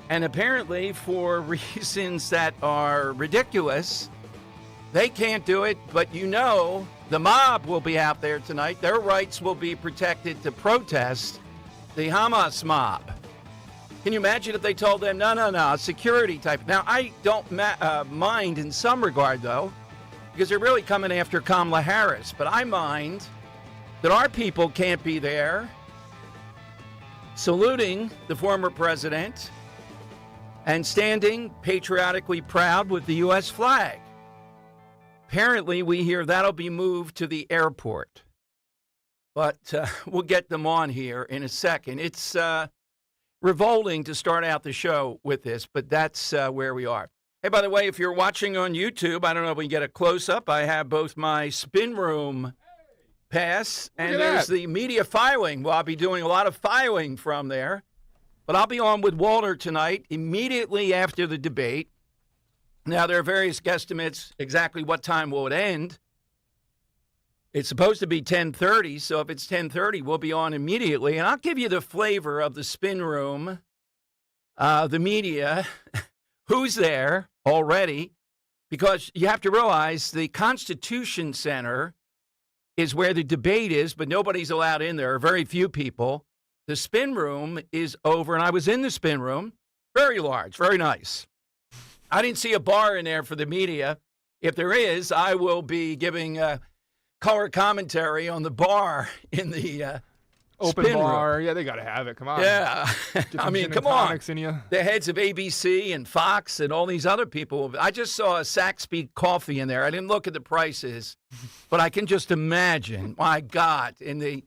And apparently, for reasons that are ridiculous, they can't do it. But the mob will be out there tonight. Their rights will be protected to protest the Hamas mob. Can you imagine if they told them, no, security type? Now, I don't mind in some regard, though, because they're really coming after Kamala Harris. But I mind that our people can't be there saluting the former president and standing patriotically proud with the U.S. flag. Apparently, we hear that'll be moved to the airport. But we'll get them on here in a second. It's revolting to start out the show with this, but that's where we are. Hey, by the way, if you're watching on YouTube, I don't know if we can get a close-up. I have both my spin room pass and there's the media filing. Well, I'll be doing a lot of filing from there. But I'll be on with Walter tonight immediately after the debate. Now, there are various guesstimates exactly what time will it end. It's supposed to be 10:30, so if it's 10:30, we'll be on immediately. And I'll give you the flavor of the spin room, the media, who's there already, because you have to realize the Constitution Center is where the debate is, but nobody's allowed in there, very few people. The spin room is over, and I was in the spin room. Very large, very nice. I didn't see a bar in there for the media. If there is, I will be giving color commentary on the bar in the open spin bar. room. Yeah, they got to have it. Come on. Yeah. I mean, come on. In you. The heads of ABC and Fox and all these other people. I just saw a Saxby coffee in there. I didn't look at the prices, but I can just imagine, my God, in the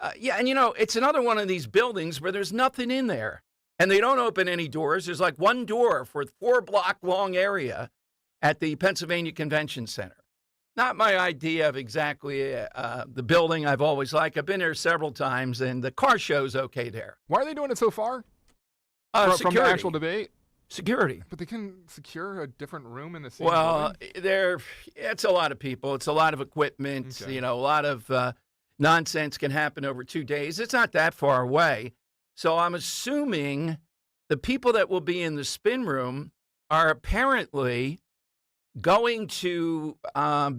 and it's another one of these buildings where there's nothing in there. And they don't open any doors. There's like one door for a 4-block-long area at the Pennsylvania Convention Center. Not my idea of exactly the building I've always liked. I've been there several times, and the car show's okay there. Why are they doing it so far? From the actual debate? Security. But they can secure a different room in the same building? It's a lot of people. It's a lot of equipment. Okay. A lot of nonsense can happen over 2 days. It's not that far away. So I'm assuming the people that will be in the spin room are apparently going to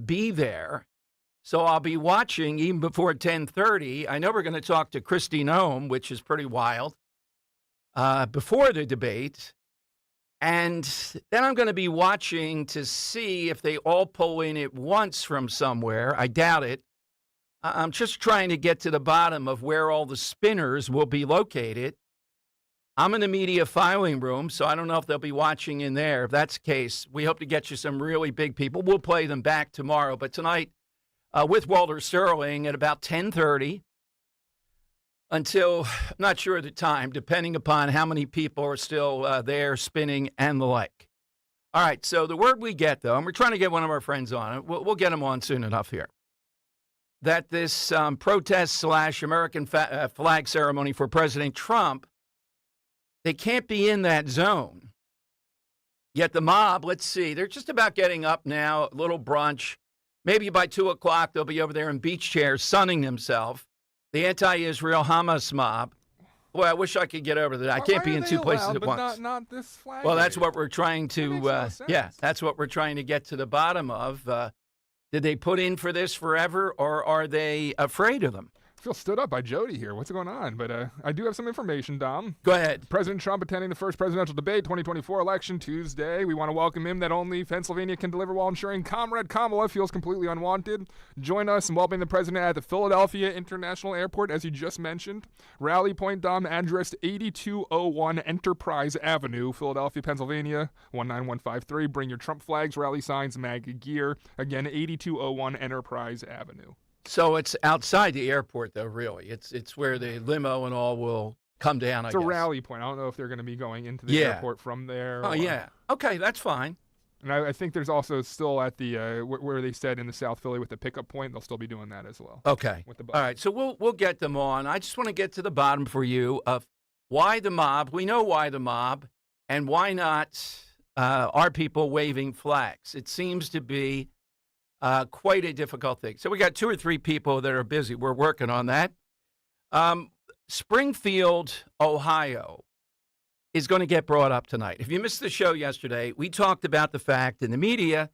be there. So I'll be watching even before 10:30. I know we're going to talk to Kristi Noem, which is pretty wild, before the debate. And then I'm going to be watching to see if they all pull in at once from somewhere. I doubt it. I'm just trying to get to the bottom of where all the spinners will be located. I'm in the media filing room, so I don't know if they'll be watching in there. If that's the case, we hope to get you some really big people. We'll play them back tomorrow. But tonight, with Walter Sterling at about 10:30 until, I'm not sure of the time, depending upon how many people are still there spinning and the like. All right, so the word we get, though, and we're trying to get one of our friends on it. We'll get him on soon enough here. That this protest/American flag ceremony for President Trump, they can't be in that zone. Yet the mob, let's see, they're just about getting up now, a little brunch. Maybe by 2 o'clock, they'll be over there in beach chairs sunning themselves. The anti-Israel Hamas mob. Boy, I wish I could get over that. I can't be in two places at once. Not this flag. Well, that's what we're trying to, that's what we're trying to get to the bottom of. Did they put in for this forever, or are they afraid of them? I feel stood up by Jody here. What's going on? But I do have some information, Dom. Go ahead. President Trump attending the first presidential debate, 2024 election, Tuesday. We want to welcome him that only Pennsylvania can deliver while ensuring Comrade Kamala feels completely unwanted. Join us in welcoming the president at the Philadelphia International Airport, as you just mentioned. Rally point, Dom, address 8201 Enterprise Avenue, Philadelphia, Pennsylvania, 19153. Bring your Trump flags, rally signs, MAGA gear. Again, 8201 Enterprise Avenue. So it's outside the airport, though, really. It's where the limo and all will come down, It's I a guess. rally point. I don't know if they're going to be going into the airport from there. Oh, yeah. Okay, that's fine. And I think there's also still at the where they said in the South Philly with the pickup point, they'll still be doing that as well. Okay. With the all right, so we'll get them on. I just want to get to the bottom for you of why the mob. We know why the mob, and why not our people waving flags. It seems to be quite a difficult thing. So we got 2 or 3 people that are busy. We're working on that. Springfield, Ohio. is going to get brought up tonight. If you missed the show yesterday, we talked about the fact that the media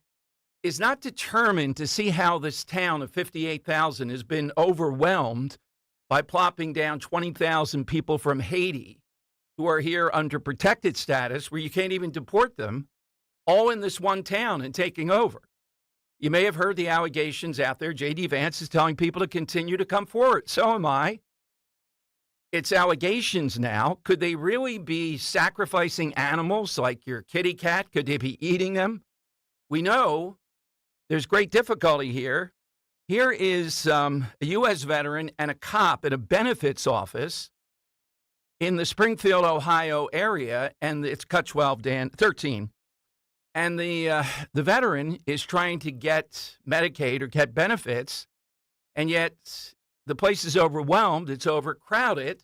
is not determined to see how this town of 58,000 has been overwhelmed by plopping down 20,000 people from Haiti who are here under protected status where you can't even deport them, all in this one town and taking over. You may have heard the allegations out there. J.D. Vance is telling people to continue to come forward. So am I. It's allegations now. Could they really be sacrificing animals like your kitty cat? Could they be eating them? We know there's great difficulty here. Here is a U.S. veteran and a cop at a benefits office in the Springfield, Ohio area, and it's cut 12, Dan, 13. And the veteran is trying to get Medicaid or get benefits, and yet the place is overwhelmed. It's overcrowded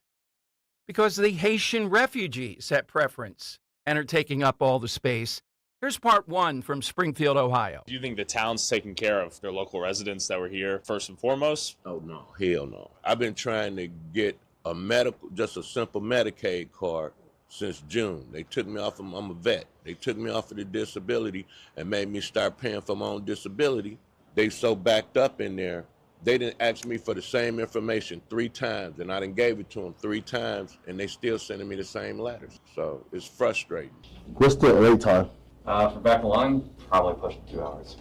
because the Haitian refugees have preference and are taking up all the space. Here's part one from Springfield, Ohio. Do you think the town's taking care of their local residents that were here first and foremost? Oh, no. Hell no. I've been trying to get just a simple Medicaid card since June. They took me off I'm a vet. They took me off of the disability and made me start paying for my own disability. They so backed up in there, they didn't ask me for the same information 3 times, and I done gave it to them 3 times, and they still sending me the same letters. So it's frustrating. What's the wait time? For back line, probably pushing 2 hours.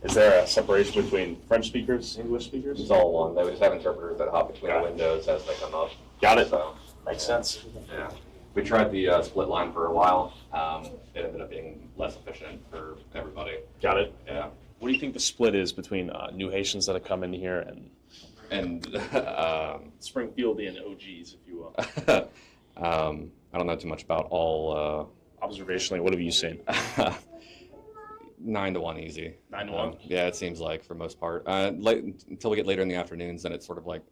Is there a separation between French speakers, English speakers? It's all one. They just have interpreters that hop between the windows as they come up. Got it. So, Makes sense. yeah. We tried the split line for a while. It ended up being less efficient for everybody. Got it. Yeah. What do you think the split is between new Haitians that have come in here and Springfieldian OGs, if you will? I don't know too much about all. Observationally, what have you seen? 9 to 1 easy. 9 to 1? Yeah, it seems like for most part. Until we get later in the afternoons, then it sort of like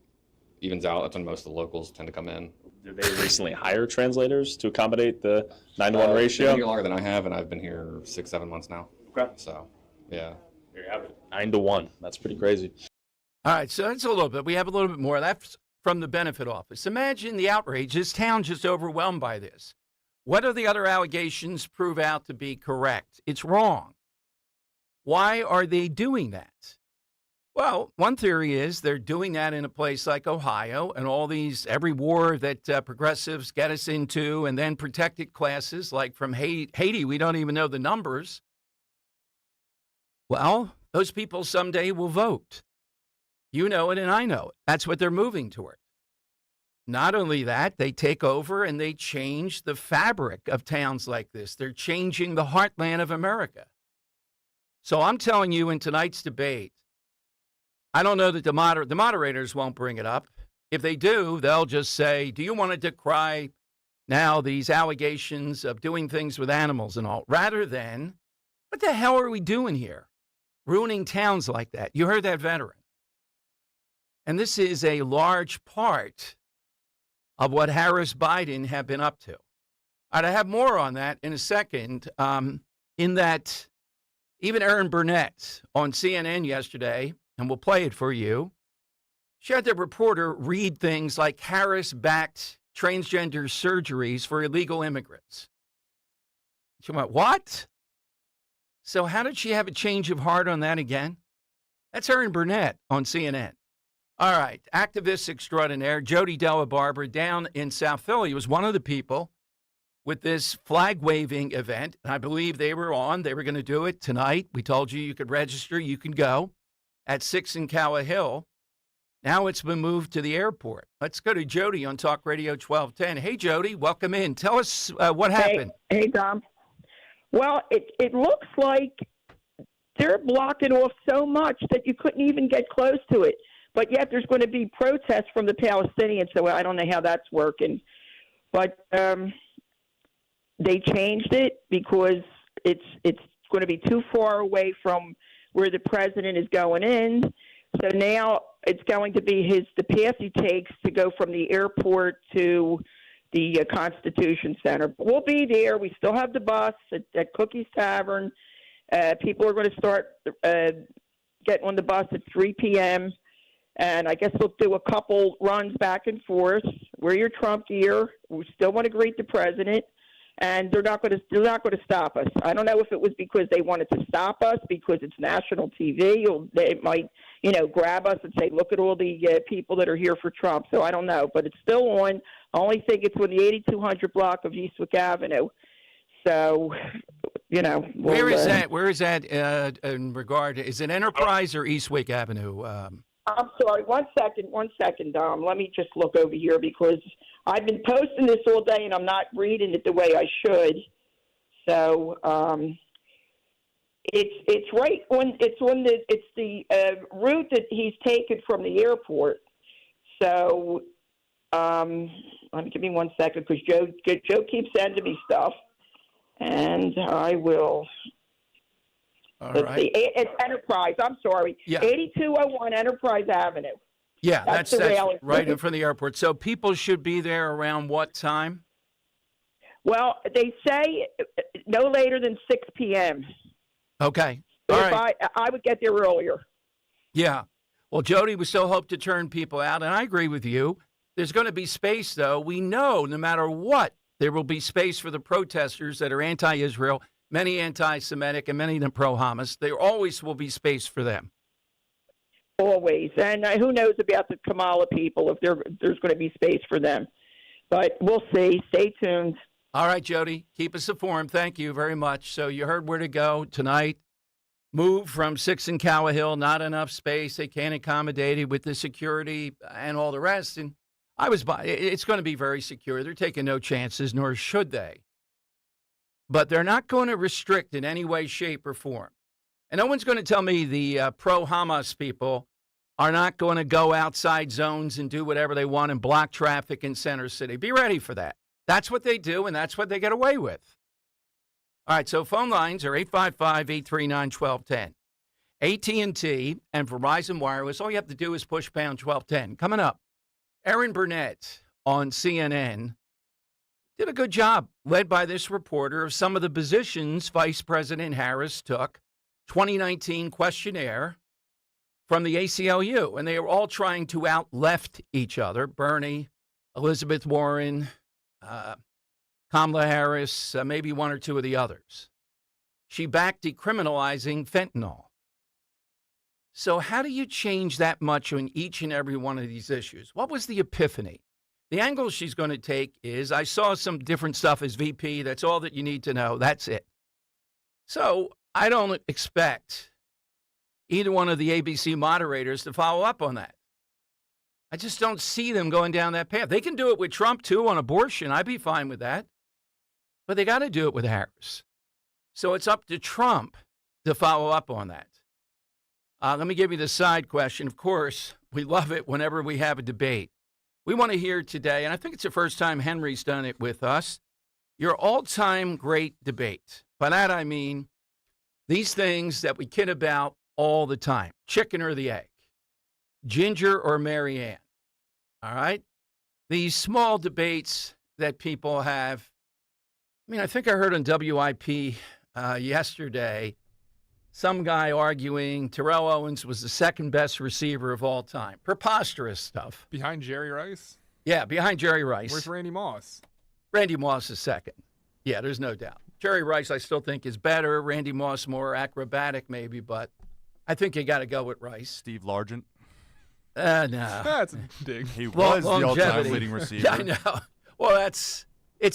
evens out. That's when most of the locals tend to come in. Did they recently hire translators to accommodate the 9 to 1 ratio? They've been here longer than I have, and I've been here 6-7 months now. Okay. So, yeah. There you have it. 9 to 1. That's pretty crazy. All right, so that's a little bit. We have a little bit more. That's from the benefit office. Imagine the outrage. This town just overwhelmed by this. What do the other allegations prove out to be correct? It's wrong. Why are they doing that? Well, one theory is they're doing that in a place like Ohio and every war that progressives get us into, and then protected classes like from Haiti, we don't even know the numbers. Well, those people someday will vote. You know it and I know it. That's what they're moving toward. Not only that, they take over and they change the fabric of towns like this. They're changing the heartland of America. So I'm telling you in tonight's debate, I don't know that the moderators won't bring it up. If they do, they'll just say, do you want to decry now these allegations of doing things with animals and all, rather than, what the hell are we doing here? Ruining towns like that. You heard that veteran. And this is a large part of what Harris Biden have been up to. All right, I have more on that in a second. In that, even Erin Burnett on CNN yesterday, and we'll play it for you, she had the reporter read things like Harris-backed transgender surgeries for illegal immigrants. She went, what? So how did she have a change of heart on that again? That's Erin Burnett on CNN. All right, activist extraordinaire Jody Della Barbara down in South Philly was one of the people with this flag-waving event. I believe they were going to do it tonight. We told you could register, you can go at 6 in Cowa Hill. Now it's been moved to the airport. Let's go to Jody on Talk Radio 1210. Hey, Jody, welcome in. Tell us what happened. Hey, Dom. Well, it looks like they're blocking off so much that you couldn't even get close to it. But yet there's going to be protests from the Palestinians, so I don't know how that's working. But they changed it because it's going to be too far away from where the president is going in. So now it's going to be the path he takes to go from the airport to the Constitution Center. But we'll be there. We still have the bus at Cookie's Tavern. People are going to start getting on the bus at 3 p.m., and I guess we'll do a couple runs back and forth. Wear your Trump gear. We still want to greet the president. and they're not going to stop us. I don't know if it was because they wanted to stop us because it's national TV, or they might, grab us and say, look at all the people that are here for Trump. So I don't know, but it's still on. I only think it's on the 8200 block of Eastwick Avenue. So, where is that? Where is that in regard? Is it Enterprise or Eastwick Avenue? I'm sorry. One second, Dom. Let me just look over here because I've been posting this all day and I'm not reading it the way I should. So it's right on. It's the route that he's taken from the airport. So give me 1 second because Joe keeps sending me stuff, and I will. Let's see. It's Enterprise. I'm sorry. Yeah. 8201 Enterprise Avenue. Yeah, that's railing. right in front of the airport. So people should be there around what time? Well, they say no later than 6 p.m. Okay. But All right. I would get there earlier. Yeah. Well, Jody, we still hope to turn people out, and I agree with you. There's going to be space, though. We know no matter what, there will be space for the protesters that are anti-Israel, many anti-Semitic, and many of them pro-Hamas. There always will be space for them. Always. And who knows about the Kamala people, if there's going to be space for them. But we'll see. Stay tuned. All right, Jody, keep us informed. Thank you very much. So you heard where to go tonight. Move from 6 and Cowa not enough space. They can't accommodate it with the security and all the rest. And it's going to be very secure. They're taking no chances, nor should they. But they're not going to restrict in any way, shape, or form. And no one's going to tell me the pro-Hamas people are not going to go outside zones and do whatever they want and block traffic in Center City. Be ready for that. That's what they do, and that's what they get away with. All right, so phone lines are 855-839-1210. AT&T and Verizon Wireless, all you have to do is push pound 1210. Coming up, Erin Burnett on CNN did a good job, led by this reporter, of some of the positions Vice President Harris took, 2019 questionnaire from the ACLU, and they were all trying to out-left each other, Bernie, Elizabeth Warren, Kamala Harris, maybe one or two of the others. She backed decriminalizing fentanyl. So how do you change that much on each and every one of these issues? What was the epiphany? The angle she's going to take is, I saw some different stuff as VP. That's all that you need to know. That's it. So I don't expect either one of the ABC moderators to follow up on that. I just don't see them going down that path. They can do it with Trump, too, on abortion. I'd be fine with that. But they got to do it with Harris. So it's up to Trump to follow up on that. Let me give you the side question. Of course, we love it whenever we have a debate. We want to hear today, and I think it's the first time Henry's done it with us, your all-time great debate. By that I mean these things that we kid about all the time. Chicken or the egg? Ginger or Marianne? All right? These small debates that people have. I mean, I think I heard on WIP yesterday some guy arguing Terrell Owens was the second best receiver of all time. Preposterous stuff. Behind Jerry Rice? Yeah, behind Jerry Rice. Where's Randy Moss? Randy Moss is second. Yeah, there's no doubt. Jerry Rice I still think is better. Randy Moss more acrobatic maybe, but I think you got to go with Rice. Steve Largent? No. That's a dig. He was the all-time leading receiver. Yeah, I know. Well, it's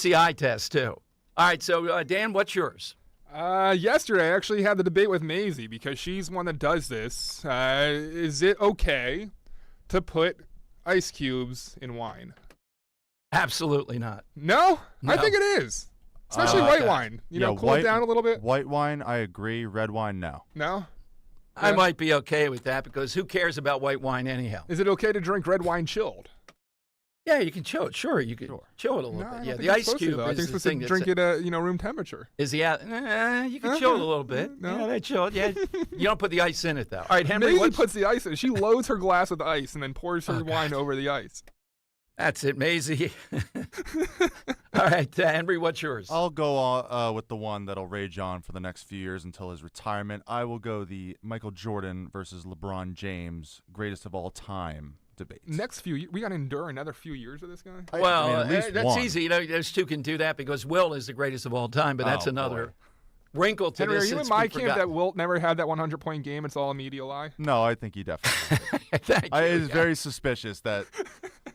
the eye test, too. All right, so, Dan, what's yours? Yesterday, I actually had the debate with Maisie because she's one that does this. Is it okay to put ice cubes in wine? Absolutely not. No? I think it is. Especially white wine. Cool it down a little bit. White wine, I agree. Red wine, no. No? I might be okay with that because who cares about white wine anyhow? Is it okay to drink red wine chilled? Yeah, you can chill it. Sure, you can chill it a little bit. Yeah, the ice cube I think is it's the supposed thing to drink it at room temperature. Is the you can chill it a little bit. No. Yeah, they chill it. Yeah, you don't put the ice in it though. All right, Henry. Maisie puts the ice in. She loads her glass with ice and then pours her wine over the ice. That's it, Maisie. All right, Henry, what's yours? I'll go with the one that'll rage on for the next few years until his retirement. I will go the Michael Jordan versus LeBron James, greatest of all time debates. Next we got to endure another few years of this guy. Well, at least that's one. easy. You know, those two can do that because Wilt is the greatest of all time, but that's Oh, another boy. wrinkle to Henry, this. are you in that's my been camp forgotten. that Wilt never had that 100-point game? It's all a media lie. No, I think he definitely. Thank you. It's very suspicious that,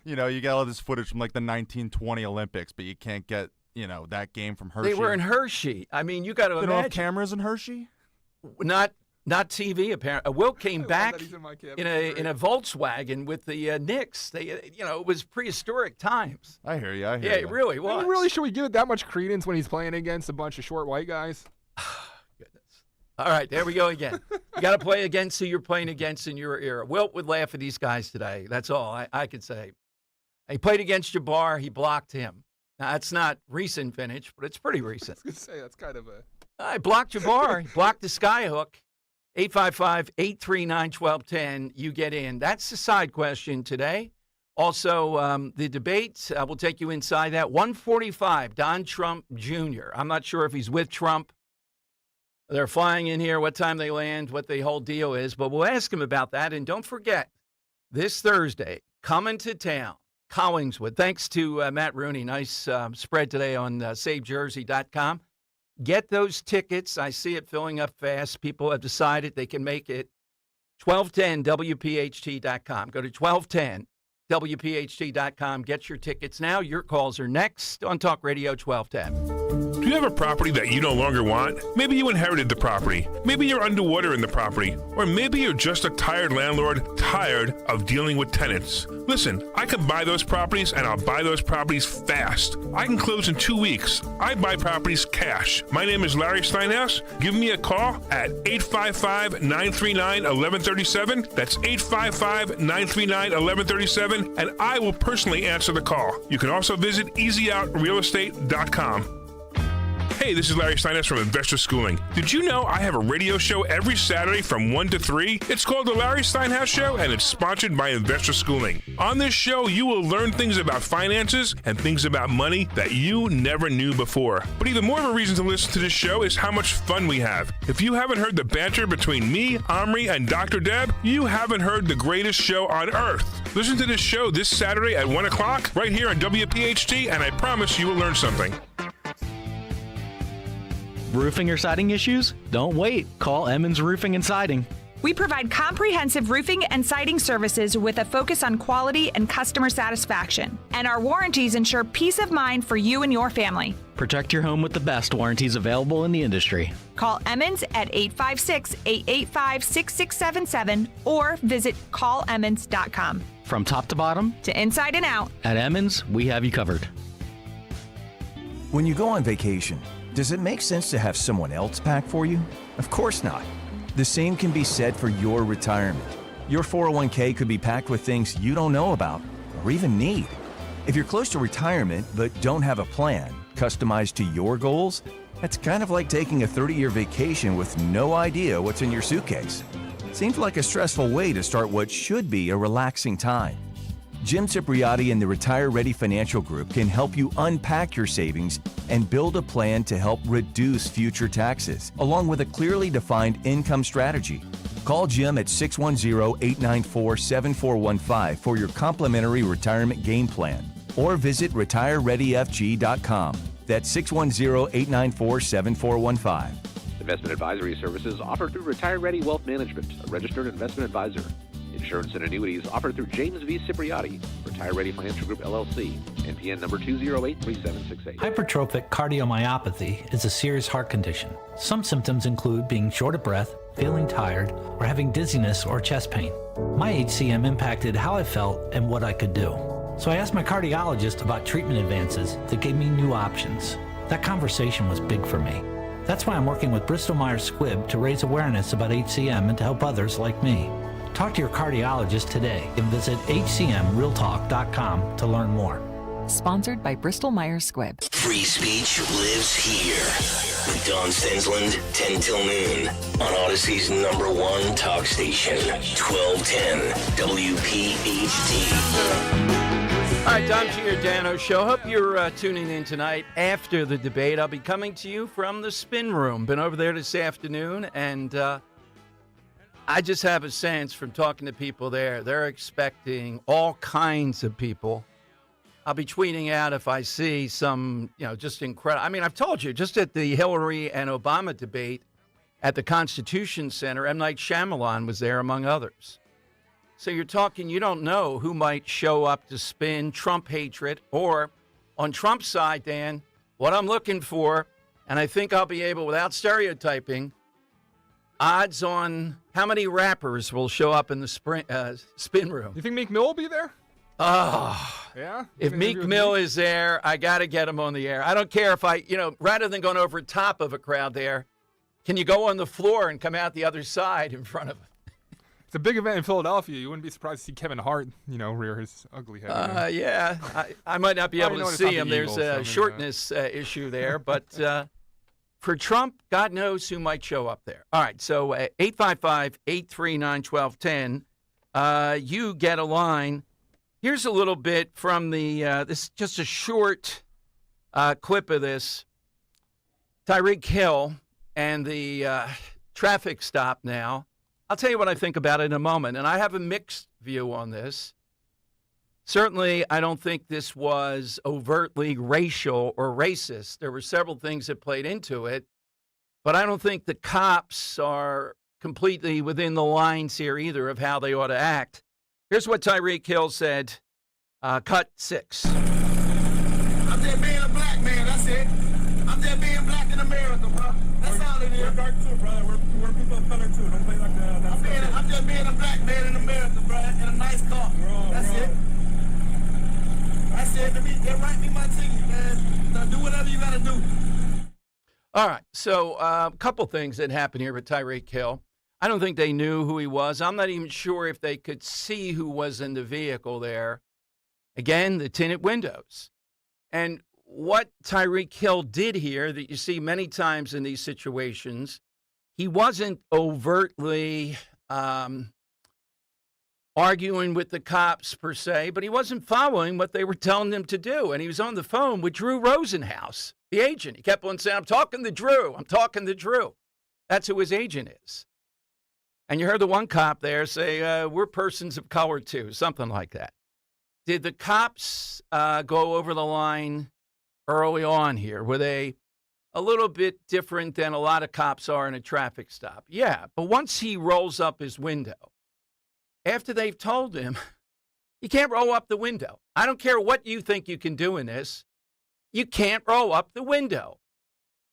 you get all this footage from like the 1920 Olympics, but you can't get, that game from Hershey. They were in Hershey. I mean, you got to They don't have imagine. cameras in Hershey? Not TV, apparently. Wilt came I love back that he's in my camp. in It's a Volkswagen with the Knicks. They, it was prehistoric times. I hear you. Yeah, it really I was. mean, really, should we give it that much credence when he's playing against a bunch of short white guys? Goodness. All right, there we go again. You got to play against who you're playing against in your era. Wilt would laugh at these guys today. That's all I could say. He played against Jabbar. He blocked him. Now, that's not recent vintage, but it's pretty recent. I was going to say, that's kind of a... I blocked Jabbar. He blocked the skyhook. 855-839-1210. You get in. That's the side question today. Also, the debate, we'll take you inside that. 145, Don Trump Jr. I'm not sure if he's with Trump. They're flying in here, what time they land, what the whole deal is, but we'll ask him about that. And don't forget, this Thursday, coming to town, Collingswood. Thanks to Matt Rooney. Nice spread today on SaveJersey.com. Get those tickets. I see it filling up fast. People have decided they can make it. 1210WPHT.com. Go to 1210WPHT.com. Get your tickets now. Your calls are next on Talk Radio 1210. Do you have a property that you no longer want? Maybe you inherited the property. Maybe you're underwater in the property. Or maybe you're just a tired landlord, tired of dealing with tenants. Listen, I can buy those properties, and I'll buy those properties fast. I can close in 2 weeks. I buy properties cash. My name is Larry Steinhaus. Give me a call at 855-939-1137. That's 855-939-1137, and I will personally answer the call. You can also visit EasyOutRealEstate.com. Hey, this is Larry Steinhaus from Investor Schooling. Did you know I have a radio show every Saturday from 1 to 3? It's called The Larry Steinhaus Show, and it's sponsored by Investor Schooling. On this show, you will learn things about finances and things about money that you never knew before. But even more of a reason to listen to this show is how much fun we have. If you haven't heard the banter between me, Omri, and Dr. Deb, you haven't heard the greatest show on earth. Listen to this show this Saturday at 1 o'clock right here on WPHT, and I promise you will learn something. Roofing or siding issues? Don't wait. Call Emmons Roofing and Siding. We provide comprehensive roofing and siding services with a focus on quality and customer satisfaction. And our warranties ensure peace of mind for you and your family. Protect your home with the best warranties available in the industry. Call Emmons at 856-885-6677 or visit callemmons.com. From top to bottom, To inside and out. at Emmons, we have you covered. When you go on vacation, does it make sense to have someone else pack for you? Of course not. The same can be said for your retirement. Your 401k could be packed with things you don't know about or even need. If you're close to retirement but don't have a plan customized to your goals, that's kind of like taking a 30-year vacation with no idea what's in your suitcase. Seems like a stressful way to start what should be a relaxing time. Jim Cipriotti and the Retire Ready Financial Group can help you unpack your savings and build a plan to help reduce future taxes, along with a clearly defined income strategy. Call Jim at 610-894-7415 for your complimentary retirement game plan, or visit retirereadyfg.com. That's 610-894-7415. Investment advisory services offered through Retire Ready Wealth Management, a registered investment advisor. Insurance and annuities offered through James V. Cipriotti, Retire Ready Financial Group, LLC, NPN number 2083768. Hypertrophic cardiomyopathy is a serious heart condition. Some symptoms include being short of breath, feeling tired, or having dizziness or chest pain. My HCM impacted how I felt and what I could do. So I asked my cardiologist about treatment advances that gave me new options. That conversation was big for me. That's why I'm working with Bristol Myers Squibb to raise awareness about HCM and to help others like me. Talk to your cardiologist today and visit hcmrealtalk.com to learn more. Sponsored by Bristol Myers Squibb. Free speech lives here. With Don Stensland, 10 till noon. On Odyssey's #1 talk station, 1210 WPHT. All right, Tom Giordano Show. Hope you're tuning in tonight after the debate. I'll be coming to you from the spin room. Been over there this afternoon, and I just have a sense from talking to people there, they're expecting all kinds of people. I'll be tweeting out if I see some, just incredible. I mean, I've told you, just at the Hillary and Obama debate at the Constitution Center, M. Night Shyamalan was there, among others. So you're talking, you don't know who might show up to spin Trump hatred, or on Trump's side, Dan, what I'm looking for, and I think I'll be able, without stereotyping, odds on how many rappers will show up in the spin room. You think Meek Mill will be there? Oh, yeah. If Meek Mill is there, I got to get him on the air. I don't care if rather than going over top of a crowd there, can you go on the floor and come out the other side in front of him? It's a big event in Philadelphia. You wouldn't be surprised to see Kevin Hart, rear his ugly head. Yeah. I might not be able to see him. There's a shortness issue there. But for Trump, God knows who might show up there. All right, so 855-839-1210, you get a line. Here's a little bit from this, just a short clip of this. Tyreek Hill and the traffic stop now. I'll tell you what I think about it in a moment, and I have a mixed view on this. Certainly, I don't think this was overtly racial or racist. There were several things that played into it, but I don't think the cops are completely within the lines here either of how they ought to act. Here's what Tyreek Hill said, cut 6. I'm just being a black man, that's it. I'm just being black in America, bro. That's all it is. We're dark too, brother. We're people of color too. Don't play like that. I'm just being a black man in America, bro, in a nice car. That's it. That's it. They write me my ticket, man. Now, do whatever you got to do. All right, so a couple things that happened here with Tyreek Hill. I don't think they knew who he was. I'm not even sure if they could see who was in the vehicle there. Again, the tinted windows. And what Tyreek Hill did here that you see many times in these situations, he wasn't overtly arguing with the cops per se, but he wasn't following what they were telling him to do. And he was on the phone with Drew Rosenhaus, the agent. He kept on saying, I'm talking to Drew. I'm talking to Drew. That's who his agent is. And you heard the one cop there say, we're persons of color too, something like that. Did the cops go over the line early on here? Were they a little bit different than a lot of cops are in a traffic stop? Yeah, but once he rolls up his window, after they've told him, you can't roll up the window. I don't care what you think you can do in this. You can't roll up the window.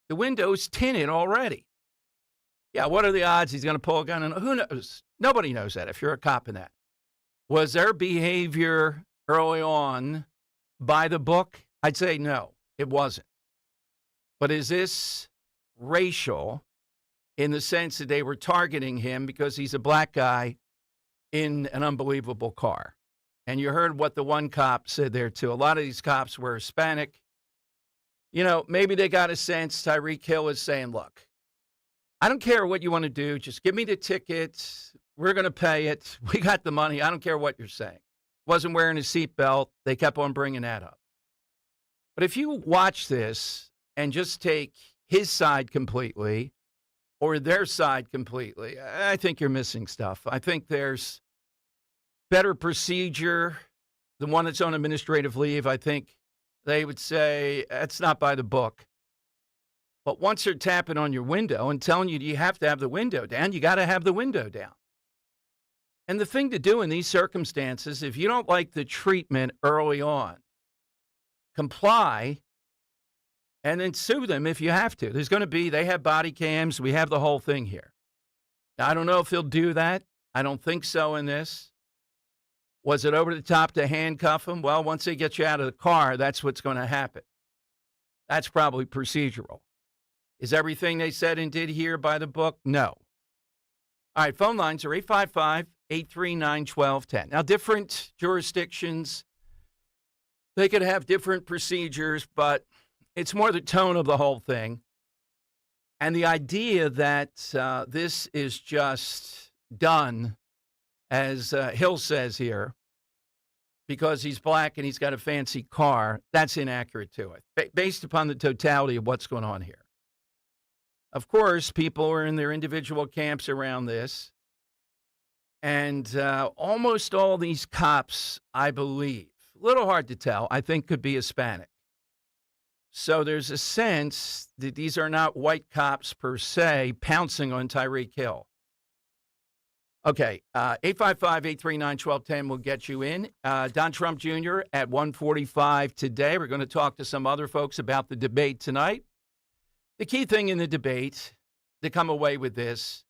The window's tinted already. Yeah, what are the odds he's going to pull a gun? And who knows? Nobody knows that if you're a cop in that. Was their behavior early on by the book? I'd say no, it wasn't. But is this racial in the sense that they were targeting him because he's a black guy in an unbelievable car? And you heard what the one cop said there, too. A lot of these cops were Hispanic. Maybe they got a sense Tyreek Hill is saying, look, I don't care what you want to do. Just give me the ticket. We're going to pay it. We got the money. I don't care what you're saying. Wasn't wearing a seatbelt. They kept on bringing that up. But if you watch this and just take his side completely or their side completely, I think you're missing stuff. I think there's better procedure. The one that's on administrative leave, I think they would say that's not by the book. But once they're tapping on your window and telling you have to have the window down, you got to have the window down. And the thing to do in these circumstances, if you don't like the treatment early on, comply and then sue them if you have to. They have body cams. We have the whole thing here. Now, I don't know if he'll do that. I don't think so in this. Was it over the top to handcuff him? Well, once they get you out of the car, that's what's going to happen. That's probably procedural. Is everything they said and did here by the book? No. All right, phone lines are 855-839-1210. Now, different jurisdictions, they could have different procedures, but it's more the tone of the whole thing. And the idea that this is just done, as Hill says here, because he's black and he's got a fancy car, that's inaccurate to it, based upon the totality of what's going on here. Of course, people are in their individual camps around this. And almost all these cops, I believe, a little hard to tell, I think could be Hispanic. So there's a sense that these are not white cops per se pouncing on Tyreek Hill. Okay, 855-839-1210 will get you in. Don Trump Jr. at 1:45 today. We're going to talk to some other folks about the debate tonight. The key thing in the debate to come away with this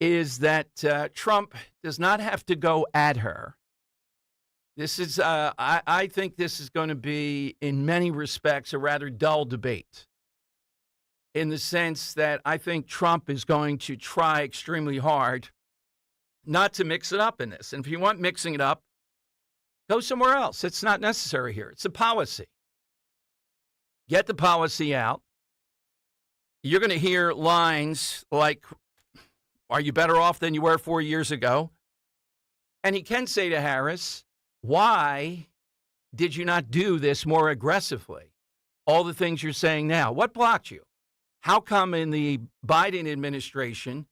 is that Trump does not have to go at her. This is, I think this is going to be, in many respects, a rather dull debate, in the sense that I think Trump is going to try extremely hard not to mix it up in this. And if you want mixing it up, go somewhere else. It's not necessary here. It's a policy. Get the policy out. You're going to hear lines like, are you better off than you were 4 years ago? And he can say to Harris, why did you not do this more aggressively? All the things you're saying now. What blocked you? How come in the Biden administration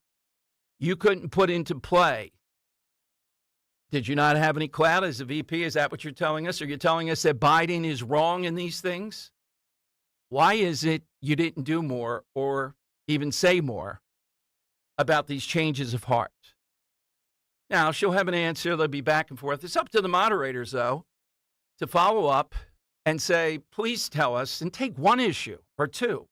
you couldn't put into play? Did you not have any clout as a VP? Is that what you're telling us? Are you telling us that Biden is wrong in these things? Why is it you didn't do more or even say more about these changes of heart? Now, she'll have an answer. They'll be back and forth. It's up to the moderators, though, to follow up and say, please tell us, and take one issue or two.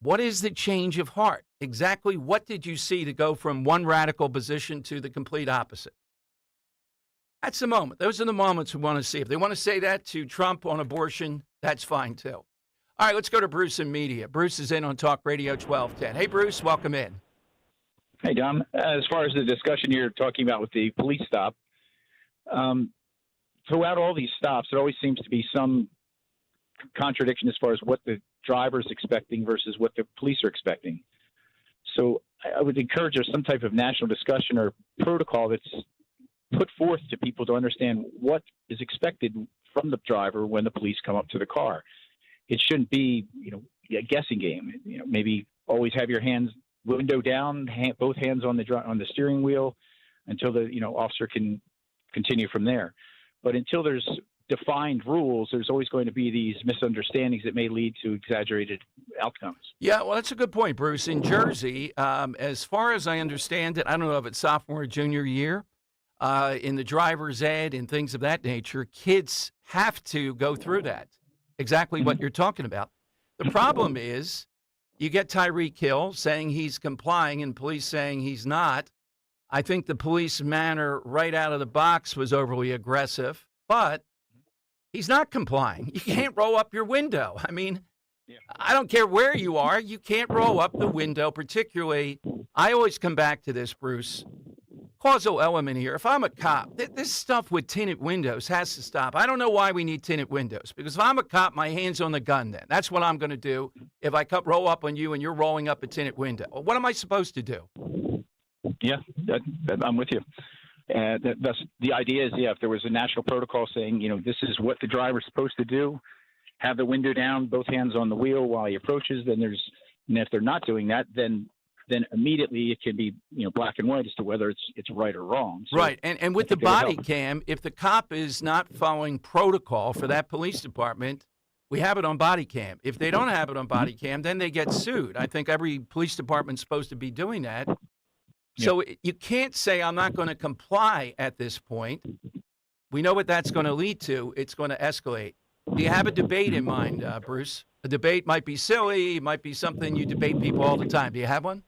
What is the change of heart? Exactly what did you see to go from one radical position to the complete opposite? That's the moment. Those are the moments we want to see. If they want to say that to Trump on abortion, that's fine, too. All right, let's go to Bruce in media. Bruce is in on Talk Radio 1210. Hey, Bruce, welcome in. Hey, Dom. As far as the discussion you're talking about with the police stop, throughout all these stops, there always seems to be some contradiction as far as what the driver's expecting versus what the police are expecting. So I would encourage there's some type of national discussion or protocol that's put forth to people to understand what is expected from the driver when the police come up to the car. It shouldn't be, a guessing game. Maybe always have your hands window down, both hands on the steering wheel until the officer can continue from there. But until there's defined rules, there's always going to be these misunderstandings that may lead to exaggerated outcomes. Yeah, well, that's a good point, Bruce. In Jersey, as far as I understand it, I don't know if it's sophomore or junior year, in the driver's ed and things of that nature, kids have to go through that, exactly what you're talking about. The problem is you get Tyreek Hill saying he's complying and police saying he's not. I think the police manner right out of the box was overly aggressive, but he's not complying. You can't roll up your window. I mean, I don't care where you are. You can't roll up the window, particularly. I always come back to this, Bruce. Causal element here. If I'm a cop, this stuff with tinted windows has to stop. I don't know why we need tinted windows, because if I'm a cop, my hand's on the gun then. That's what I'm going to do if I roll up on you and you're rolling up a tinted window. What am I supposed to do? Yeah, I'm with you. That's the idea is, if there was a national protocol saying, this is what the driver's supposed to do, have the window down, both hands on the wheel while he approaches, and if they're not doing that, then immediately it can be, black and white as to whether it's right or wrong. So right. And with the body cam, if the cop is not following protocol for that police department, we have it on body cam. If they don't have it on body cam, then they get sued. I think every police department's supposed to be doing that. So you can't say I'm not going to comply at this point. We know what that's going to lead to. It's going to escalate. Do you have a debate in mind, Bruce? A debate might be silly. It might be something you debate people all the time. Do you have one?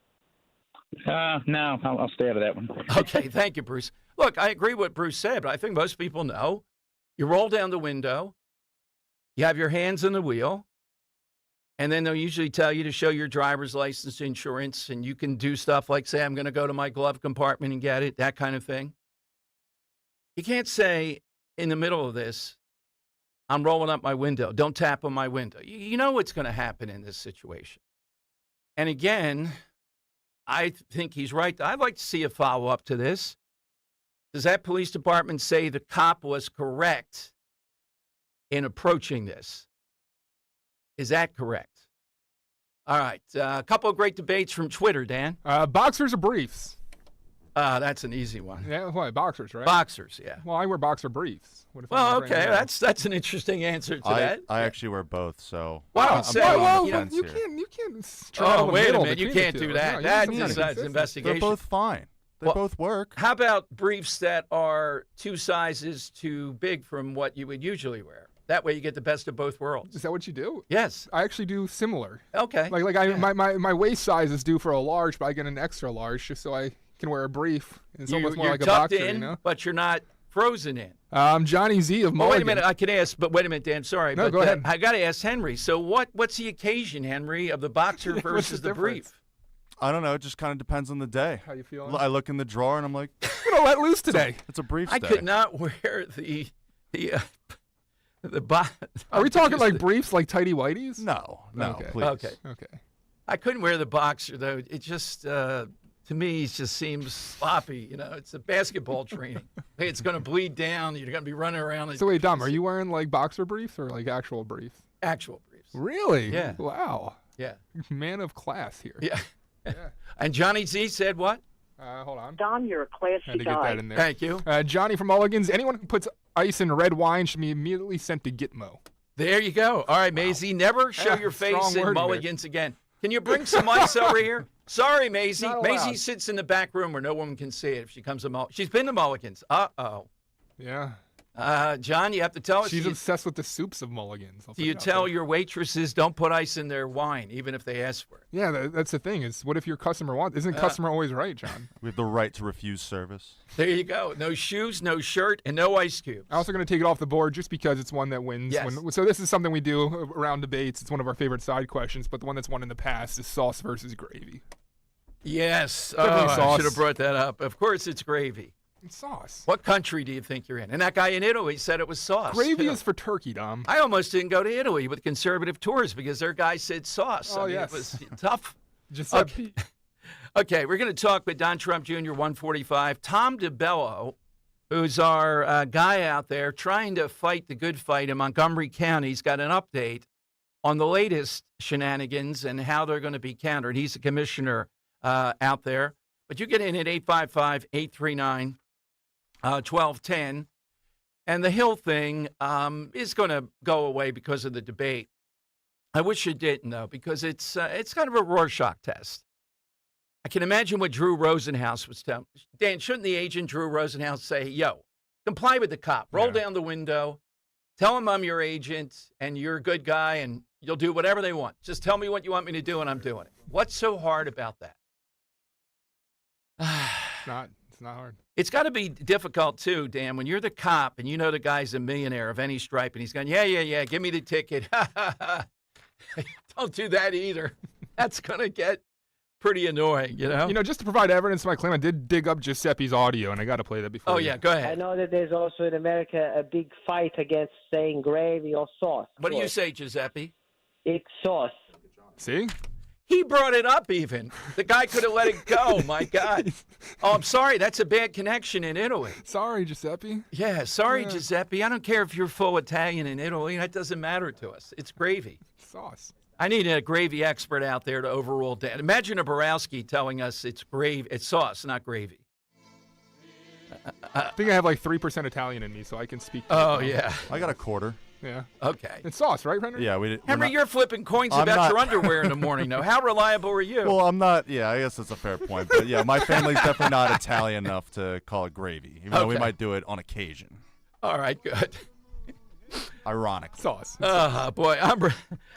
No, I'll stay out of that one. Okay, thank you, Bruce. Look, I agree with what Bruce said, but I think most people know. You roll down the window. You have your hands on the wheel. And then they'll usually tell you to show your driver's license, insurance, and you can do stuff like say, I'm going to go to my glove compartment and get it, that kind of thing. You can't say in the middle of this, I'm rolling up my window. Don't tap on my window. You know what's going to happen in this situation. And again, I think he's right. I'd like to see a follow-up to this. Does that police department say the cop was correct in approaching this? Is that correct? All right. A couple of great debates from Twitter, Dan. Boxers or briefs? That's an easy one. Yeah, what, boxers, right? Boxers, yeah. Well, I wear boxer briefs. What if I'm Well, not wearing okay, that? that's an interesting answer to that. I actually wear both, so. Well, I don't I'm say. on the Well, fence you here. can't. straddle the wait a middle minute, you between can't the two. do that. No, you That have some decides consistency. investigation. They're both fine. They Well, both work. How about briefs that are 2 sizes too big from what you would usually wear? That way you get the best of both worlds. Is that what you do? Yes. I actually do similar. Okay. My waist size is due for a large, but I get an extra large just so I can wear a brief. It's almost more You're like a tucked boxer, in, you know? but you're not frozen in. Johnny Z of Well, Mulligan. wait a minute, I can ask, but wait a minute, Dan, sorry. No, but, go ahead. I got to ask Henry. So what's the occasion, Henry, of the boxer What's versus the the brief? difference? I don't know. It just kind of depends on the day. How you feeling? I look in the drawer and I'm like, I'm gonna let loose today. it's a brief I day. could not wear the Are we talking like briefs, like tighty whities? No, Okay. please. Okay. I couldn't wear the boxer though. It just to me it just seems sloppy. You know, it's a basketball training. Hey, it's going to bleed down. You're going to be running around. So wait, Dom, are you wearing like boxer briefs or like actual briefs? Actual briefs. Really? Yeah. Wow. Yeah. Man of class here. Yeah. And Johnny Z said what? Hold on. Dom, you're a classy Had to get guy. that in there. Thank you. Johnny from Mulligan's. Anyone who puts ice in red wine should be immediately sent to Gitmo. There you go. All right, Maisie, never show your face Strong in wording there. Mulligan's again. Can you bring some ice over here? Sorry, Maisie. Not Maisie allowed. sits in the back room where no one can see it if she comes to She's been to Mulligan's. Uh-oh. Yeah. John, you have to tell us. She's obsessed with the soups of Mulligan's. Do you tell your waitresses don't put ice in their wine, even if they ask for it? Yeah, that's the thing. Is what if your customer wants? Isn't customer always right, John? We have the right to refuse service. There you go. No shoes, no shirt, and no ice cubes. I'm also going to take it off the board just because it's one that wins. Yes. So this is something we do around debates. It's one of our favorite side questions, but the one that's won in the past is sauce versus gravy. Yes. Definitely I sauce. should have brought that up. Of course it's gravy. It's sauce. What country do you think you're in? And that guy in Italy said it was sauce. Gravy too. is for turkey, Dom. I almost didn't go to Italy with conservative tours because their guy said sauce. Oh, I mean, yes. It was tough. Giuseppe. Okay, we're going to talk with Don Trump Jr., 145. Tom DeBello, who's our guy out there trying to fight the good fight in Montgomery County. He's got an update on the latest shenanigans and how they're going to be countered. He's the commissioner out there. But you get in at 855-839-1210. And the Hill thing is going to go away because of the debate. I wish it didn't, though, because it's kind of a Rorschach test. I can imagine what Drew Rosenhaus was telling. Dan, shouldn't the agent Drew Rosenhaus say, yo, comply with the cop, roll down the window, tell him I'm your agent and you're a good guy and you'll do whatever they want. Just tell me what you want me to do and I'm doing it. What's so hard about that? It's not hard. It's got to be difficult, too, Dan, when you're the cop and you know the guy's a millionaire of any stripe and he's going, yeah, give me the ticket. Don't do that either. That's going to get pretty annoying, you know? You know, just to provide evidence to my claim, I did dig up Giuseppe's audio, and I got to play that before. Oh, yeah, go ahead. I know that there's also in America a big fight against saying gravy or sauce. What do you say, Giuseppe? It's sauce. See? He brought it up even. The guy could have let it go. My God. Oh, I'm sorry. That's a bad connection in Italy. Sorry, Giuseppe. Yeah, sorry, Giuseppe. I don't care if you're full Italian in Italy. That doesn't matter to us. It's gravy. Sauce. I need a gravy expert out there to overrule that. Imagine a Borowski telling us it's sauce, not gravy. I think I have like 3% Italian in me, so I can speak. Oh, yeah. I got a quarter. Yeah. Okay. It's sauce, right, Henry? Yeah, Henry, you're flipping coins about your underwear in the morning, though. How reliable are you? Well, I'm not. Yeah, I guess that's a fair point. But yeah, my family's definitely not Italian enough to call it gravy, even though we might do it on occasion. All right, good. Ironic. Sauce. Boy,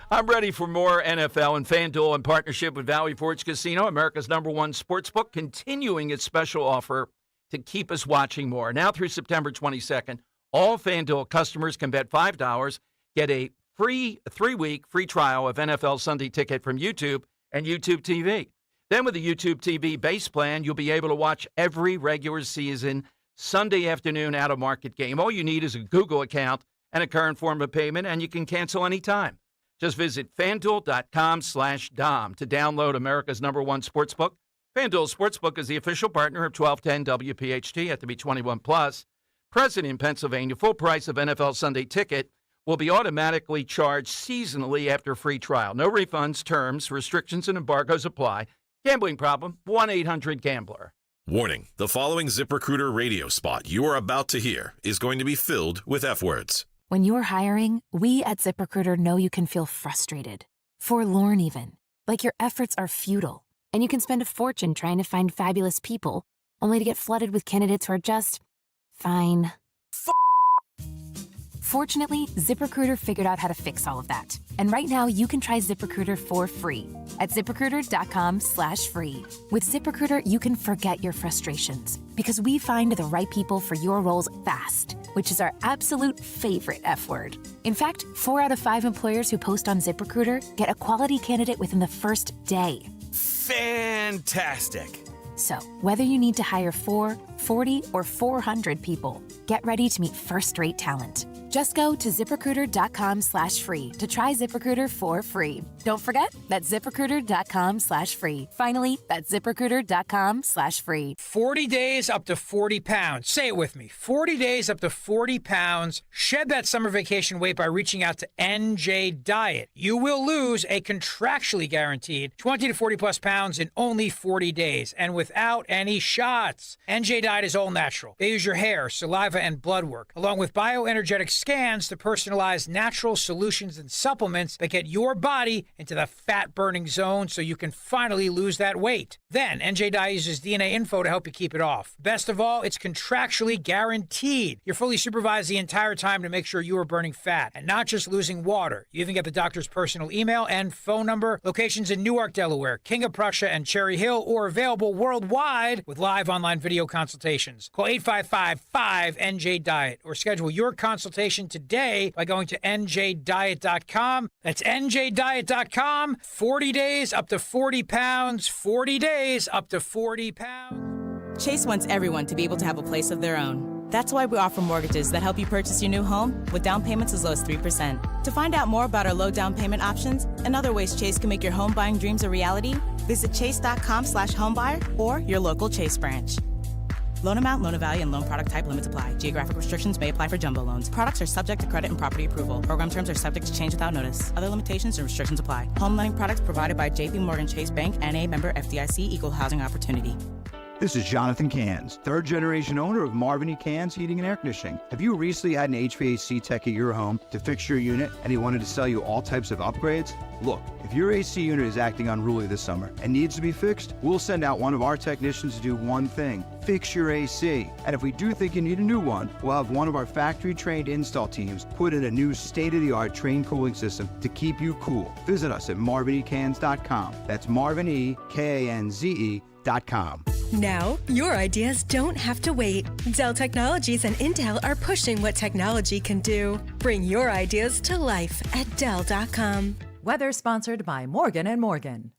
I'm ready for more NFL, and FanDuel in partnership with Valley Forge Casino, America's #1 sportsbook, continuing its special offer to keep us watching more. Now through September 22nd, all FanDuel customers can bet $5, get a free 3-week free trial of NFL Sunday Ticket from YouTube and YouTube TV. Then with the YouTube TV base plan, you'll be able to watch every regular season Sunday afternoon out-of-market game. All you need is a Google account and a current form of payment, and you can cancel anytime. Just visit FanDuel.com/Dom to download America's #1 sportsbook. FanDuel Sportsbook is the official partner of 1210 WPHT. Have to be 21 plus. Present in Pennsylvania. Full price of NFL Sunday Ticket will be automatically charged seasonally after free trial. No refunds, terms, restrictions, and embargoes apply. Gambling problem? 1-800-GAMBLER. Warning, the following ZipRecruiter radio spot you are about to hear is going to be filled with F-words. When you're hiring, we at ZipRecruiter know you can feel frustrated, forlorn even, like your efforts are futile, and you can spend a fortune trying to find fabulous people, only to get flooded with candidates who are just fine. Fortunately, ZipRecruiter figured out how to fix all of that. And right now, you can try ZipRecruiter for free at ZipRecruiter.com/free. With ZipRecruiter, you can forget your frustrations because we find the right people for your roles fast, which is our absolute favorite F word. In fact, 4 out of 5 employers who post on ZipRecruiter get a quality candidate within the first day. Fantastic. So, whether you need to hire 4, 40, or 400 people, get ready to meet first-rate talent. Just go to ZipRecruiter.com/free to try ZipRecruiter for free. Don't forget, that's ZipRecruiter.com/free. Finally, that's ZipRecruiter.com/free. 40 days up to 40 pounds. Say it with me. 40 days up to 40 pounds. Shed that summer vacation weight by reaching out to NJ Diet. You will lose a contractually guaranteed 20 to 40 plus pounds in only 40 days and without any shots. NJ Diet is all natural. They use your hair, saliva, and blood work, along with bioenergetic scans to personalize natural solutions and supplements that get your body into the fat-burning zone so you can finally lose that weight. Then, NJ Diet uses DNA info to help you keep it off. Best of all, it's contractually guaranteed. You're fully supervised the entire time to make sure you are burning fat and not just losing water. You even get the doctor's personal email and phone number, locations in Newark, Delaware, King of Prussia, and Cherry Hill, or available worldwide with live online video consultations. Call 855-5NJ-DIET or schedule your consultation today by going to njdiet.com. That's njdiet.com. 40 days up to 40 pounds. 40 days up to 40 pounds. Chase wants everyone to be able to have a place of their own. That's why we offer mortgages that help you purchase your new home with down payments as low as 3%. To find out more about our low down payment options and other ways Chase can make your home buying dreams a reality, visit chase.com/homebuyer or your local Chase branch. Loan amount, loan value, and loan product type limits apply. Geographic restrictions may apply for jumbo loans. Products are subject to credit and property approval. Program terms are subject to change without notice. Other limitations and restrictions apply. Home lending products provided by JP Morgan Chase Bank, N.A. member FDIC, equal housing opportunity. This is Jonathan Cans, third-generation owner of Marvin E. Cans Heating and Air Conditioning. Have you recently had an HVAC tech at your home to fix your unit and he wanted to sell you all types of upgrades? Look, if your AC unit is acting unruly this summer and needs to be fixed, we'll send out one of our technicians to do one thing: fix your AC. And if we do think you need a new one, we'll have one of our factory-trained install teams put in a new state-of-the-art train cooling system to keep you cool. Visit us at marvinecans.com. That's marvinecans.com. Now, your ideas don't have to wait. Dell Technologies and Intel are pushing what technology can do. Bring your ideas to life at Dell.com. Weather sponsored by Morgan & Morgan.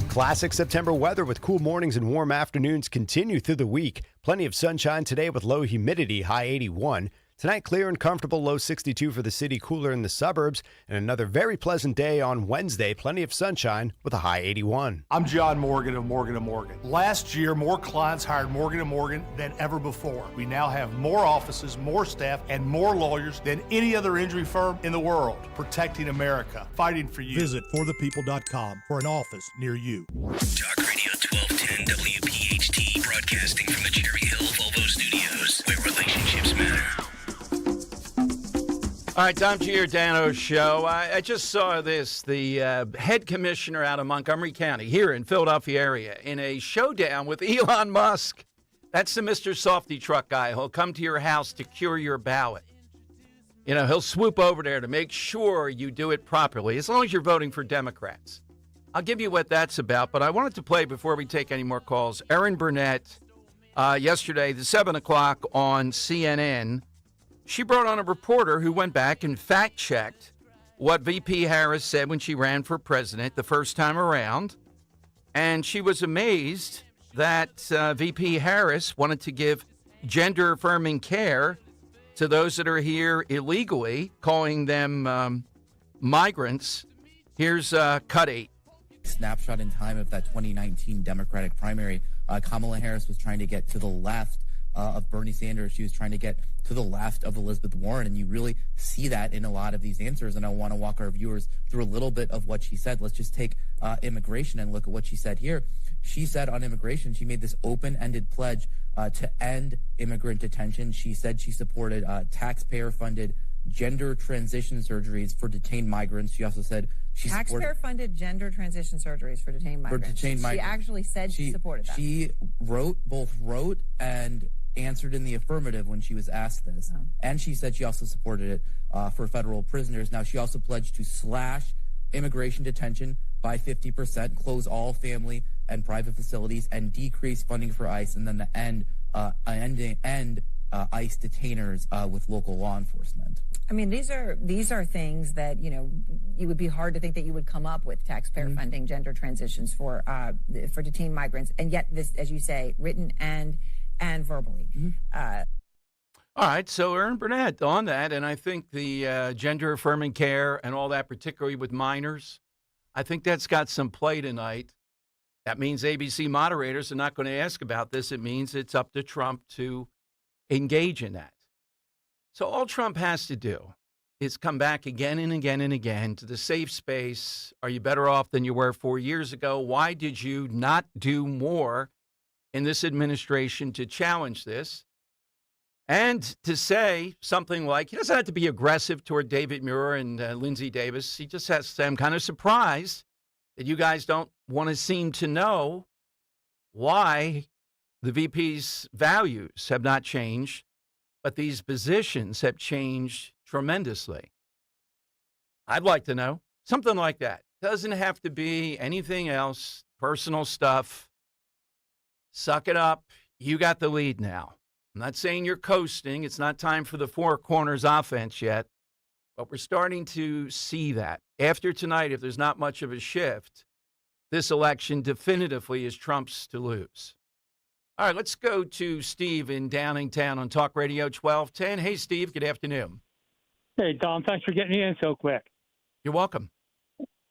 Classic September weather with cool mornings and warm afternoons continue through the week. Plenty of sunshine today with low humidity, high 81. Tonight, clear and comfortable, low 62 for the city, cooler in the suburbs. And another very pleasant day on Wednesday. Plenty of sunshine with a high 81. I'm John Morgan of Morgan & Morgan. Last year, more clients hired Morgan & Morgan than ever before. We now have more offices, more staff, and more lawyers than any other injury firm in the world. Protecting America, fighting for you. Visit forthepeople.com for an office near you. Talk Radio 1210 WPHT, broadcasting from the Cherry Hill Volvo Studios, where relationships matter. All right, Tom Giordano show. I just saw this. The head commissioner out of Montgomery County here in Philadelphia area in a showdown with Elon Musk. That's the Mr. Softy Truck guy. He'll come to your house to cure your ballot. You know, he'll swoop over there to make sure you do it properly, as long as you're voting for Democrats. I'll give you what that's about, but I wanted to play before we take any more calls. Erin Burnett, yesterday, the 7 o'clock on CNN, she brought on a reporter who went back and fact-checked what VP Harris said when she ran for president the first time around. And she was amazed that VP Harris wanted to give gender-affirming care to those that are here illegally, calling them migrants. Here's cut 8. Snapshot in time of that 2019 Democratic primary. Kamala Harris was trying to get to the left of Bernie Sanders. She was trying to get to the left of Elizabeth Warren, and you really see that in a lot of these answers. And I want to walk our viewers through a little bit of what she said. Let's just take immigration and look at what she said here. She said on immigration, she made this open-ended pledge to end immigrant detention. She said she supported taxpayer-funded gender transition surgeries for detained migrants. She also said she supported taxpayer-funded gender transition surgeries for detained migrants. She actually said she supported that. She wrote and answered in the affirmative when she was asked this. Oh. And she said she also supported it for federal prisoners. Now, she also pledged to slash immigration detention by 50%, close all family and private facilities, and decrease funding for ICE, and then the end ICE detainers with local law enforcement. I mean, these are things that, it would be hard to think that you would come up with taxpayer funding gender transitions for detained migrants, and yet this, as you say, written and verbally. All right, so Erin Burnett on that, and I think the gender-affirming care and all that, particularly with minors, I think that's got some play tonight. That means ABC moderators are not going to ask about this. It means it's up to Trump to engage in that. So all Trump has to do is come back again and again and again to the safe space. Are you better off than you were 4 years ago? Why did you not do more in this administration to challenge this? And to say something like, he doesn't have to be aggressive toward David Muir and Lindsey Davis. He just has to say, I'm kind of surprised that you guys don't want to seem to know why the VP's values have not changed, but these positions have changed tremendously. I'd like to know something like that. Doesn't have to be anything else, personal stuff. Suck it up. You got the lead now. I'm not saying you're coasting. It's not time for the four corners offense yet, but we're starting to see that. After tonight, if there's not much of a shift, this election definitively is Trump's to lose. All right, let's go to Steve in Downingtown on Talk Radio 1210. Hey, Steve, good afternoon. Hey, Don, thanks for getting me in so quick. You're welcome.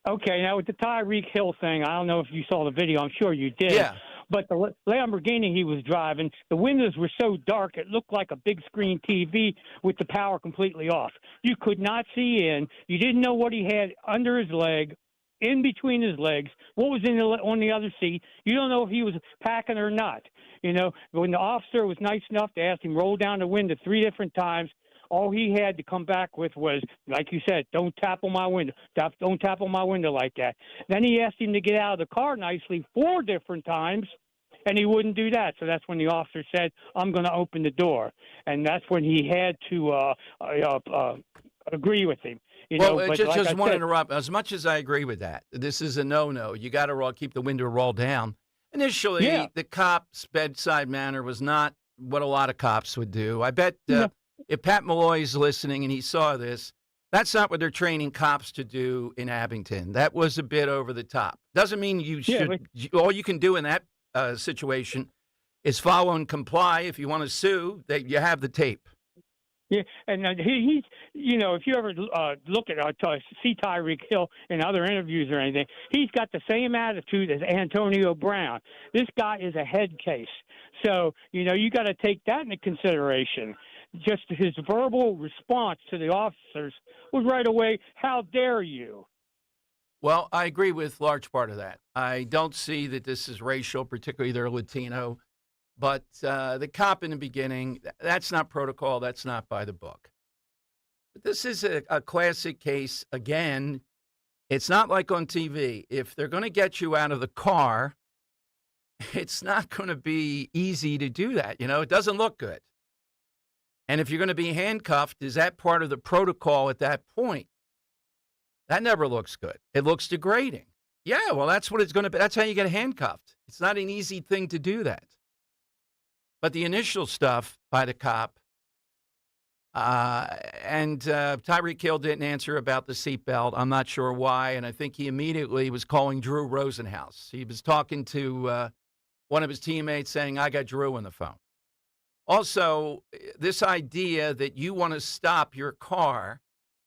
Okay, now with the Tyreek Hill thing, I don't know if you saw the video. I'm sure you did. Yeah. But the Lamborghini he was driving, the windows were so dark it looked like a big screen TV with the power completely off. You could not see in. You didn't know what he had under his leg, in between his legs, what was on the other seat. You don't know if he was packing or not. When the officer was nice enough to ask him roll down the window 3 different times, all he had to come back with was, like you said, don't tap on my window. Don't tap on my window like that. Then he asked him to get out of the car nicely 4 different times, and he wouldn't do that. So that's when the officer said, I'm going to open the door. And that's when he had to agree with him. Just want to interrupt. As much as I agree with that, this is a no-no. You got to keep the window rolled down. Initially, the cop's bedside manner was not what a lot of cops would do. I bet if Pat Malloy's listening and he saw this, that's not what they're training cops to do in Abington. That was a bit over the top. Doesn't mean you should. All you can do in that situation is follow and comply. If you want to sue, you have the tape. Yeah, and he's, if you ever look at see Tyreek Hill in other interviews or anything, he's got the same attitude as Antonio Brown. This guy is a head case. So, you got to take that into consideration. Just his verbal response to the officers was right away, how dare you? Well, I agree with large part of that. I don't see that this is racial, particularly they're Latino. But the cop in the beginning, that's not protocol. That's not by the book. But this is a classic case. Again, it's not like on TV. If they're going to get you out of the car, it's not going to be easy to do that. It doesn't look good. And if you're going to be handcuffed, is that part of the protocol at that point? That never looks good. It looks degrading. Yeah, well, that's what it's going to be. That's how you get handcuffed. It's not an easy thing to do that. But the initial stuff by the cop, and Tyreek Hill didn't answer about the seatbelt. I'm not sure why, and I think he immediately was calling Drew Rosenhaus. He was talking to one of his teammates saying, I got Drew on the phone. Also, this idea that you want to stop your car.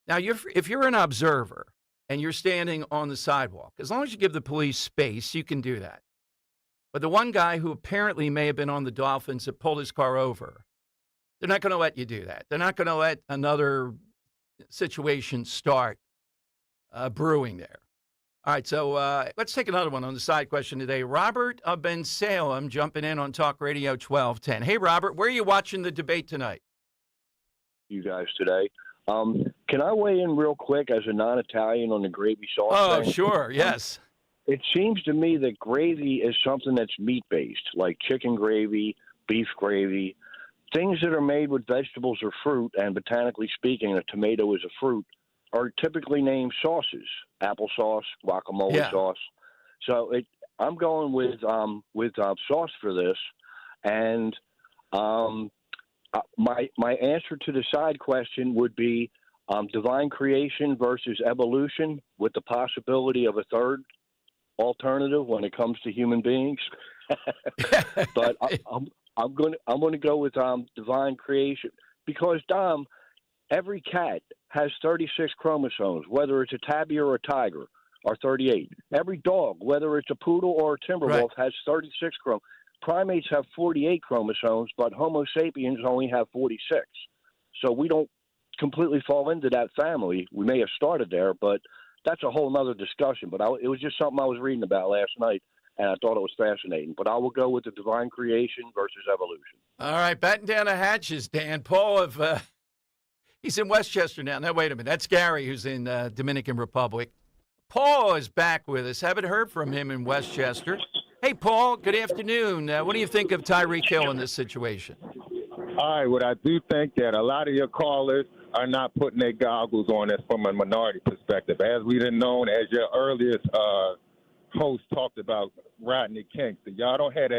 Now, if you're an observer and you're standing on the sidewalk, as long as you give the police space, you can do that. But the one guy who apparently may have been on the Dolphins that pulled his car over, they're not going to let you do that. They're not going to let another situation start brewing there. All right, so let's take another one on the side question today. Robert of Ben Salem jumping in on Talk Radio 1210. Hey, Robert, where are you watching the debate tonight? You guys today. Can I weigh in real quick as a non-Italian on the gravy sauce Oh, thing? sure, yes. It seems to me that gravy is something that's meat-based, like chicken gravy, beef gravy. Things that are made with vegetables or fruit, and botanically speaking, a tomato is a fruit, are typically named sauces: applesauce, guacamole sauce. So I'm going with sauce for this, and my answer to the side question would be divine creation versus evolution, with the possibility of a third alternative when it comes to human beings. But I'm going to go with divine creation because, Dom, every cat has 36 chromosomes, whether it's a tabby or a tiger, or 38. Every dog, whether it's a poodle or a Timberwolf, has 36 chromosomes. Primates have 48 chromosomes, but Homo sapiens only have 46. So we don't completely fall into that family. We may have started there, but that's a whole other discussion. But it was just something I was reading about last night, and I thought it was fascinating. But I will go with the divine creation versus evolution. All right, batten down the hatches, Dan. Paul he's in Westchester now. Now, wait a minute. That's Gary, who's in Dominican Republic. Paul is back with us. Haven't heard from him in Westchester. Hey, Paul, good afternoon. What do you think of Tyreek Hill in this situation? All right, what I do think that a lot of your callers are not putting their goggles on this from a minority perspective. As we done known, as your earliest host talked about Rodney King. So y'all don't have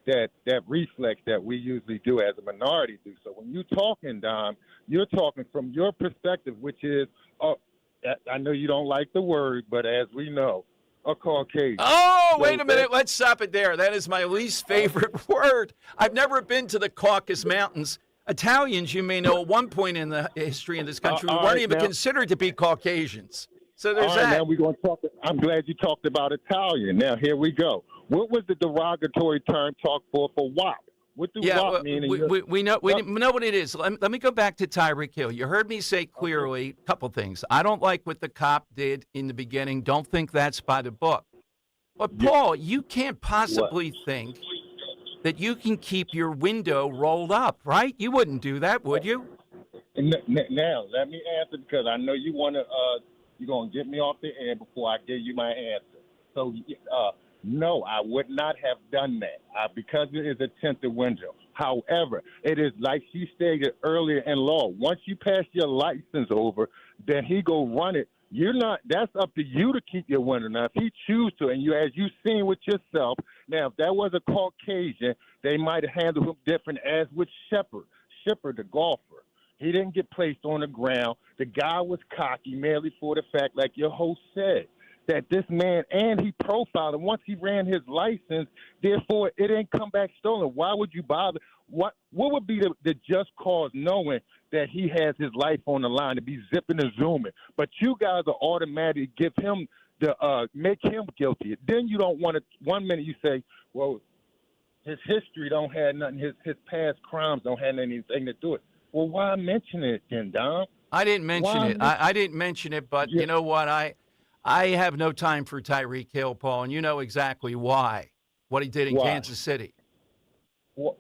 that reflex that we usually do as a minority do. So when you're talking, Dom, you're talking from your perspective, which is, I know you don't like the word, but as we know, a Caucasian. Oh, wait a minute. Let's stop it there. That is my least favorite word. I've never been to the Caucasus Mountains. Italians, you may know, at one point in the history of this country, weren't even considered to be Caucasians. So there's that. Now we're going to talk. I'm glad you talked about Italian. Now, here we go. What was the derogatory term talked for WAP? What do WAP mean? We know what it is. Let me go back to Tyreek Hill. You heard me say clearly a couple things. I don't like what the cop did in the beginning. Don't think that's by the book. But, Paul, you can't possibly think that you can keep your window rolled up, right? You wouldn't do that, would you? Now, let me answer because I know you want to you're going to get me off the air before I give you my answer. So, no, I would not have done that because it is a tinted window. However, it is like she stated earlier in law. Once you pass your license over, then he go run it. You're not. That's up to you to keep your window. Now, if he choose to, and as you've seen with yourself, now if that was a Caucasian, they might have handled him different. As with Shepard, the golfer, he didn't get placed on the ground. The guy was cocky merely for the fact, like your host said, that this man, and he profiled him once he ran his license, therefore it didn't come back stolen. Why would you bother? What would be the just cause knowing that he has his life on the line to be zipping and zooming? But you guys are automatically give him make him guilty. Then you don't want to, 1 minute you say, well, his history don't have nothing, his past crimes don't have anything to do with it. Well, why mention it then, Dom? I didn't mention it. I didn't mention it, but you know what? I have no time for Tyreek Hill, Paul, and you know exactly why, what he did in Kansas City. Well,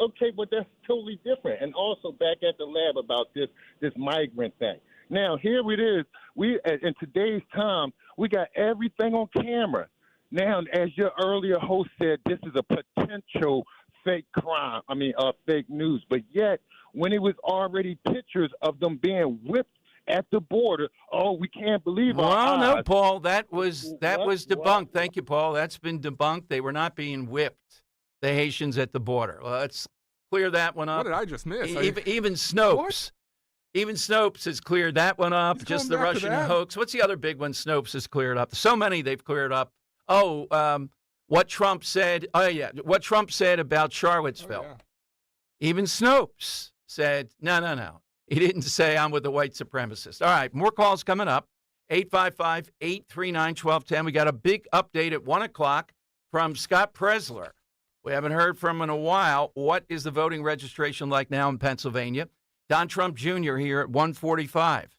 okay, but that's totally different. And also back at the lab about this migrant thing. Now, here it is. In today's time, we got everything on camera. Now, as your earlier host said, this is a potential fake crime. Fake news. But yet, when it was already pictures of them being whipped at the border, we can't believe our eyes. No, Paul, that was debunked. Thank you, Paul. That's been debunked. They were not being whipped, the Haitians at the border. Let's clear that one up. What did I just miss? Even Snopes. What? Even Snopes has cleared that one up. Just the Russian hoax. What's the other big one Snopes has cleared up? So many they've cleared up. What Trump said. What Trump said about Charlottesville. Oh, yeah. Even Snopes said, no. He didn't say I'm with the white supremacist. All right, more calls coming up. 855-839-1210. We got a big update at 1 o'clock from Scott Presler. We haven't heard from him in a while. What is the voting registration like now in Pennsylvania? Don Trump Jr. here at 145.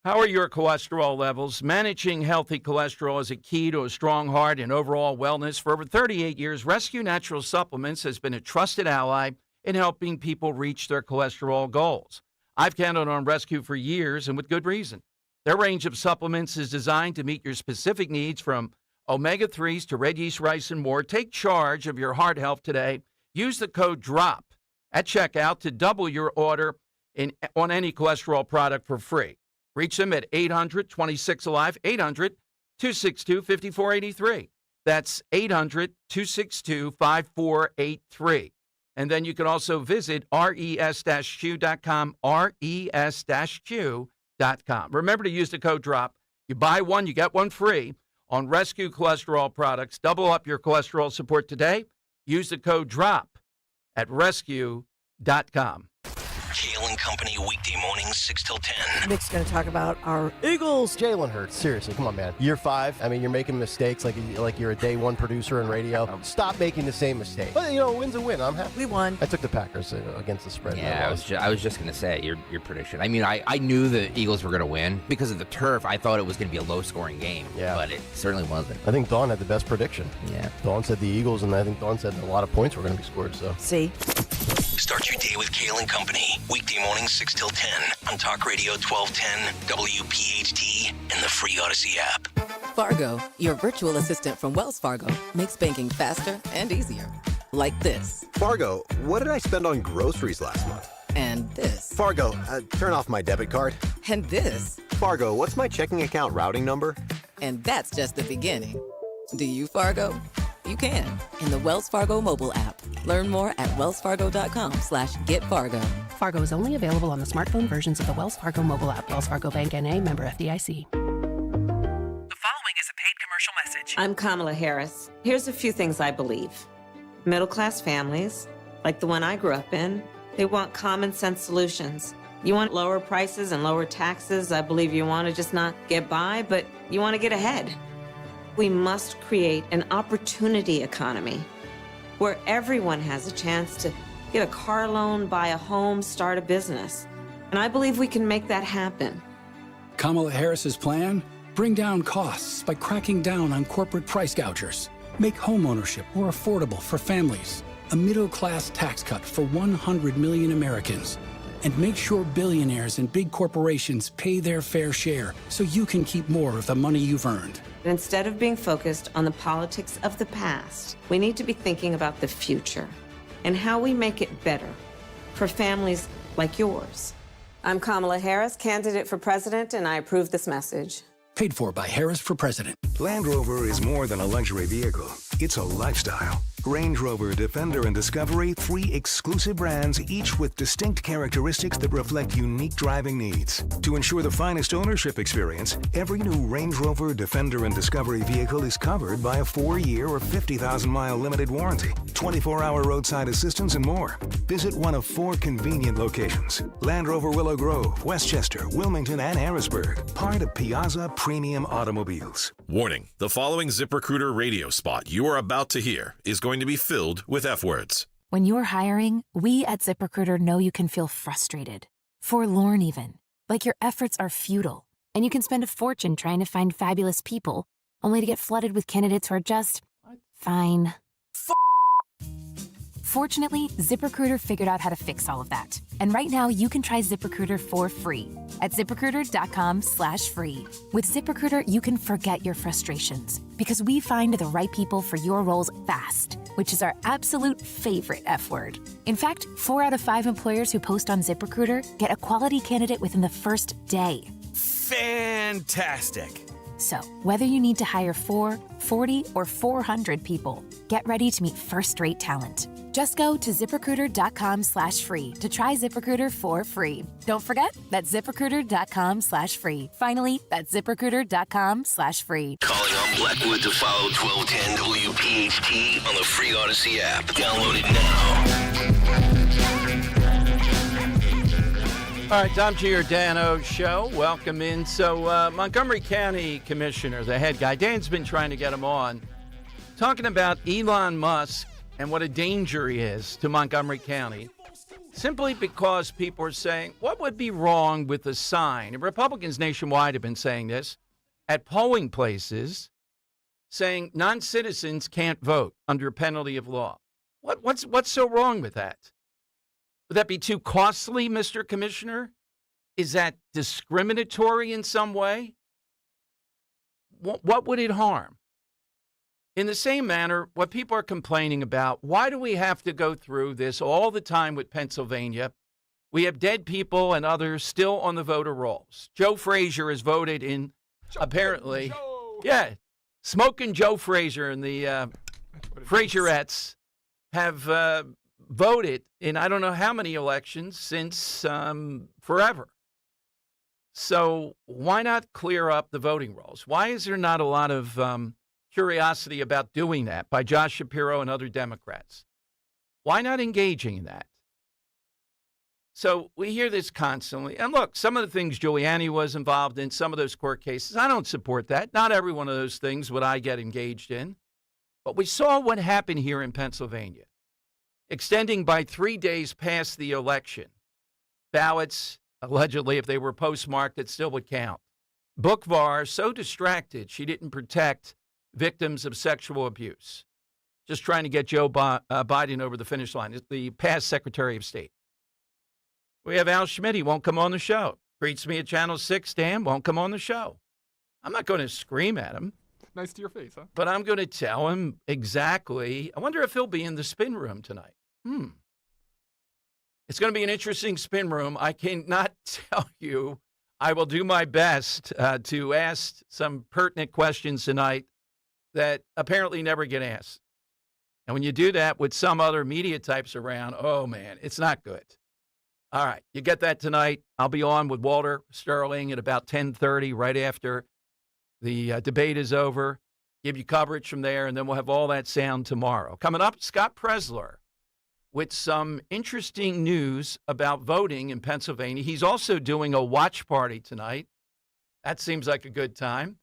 How are your cholesterol levels? Managing healthy cholesterol is a key to a strong heart and overall wellness. For over 38 years, Rescue Natural Supplements has been a trusted ally in helping people reach their cholesterol goals. I've counted on Rescue for years, and with good reason. Their range of supplements is designed to meet your specific needs, from omega-3s to red yeast rice and more. Take charge of your heart health today. Use the code DROP at checkout to double your order on any cholesterol product for free. Reach them at 800-26-ALIVE, 800-262-5483. That's 800-262-5483. And then you can also visit res-q.com, res-q.com. Remember to use the code DROP. You buy one, you get one free on Rescue cholesterol products. Double up your cholesterol support today. Use the code DROP at rescue.com. Kale and Company, weekday mornings, 6 till 10. Nick's going to talk about our Eagles. Jalen Hurts, seriously, come on, man. Year 5, I mean, you're making mistakes like you're a day one producer in radio. Stop making the same mistake. But, a win's a win. I'm happy. We won. I took the Packers against the spread. Yeah, I was just going to say, your prediction. I mean, I knew the Eagles were going to win. Because of the turf, I thought it was going to be a low-scoring game. Yeah. But it certainly wasn't. I think Dawn had the best prediction. Yeah. Dawn said the Eagles, and I think Dawn said a lot of points were going to be scored. So. See? Start your day with Kale and Company. Weekday mornings 6 till 10 on Talk Radio 1210, WPHT, and the free Odyssey app. Fargo, your virtual assistant from Wells Fargo, makes banking faster and easier. Like this. Fargo, what did I spend on groceries last month? And this. Fargo, turn off my debit card. And this. Fargo, what's my checking account routing number? And that's just the beginning. Do you, Fargo? You can in the Wells Fargo mobile app. Learn more at wellsfargo.com/getfargo. Fargo is only available on the smartphone versions of the Wells Fargo mobile app. Wells Fargo Bank N.A., member FDIC. The following is a paid commercial message. I'm Kamala Harris. Here's a few things I believe. Middle-class families, like the one I grew up in, they want common sense solutions. You want lower prices and lower taxes. I believe you want to just not get by, but you want to get ahead. We must create an opportunity economy where everyone has a chance to get a car loan, buy a home, start a business. And I believe we can make that happen. Kamala Harris's plan? Bring down costs by cracking down on corporate price gougers. Make homeownership more affordable for families. A middle-class tax cut for 100 million Americans. And make sure billionaires and big corporations pay their fair share so you can keep more of the money you've earned. Instead of being focused on the politics of the past, we need to be thinking about the future and how we make it better for families like yours. I'm Kamala Harris, candidate for president, and I approve this message. Paid for by Harris for President. Land Rover is more than a luxury vehicle. It's a lifestyle. Range Rover, Defender, and Discovery, 3 exclusive brands, each with distinct characteristics that reflect unique driving needs. To ensure the finest ownership experience, every new Range Rover, Defender, and Discovery vehicle is covered by a 4-year or 50,000-mile limited warranty, 24-hour roadside assistance, and more. Visit one of 4 convenient locations: Land Rover Willow Grove, Westchester, Wilmington, and Harrisburg. Part of Piazza Premium Automobiles. Warning, the following ZipRecruiter radio spot you are about to hear is going to be filled with F words. When you're hiring, we at ZipRecruiter know you can feel frustrated, forlorn even, like your efforts are futile, and you can spend a fortune trying to find fabulous people, only to get flooded with candidates who are just fine. Fortunately, ZipRecruiter figured out how to fix all of that. And right now, you can try ZipRecruiter for free at ZipRecruiter.com/free. With ZipRecruiter, you can forget your frustrations because we find the right people for your roles fast, which is our absolute favorite F word. In fact, 4 out of 5 employers who post on ZipRecruiter get a quality candidate within the first day. Fantastic. So, whether you need to hire 4, 40, or 400 people, get ready to meet first-rate talent. Just go to ZipRecruiter.com/free to try ZipRecruiter for free. Don't forget, that's ZipRecruiter.com/free. Finally, that's ZipRecruiter.com/free. Calling on Blackwood to follow 1210 WPHT on the free Odyssey app. Download it now. All right, Tom Giordano show. Welcome in. So, Montgomery County Commissioner, the head guy, Dan's been trying to get him on. talking about Elon Musk and what a danger he is to Montgomery County, simply because people are saying, what would be wrong with a sign? And Republicans nationwide have been saying this at polling places, saying non-citizens can't vote under penalty of law. What's so wrong with that? Would that be too costly, Mr. Commissioner? Is that discriminatory in some way? What would it harm? In the same manner, what people are complaining about, why do we have to go through this all the time with Pennsylvania? We have dead people and others still on the voter rolls. Joe Frazier has voted in, apparently, Smoking Joe Frazier and the Frazierettes have voted in I don't know how many elections since forever. So why not clear up the voting rolls? Why is there not a lot of curiosity about doing that by Josh Shapiro and other Democrats? Why not engaging in that? So we hear this constantly. And look, some of the things Giuliani was involved in, some of those court cases, I don't support that. Not every one of those things would I get engaged in. But we saw what happened here in Pennsylvania, extending by 3 days past the election. Ballots, allegedly, if they were postmarked, it still would count. Bookvar, so distracted, she didn't protect victims of sexual abuse. Just trying to get Joe Biden over the finish line, the past Secretary of State. We have Al Schmidt. He won't come on the show. Greets me at Channel 6, Dan, won't come on the show. I'm not going to scream at him. Nice to your face, huh? But I'm going to tell him exactly. I wonder if he'll be in the spin room tonight. It's going to be an interesting spin room. I cannot tell you. I will do my best to ask some pertinent questions tonight that apparently never get asked. And when you do that with some other media types around, oh, man, it's not good. All right, you get that tonight. I'll be on with Walter Sterling at about 10:30, right after the debate is over. Give you coverage from there, and then we'll have all that sound tomorrow. Coming up, Scott Presler with some interesting news about voting in Pennsylvania. He's also doing a watch party tonight. That seems like a good time.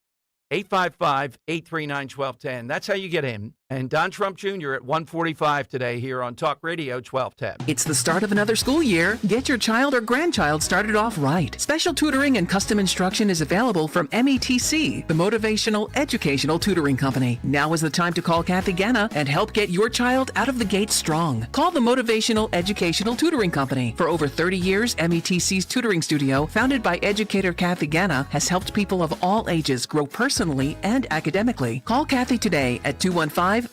855-839-1210. That's how you get in. And Don Trump Jr. at 1:45 today here on Talk Radio 1210. It's the start of another school year. Get your child or grandchild started off right. Special tutoring and custom instruction is available from METC, the Motivational Educational Tutoring Company. Now is the time to call Kathy Ganna and help get your child out of the gate strong. Call the Motivational Educational Tutoring Company. For over 30 years, METC's tutoring studio, founded by educator Kathy Ganna, has helped people of all ages grow personally and academically. Call Kathy today at 215-493-4200.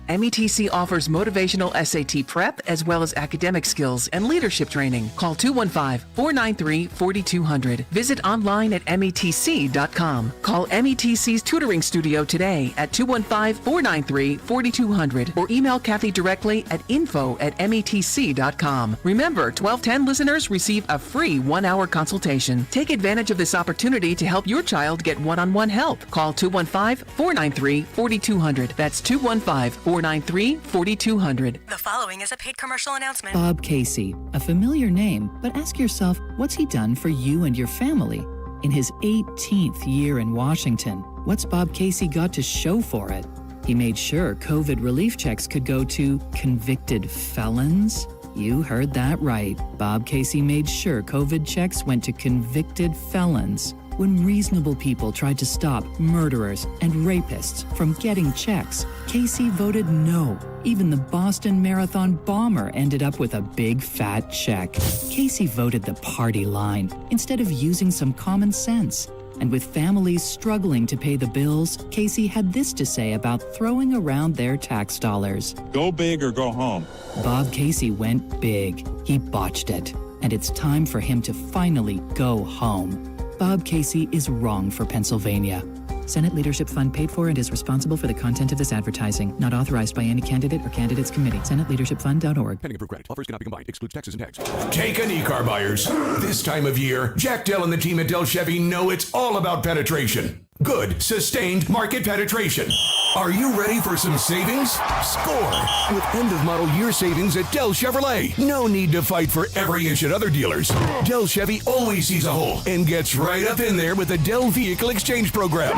METC offers motivational SAT prep as well as academic skills and leadership training. Call 215-493-4200. Visit online at METC.com. Call METC's tutoring studio today at 215-493-4200 or email Kathy directly at info@METC.com. Remember, 1210 listeners receive a free 1-hour consultation. Take advantage of this opportunity to help your child get one-on-one help. Call 215-493-4200. That's 215-493-4200. The following is a paid commercial announcement. Bob Casey, a familiar name, but ask yourself, what's he done for you and your family? In his 18th year in Washington, what's Bob Casey got to show for it? He made sure COVID relief checks could go to convicted felons. You heard that right. Bob Casey made sure COVID checks went to convicted felons. When reasonable people tried to stop murderers and rapists from getting checks, Casey voted no. Even the Boston Marathon bomber ended up with a big fat check. Casey voted the party line instead of using some common sense. And with families struggling to pay the bills, Casey had this to say about throwing around their tax dollars. Go big or go home. Bob Casey went big. He botched it. And it's time for him to finally go home. Bob Casey is wrong for Pennsylvania. Senate Leadership Fund paid for and is responsible for the content of this advertising. Not authorized by any candidate or candidates committee. SenateLeadershipFund.org. Pending approved credit. Offers cannot be combined. Excludes taxes and tax. Take an e-car buyers. This time of year, Jack Dell and the team at Dell Chevy know it's all about penetration. Good, sustained market penetration. Are you ready for some savings? Score with end-of-model year savings at Del Chevrolet. No need to fight for every inch at other dealers. Del Chevy always sees a hole and gets right up in there with the Del Vehicle Exchange Program.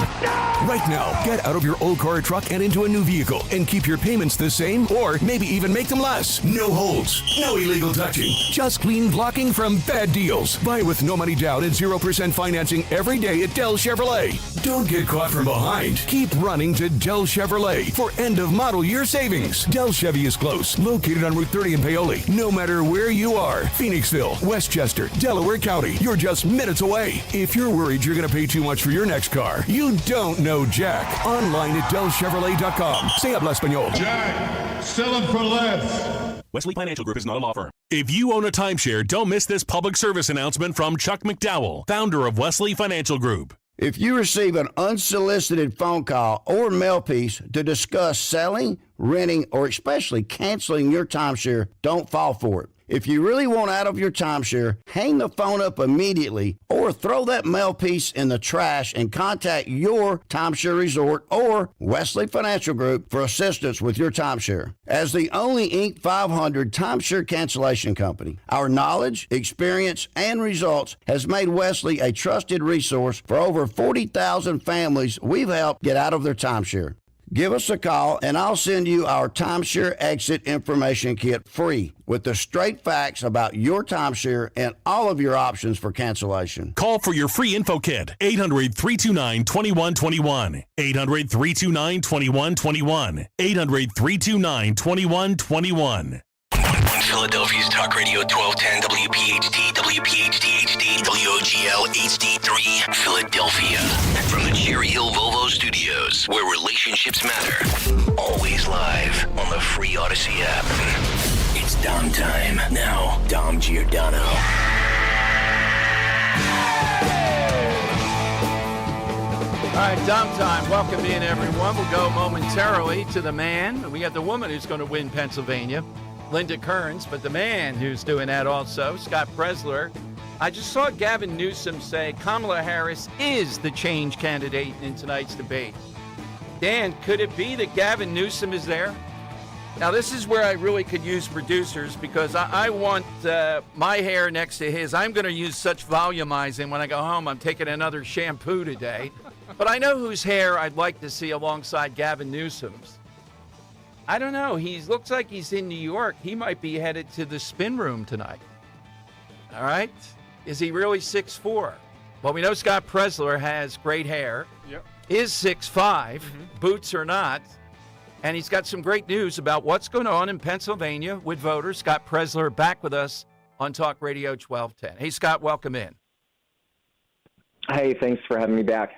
Right now, get out of your old car or truck and into a new vehicle and keep your payments the same or maybe even make them less. No holds, no illegal touching, just clean blocking from bad deals. Buy with no money down and 0% financing every day at Del Chevrolet. Don't get caught from behind. Keep running to Del Chevrolet for end-of-model year savings. Del Chevy is close, located on Route 30 in Paoli. No matter where you are, Phoenixville, Westchester, Delaware County, you're just minutes away. If you're worried you're going to pay too much for your next car, you don't know Jack. Online at DelChevrolet.com. Se habla español. Jack, sell them for less. Wesley Financial Group is not a law firm. If you own a timeshare, don't miss this public service announcement from Chuck McDowell, founder of Wesley Financial Group. If you receive an unsolicited phone call or mail piece to discuss selling, renting, or especially canceling your timeshare, don't fall for it. If you really want out of your timeshare, hang the phone up immediately or throw that mail piece in the trash and contact your timeshare resort or Wesley Financial Group for assistance with your timeshare. As the only Inc. 500 timeshare cancellation company, our knowledge, experience, and results has made Wesley a trusted resource for over 40,000 families we've helped get out of their timeshare. Give us a call, and I'll send you our timeshare exit information kit free with the straight facts about your timeshare and all of your options for cancellation. Call for your free info kit, 800-329-2121. 800-329-2121. 800-329-2121. Philadelphia's Talk Radio 1210 WPHT, WPHT HD, WOGL HD3, Philadelphia. From the Cherry Hill Volvo Studios, where relationships matter. Always live on the free Odyssey app. It's Dom time. Now, Dom Giordano. All right, Dom time. Welcome in, everyone. We'll go momentarily to the man. We got the woman who's going to win Pennsylvania, Linda Kearns, but the man who's doing that also, Scott Presler. I just saw Gavin Newsom say Kamala Harris is the change candidate in tonight's debate. Dan, could it be that Gavin Newsom is there? Now, this is where I really could use producers because I want my hair next to his. I'm going to use such volumizing when I go home. I'm taking another shampoo today. But I know whose hair I'd like to see alongside Gavin Newsom's. I don't know. He looks like he's in New York. He might be headed to the spin room tonight. All right? Is he really 6'4"? Well, we know Scott Presler has great hair. Yep. Is 6'5", boots or not. And he's got some great news about what's going on in Pennsylvania with voters. Scott Presler back with us on Talk Radio 1210. Hey, Scott, welcome in. Hey, thanks for having me back.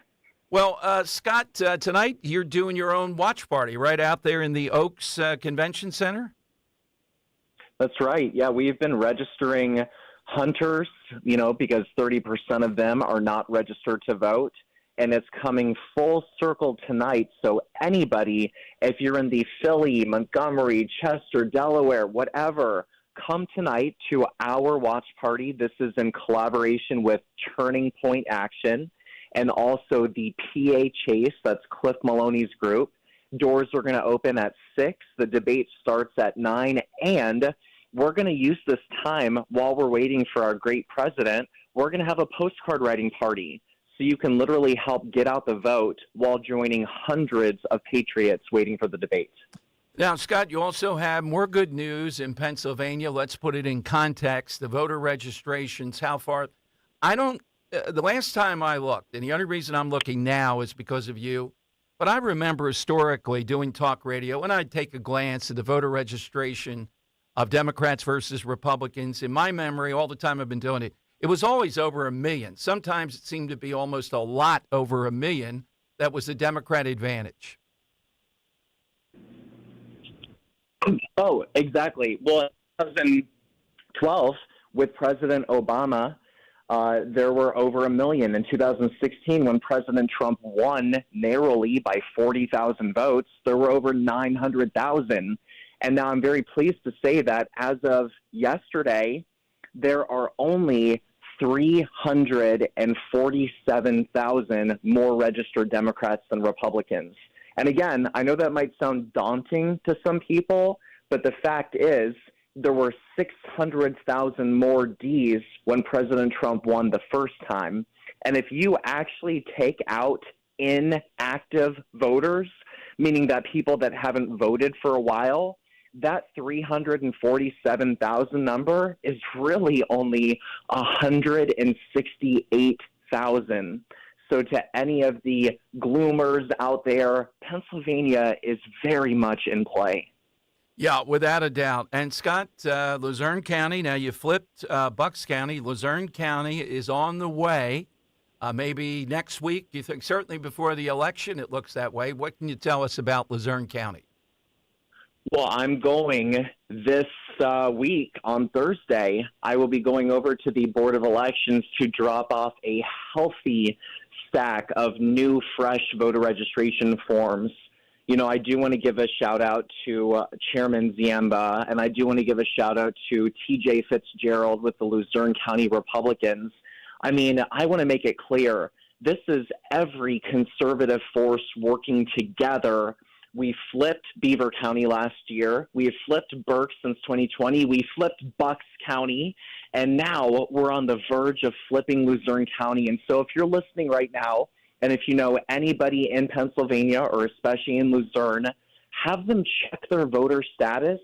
Well, Scott, tonight you're doing your own watch party right out there in the Oaks Convention Center? That's right. Yeah, we've been registering hunters, because 30% of them are not registered to vote. And it's coming full circle tonight. So anybody, if you're in the Philly, Montgomery, Chester, Delaware, whatever, come tonight to our watch party. This is in collaboration with Turning Point Action and also the PA Chase, that's Cliff Maloney's group. Doors are going to open at 6. The debate starts at 9. And we're going to use this time while we're waiting for our great president. We're going to have a postcard writing party. So you can literally help get out the vote while joining hundreds of patriots waiting for the debate. Now, Scott, you also have more good news in Pennsylvania. Let's put it in context. The voter registrations, how far? The last time I looked, and the only reason I'm looking now is because of you, but I remember historically doing talk radio, and I'd take a glance at the voter registration of Democrats versus Republicans. In my memory, all the time I've been doing it, it was always over 1 million. Sometimes it seemed to be almost a lot over 1 million. That was the Democrat advantage. Oh, exactly. Well, in 2012, with President Obama, there were over 1 million. In 2016, when President Trump won narrowly by 40,000 votes, there were over 900,000. And now I'm very pleased to say that as of yesterday, there are only 347,000 more registered Democrats than Republicans. And again, I know that might sound daunting to some people, but the fact is there were 600,000 more Ds when President Trump won the first time. And if you actually take out inactive voters, meaning that people that haven't voted for a while, that 347,000 number is really only 168,000. So to any of the gloomers out there, Pennsylvania is very much in play. Yeah, without a doubt. And Scott, Luzerne County, now you flipped Bucks County. Luzerne County is on the way. Maybe next week, you think? Certainly before the election, it looks that way. What can you tell us about Luzerne County? Well, I'm going this week on Thursday. I will be going over to the Board of Elections to drop off a healthy stack of new, fresh voter registration forms. You know, I do want to give a shout-out to Chairman Ziemba, and I do want to give a shout-out to T.J. Fitzgerald with the Luzerne County Republicans. I mean, I want to make it clear, this is every conservative force working together. We flipped Beaver County last year. We have flipped Burke since 2020. We flipped Bucks County. And now we're on the verge of flipping Luzerne County. And so if you're listening right now, and if you know anybody in Pennsylvania, or especially in Luzerne, have them check their voter status.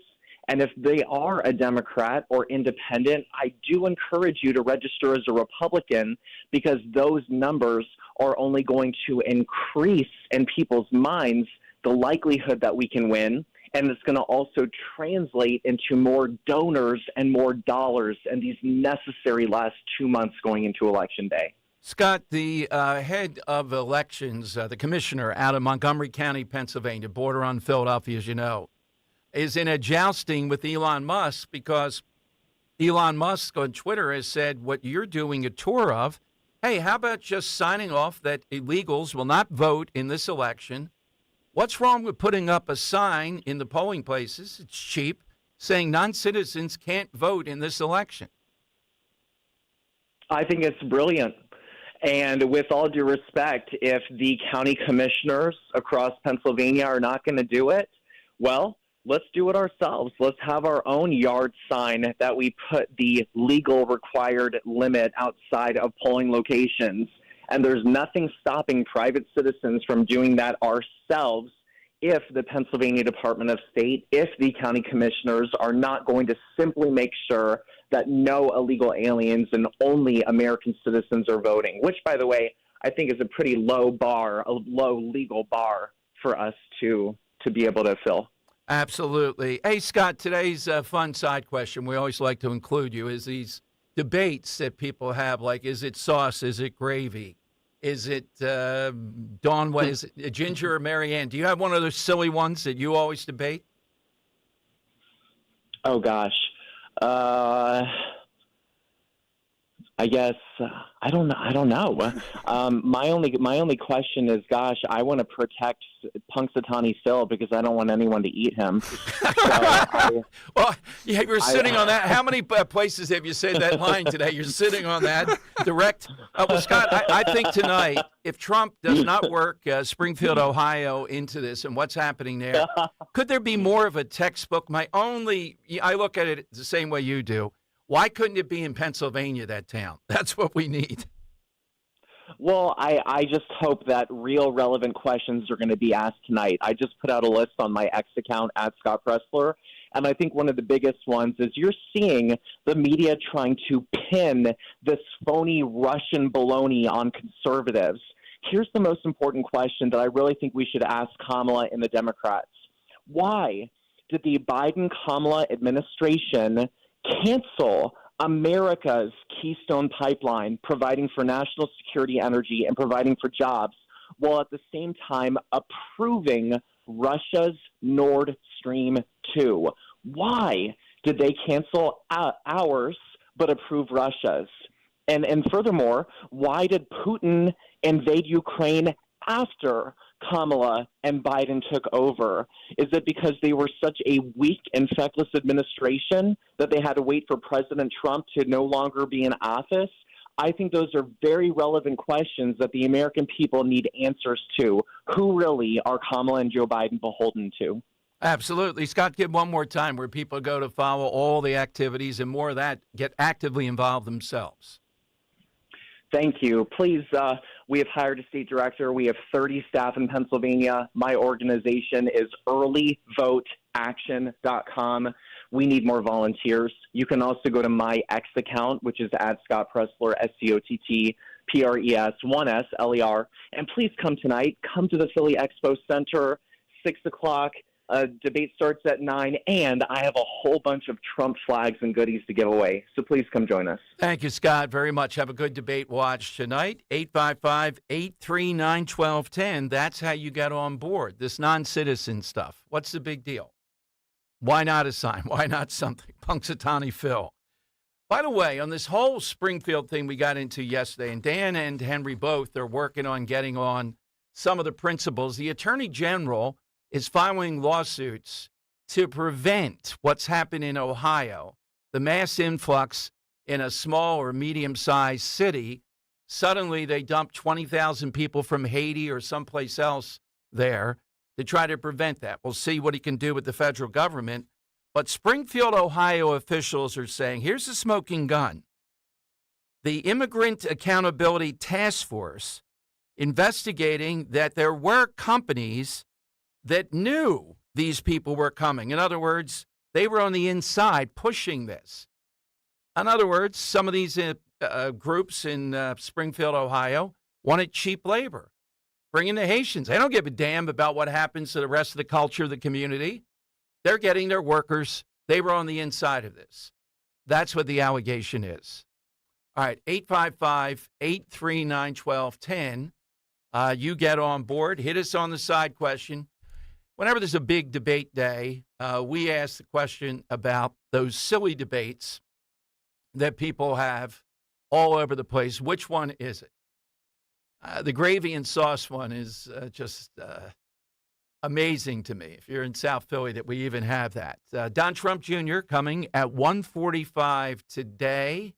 And if they are a Democrat or independent, I do encourage you to register as a Republican, because those numbers are only going to increase in people's minds the likelihood that we can win. And it's going to also translate into more donors and more dollars in these necessary last 2 months going into Election Day. Scott, the head of elections, the commissioner out of Montgomery County, Pennsylvania, border on Philadelphia, as you know, is in a jousting with Elon Musk, because Elon Musk on Twitter has said what you're doing a tour of, hey, how about just signing off that illegals will not vote in this election? What's wrong with putting up a sign in the polling places, it's cheap, saying non-citizens can't vote in this election? I think it's brilliant. And with all due respect, if the county commissioners across Pennsylvania are not going to do it, well, let's do it ourselves. Let's have our own yard sign that we put the legal required limit outside of polling locations. And there's nothing stopping private citizens from doing that ourselves if the Pennsylvania Department of State, if the county commissioners are not going to simply make sure that no illegal aliens and only American citizens are voting, which, by the way, I think is a pretty low bar, a low legal bar for us to be able to fill. Absolutely. Hey, Scott, today's fun side question, we always like to include you, is these debates that people have, like, is it sauce, is it gravy? Is it Dawn? What is it? Ginger or Marianne? Do you have one of those silly ones that you always debate? Oh gosh, I guess I don't know. My only question is, gosh, I want to protect Punxsutawney Phil because I don't want anyone to eat him. Well, yeah, you're sitting on that. How many places have you said that line today? You're sitting on that direct. Well, Scott, I think tonight, if Trump does not work Springfield, Ohio into this and what's happening there, could there be more of a textbook? I look at it the same way you do. Why couldn't it be in Pennsylvania, that town? That's what we need. Well, I just hope that real relevant questions are going to be asked tonight. I just put out a list on my X account at Scott Pressler, and I think one of the biggest ones is you're seeing the media trying to pin this phony Russian baloney on conservatives. Here's the most important question that I really think we should ask Kamala and the Democrats. Why did the Biden-Kamala administration cancel America's Keystone Pipeline, providing for national security energy and providing for jobs, while at the same time approving Russia's Nord Stream 2? Why did they cancel ours but approve Russia's? And furthermore, why did Putin invade Ukraine after Kamala and Biden took over? Is it because they were such a weak and feckless administration that they had to wait for President Trump to no longer be in office? I think those are very relevant questions that the American people need answers to. Who really are Kamala and Joe Biden beholden to? Absolutely. Scott, give one more time where people go to follow all the activities and more of that, get actively involved themselves. Thank you. Please, we have hired a state director. We have 30 staff in Pennsylvania. My organization is earlyvoteaction.com. We need more volunteers. You can also go to my X account, which is @ScottPressler, SCOTTPRES1SLER. And please come tonight. Come to the Philly Expo Center, 6 o'clock. Debate starts at 9, and I have a whole bunch of Trump flags and goodies to give away. So please come join us. Thank you, Scott, very much. Have a good debate watch tonight. 855-839-1210. That's how you get on board. This non-citizen stuff. What's the big deal? Why not a sign? Why not something? Punxsutawney Phil. By the way, on this whole Springfield thing we got into yesterday, and Dan and Henry both are working on getting on some of the principles. The Attorney General is filing lawsuits to prevent what's happened in Ohio, the mass influx in a small or medium-sized city. Suddenly they dump 20,000 people from Haiti or someplace else there to try to prevent that. We'll see what he can do with the federal government. But Springfield, Ohio officials are saying, here's the smoking gun. The Immigrant Accountability Task Force investigating that there were companies that knew these people were coming. In other words, they were on the inside pushing this. In other words, some of these groups in Springfield, Ohio, wanted cheap labor. Bring in the Haitians. They don't give a damn about what happens to the rest of the culture of the community. They're getting their workers. They were on the inside of this. That's what the allegation is. All right, 855-839-1210. You get on board. Hit us on the side question. Whenever there's a big debate day, we ask the question about those silly debates that people have all over the place. Which one is it? The gravy and sauce one is just amazing to me. If you're in South Philly, that we even have that. Don Trump Jr. coming at 1:45 today.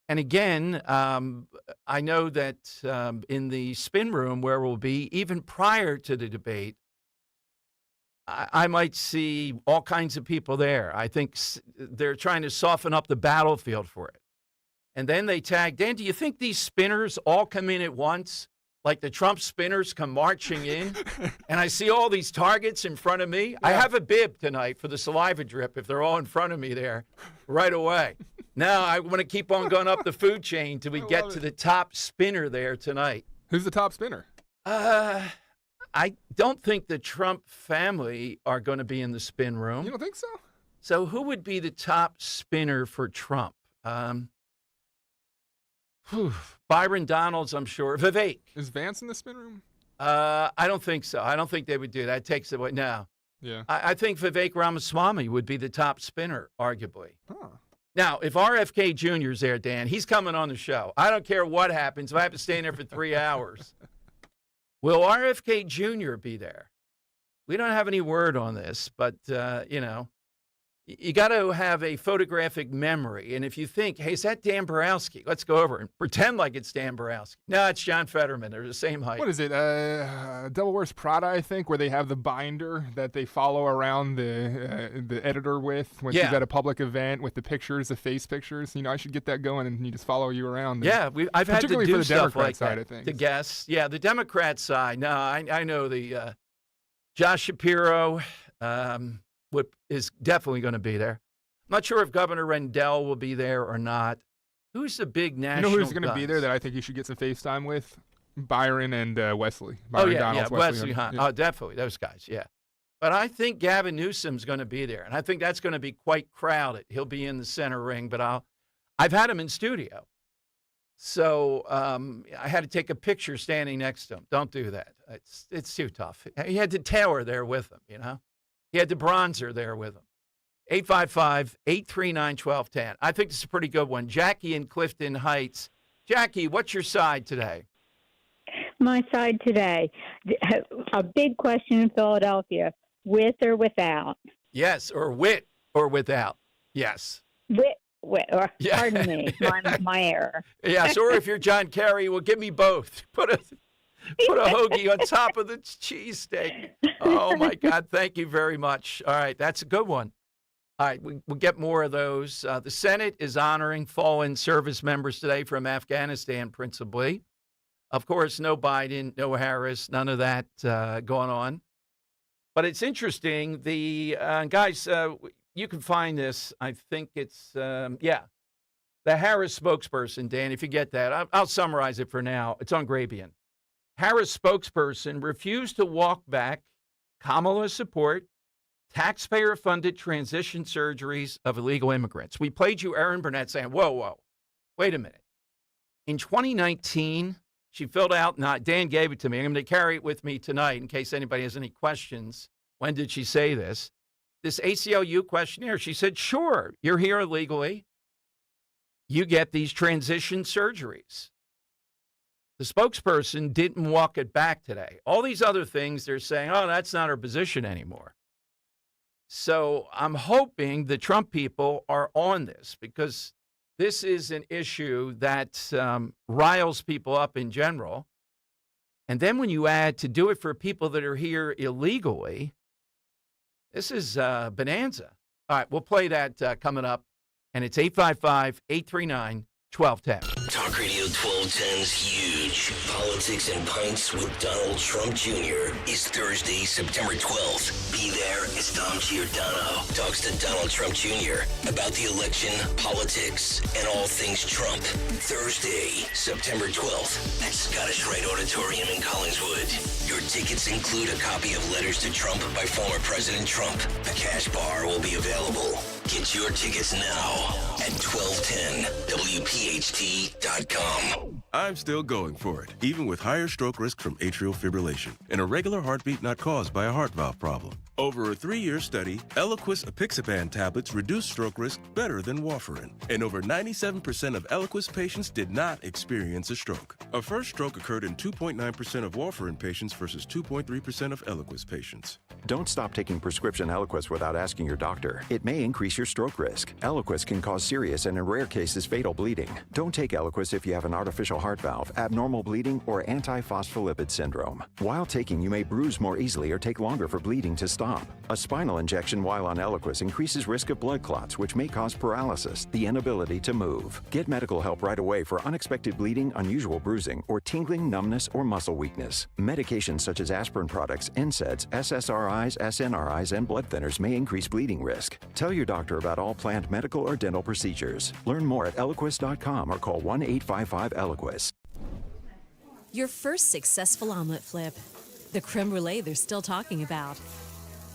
And again, I know that in the spin room where we'll be, even prior to the debate, I might see all kinds of people there. I think they're trying to soften up the battlefield for it. And then they tag, Dan, do you think these spinners all come in at once? Like the Trump spinners come marching in? And I see all these targets in front of me. Yeah. I have a bib tonight for the saliva drip if they're all in front of me there right away. Now I want to keep on going up the food chain till we get to the top spinner there tonight. Who's the top spinner? I don't think the Trump family are going to be in the spin room. You don't think so? So who would be the top spinner for Trump? Byron Donalds, I'm sure. Vivek. Is Vance in the spin room? I don't think so. I don't think they would do that. It takes away. No. Yeah. I think Vivek Ramaswamy would be the top spinner, arguably. Huh. Now, if RFK Jr.'s there, Dan, he's coming on the show. I don't care what happens. If I have to stay in there for 3 hours. Will RFK Jr. be there? We don't have any word on this, but, you got to have a photographic memory. And if you think, hey, is that Dan Borowski? Let's go over and pretend like it's Dan Borowski. No, it's John Fetterman. They're the same height. What is it? Devil Wears Prada, I think, where they have the binder that they follow around the editor with when she's at a public event with the pictures, the face pictures. I should get that going and just follow you around. Yeah, I've had to do for the stuff Democrat like side that. of things. The guests. Yeah, the Democrat side. No, I know the Josh Shapiro is definitely going to be there. I'm not sure if Governor Rendell will be there or not. Who's the big national who's going to guns? be there that I think you should get some FaceTime with? Byron and Wesley. Byron Donalds, Wesley Hunt. Yeah. Oh, definitely, those guys, yeah. But I think Gavin Newsom's going to be there, and I think that's going to be quite crowded. He'll be in the center ring, but I've had him in studio. So I had to take a picture standing next to him. Don't do that. It's too tough. He had the Taylor there with him, He had the bronzer there with him. 855-839-1210. I think this is a pretty good one. Jackie in Clifton Heights. Jackie, what's your side today? My side today. A big question in Philadelphia, with or without? Yes, or with or without. Yes. Pardon me, my error. Yes, or if you're John Kerry, well, give me both. Put a hoagie on top of the cheesesteak. Oh, my God. Thank you very much. All right. That's a good one. All right. We'll get more of those. The Senate is honoring fallen service members today from Afghanistan, principally. Of course, no Biden, no Harris, none of that going on. But it's interesting. The guys, you can find this. I think it's, the Harris spokesperson, Dan, if you get that. I'll summarize it for now. It's on Grabian. Harris spokesperson refused to walk back Kamala's support, taxpayer-funded transition surgeries of illegal immigrants. We played you Erin Burnett saying, whoa, wait a minute. In 2019, she filled out, Dan gave it to me. I'm going to carry it with me tonight in case anybody has any questions. When did she say this? This ACLU questionnaire, she said, sure, you're here illegally. You get these transition surgeries. The spokesperson didn't walk it back today. All these other things, they're saying, oh, that's not her position anymore. So I'm hoping the Trump people are on this because this is an issue that riles people up in general. And then when you add to do it for people that are here illegally, this is bonanza. All right, we'll play that coming up. And it's 855-839-1210. Talk Radio 1210's Huge Politics and Pints with Donald Trump Jr. is Thursday, September 12th. Be there as Tom Giordano talks to Donald Trump Jr. about the election, politics, and all things Trump. Thursday, September 12th at Scottish Rite Auditorium in Collingswood. Your tickets include a copy of Letters to Trump by former President Trump. A cash bar will be available. Get your tickets now at 1210WPHT.com. I'm still going for it, even with higher stroke risk from atrial fibrillation, and a regular heartbeat not caused by a heart valve problem. Over a 3-year study, Eliquis apixaban tablets reduce stroke risk better than warfarin, and over 97% of Eliquis patients did not experience a stroke. A first stroke occurred in 2.9% of warfarin patients versus 2.3% of Eliquis patients. Don't stop taking prescription Eliquis without asking your doctor. It may increase your stroke risk. Eliquis can cause serious and in rare cases fatal bleeding. Don't take Eliquis if you have an artificial heart valve, abnormal bleeding, or antiphospholipid syndrome. While taking, you may bruise more easily or take longer for bleeding to stop. A spinal injection while on Eliquis increases risk of blood clots, which may cause paralysis, the inability to move. Get medical help right away for unexpected bleeding, unusual bruising, or tingling, numbness, or muscle weakness. Medications such as aspirin products, NSAIDs, SSRIs, SNRIs, and blood thinners may increase bleeding risk. Tell your doctor about all planned medical or dental procedures. Learn more at Eliquis.com or call 1-855-ELIQUIS. Your first successful omelet flip. The creme brulee they're still talking about.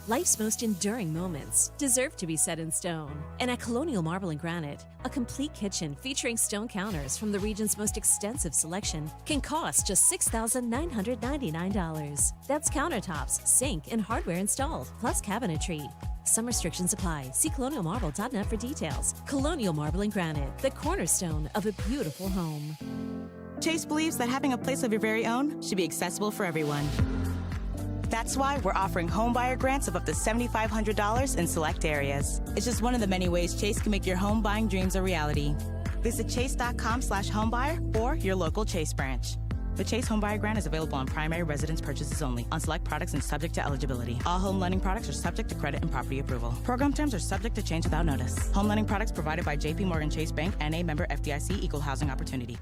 Life's most enduring moments deserve to be set in stone. And at Colonial Marble and Granite, a complete kitchen featuring stone counters from the region's most extensive selection can cost just $6,999. That's countertops, sink, and hardware installed, plus cabinetry. Some restrictions apply. See colonialmarble.net for details. Colonial Marble and Granite, the cornerstone of a beautiful home. Chase believes that having a place of your very own should be accessible for everyone. That's why we're offering homebuyer grants of up to $7,500 in select areas. It's just one of the many ways Chase can make your home buying dreams a reality. Visit chase.com/homebuyer or your local Chase branch. The Chase Homebuyer Grant is available on primary residence purchases only, on select products and subject to eligibility. All home lending products are subject to credit and property approval. Program terms are subject to change without notice. Home lending products provided by J.P. Morgan Chase Bank, N.A. member FDIC, Equal Housing Opportunity.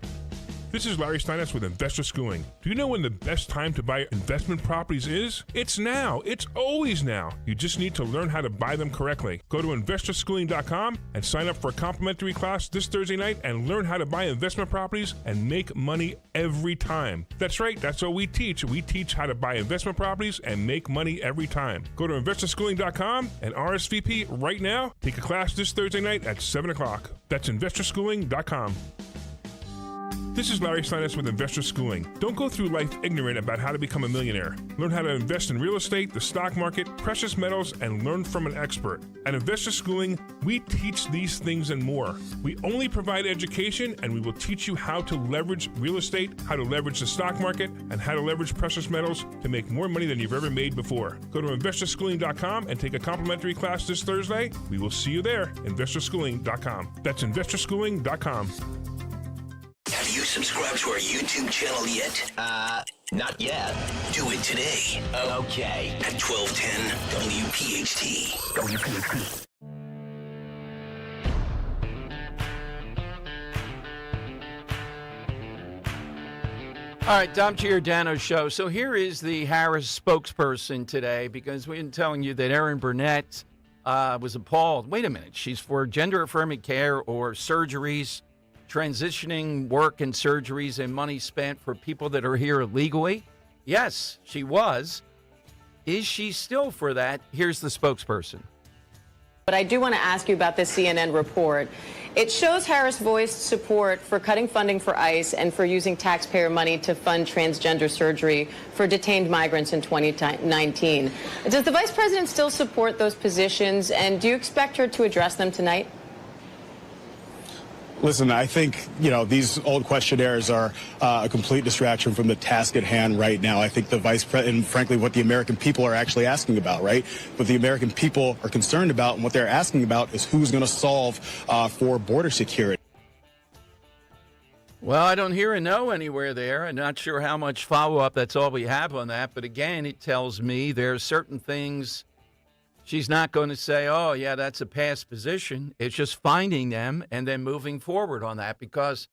This is Larry Steinitz with Investor Schooling. Do you know when the best time to buy investment properties is? It's now. It's always now. You just need to learn how to buy them correctly. Go to investorschooling.com and sign up for a complimentary class this Thursday night and learn how to buy investment properties and make money every time. That's right. That's what we teach. We teach how to buy investment properties and make money every time. Go to investorschooling.com and RSVP right now. Take a class this Thursday night at 7 o'clock. That's investorschooling.com. This is Larry Steinitz with Investor Schooling. Don't go through life ignorant about how to become a millionaire. Learn how to invest in real estate, the stock market, precious metals, and learn from an expert. At Investor Schooling, we teach these things and more. We only provide education, and we will teach you how to leverage real estate, how to leverage the stock market, and how to leverage precious metals to make more money than you've ever made before. Go to investorschooling.com and take a complimentary class this Thursday. We will see you there. investorschooling.com. That's investorschooling.com. Have you subscribed to our YouTube channel yet? Not yet. Do it today. Okay. At 1210 WPHT. WPHT. All right, Dom Giordano show. So here is the Harris spokesperson today, because we've been telling you that Erin Burnett was appalled. Wait a minute. She's for gender-affirming care or surgeries, transitioning work and surgeries and money spent for people that are here illegally. Yes, she was. Is she still for that? Here's the spokesperson. But I do want to ask you about this CNN report. It shows Harris voiced support for cutting funding for ICE and for using taxpayer money to fund transgender surgery for detained migrants in 2019. Does the vice president still support those positions, and do you expect her to address them tonight? Listen, I think, these old questionnaires are a complete distraction from the task at hand right now. I think the vice president, and frankly, what the American people are actually asking about, right? What the American people are concerned about and what they're asking about is who's going to solve for border security. Well, I don't hear a no anywhere there. I'm not sure how much follow-up. That's all we have on that. But again, it tells me there are certain things she's not going to say, oh, yeah, that's a past position. It's just finding them and then moving forward on that, because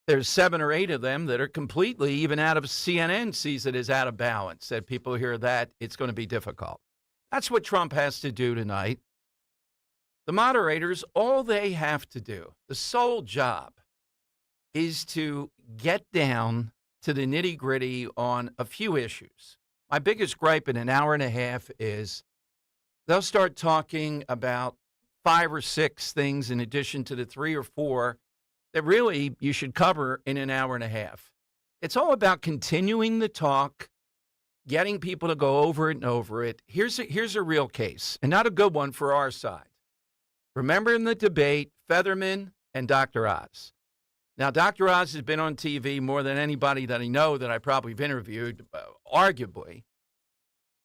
there's 7 or 8 of them that are completely, even out of CNN sees it as out of balance, that people hear that it's going to be difficult. That's what Trump has to do tonight. The moderators, all they have to do, the sole job, is to get down to the nitty-gritty on a few issues. My biggest gripe in an hour and a half is they'll start talking about 5 or 6 things in addition to the 3 or 4 that really you should cover in an hour and a half. It's all about continuing the talk, getting people to go over it and over it. Here's a real case, and not a good one for our side. Remember in the debate, Featherman and Dr. Oz. Now, Dr. Oz has been on TV more than anybody that I know that I probably have interviewed, arguably,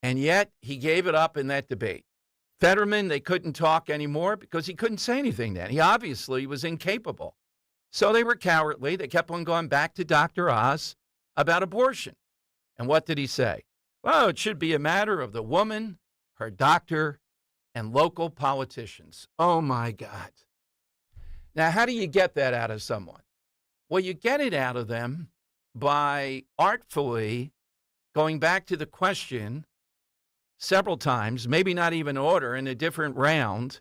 and yet he gave it up in that debate. Fetterman, they couldn't talk anymore because he couldn't say anything then. He obviously was incapable. So they were cowardly. They kept on going back to Dr. Oz about abortion. And what did he say? Well, it should be a matter of the woman, her doctor, and local politicians. Oh, my God. Now, how do you get that out of someone? Well, you get it out of them by artfully going back to the question several times, maybe not even order, in a different round,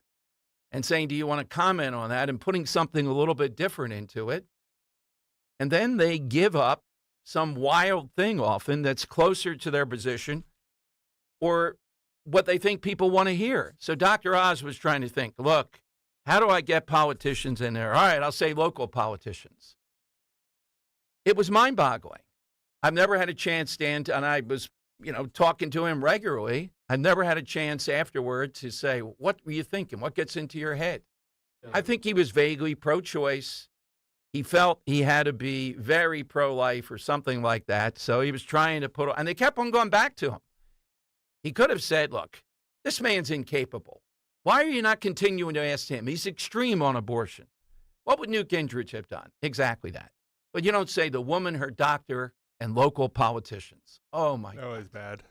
and saying, do you want to comment on that, and putting something a little bit different into it. And then they give up some wild thing often that's closer to their position or what they think people want to hear. So Dr. Oz was trying to think, look, how do I get politicians in there? All right, I'll say local politicians. It was mind-boggling. I've never had a chance, Dan, and I was talking to him regularly. I've never had a chance afterward to say, what were you thinking? What gets into your head? Yeah. I think he was vaguely pro-choice. He felt he had to be very pro-life or something like that. So he was trying to and they kept on going back to him. He could have said, look, this man's incapable. Why are you not continuing to ask him? He's extreme on abortion. What would Newt Gingrich have done? Exactly that. But you don't say the woman, her doctor, and local politicians. Oh, my God. That was bad.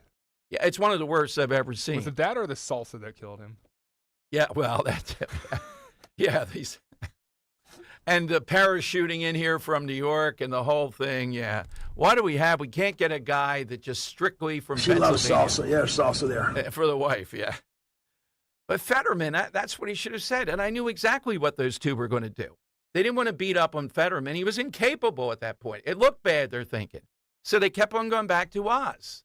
Yeah, it's one of the worst I've ever seen. Was it that or the salsa that killed him? Yeah, well, that's it. Yeah, these. And the parachuting in here from New York and the whole thing, yeah. What do we have? We can't get a guy that just strictly from Pennsylvania. She loves salsa. Yeah, salsa there. For the wife, yeah. But Fetterman, that's what he should have said. And I knew exactly what those two were going to do. They didn't want to beat up on Fetterman. He was incapable at that point. It looked bad, they're thinking. So they kept on going back to Oz.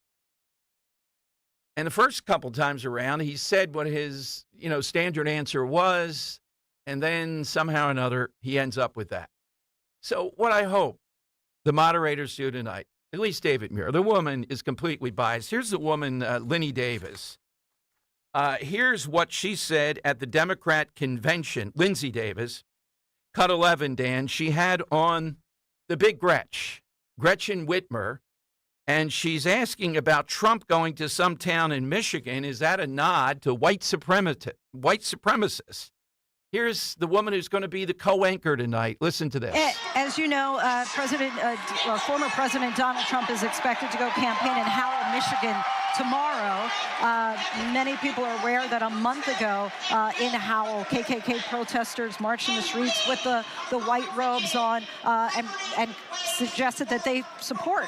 And the first couple times around, he said what his, standard answer was, and then somehow or another, he ends up with that. So what I hope the moderators do tonight, at least David Muir. The woman is completely biased. Here's the woman, Linnie Davis. Here's what she said at the Democrat convention. Lindsey Davis, cut 11, Dan. She had on the big Gretchen Whitmer, and she's asking about Trump going to some town in Michigan. Is that a nod to white supremacists? Here's the woman who's going to be the co-anchor tonight. Listen to this. As you know, former President Donald Trump is expected to go campaign in Howell, Michigan tomorrow. Many people are aware that a month ago in Howell, KKK protesters marched in the streets with the white robes on and suggested that they support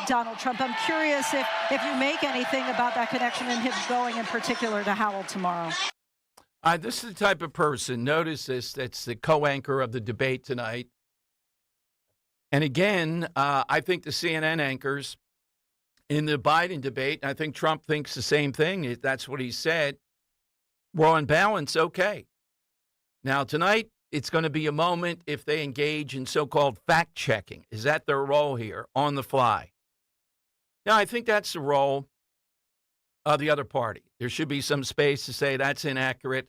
Donald Trump. I'm curious if you make anything about that connection and him going in particular to Howell tomorrow. This is the type of person, notice this, that's the co-anchor of the debate tonight. And again, I think the CNN anchors in the Biden debate, and I think Trump thinks the same thing. That's what he said. We're on balance, okay. Now, tonight, it's going to be a moment if they engage in so-called fact-checking. Is that their role here, on the fly? Now, I think that's the role of the other party. There should be some space to say that's inaccurate.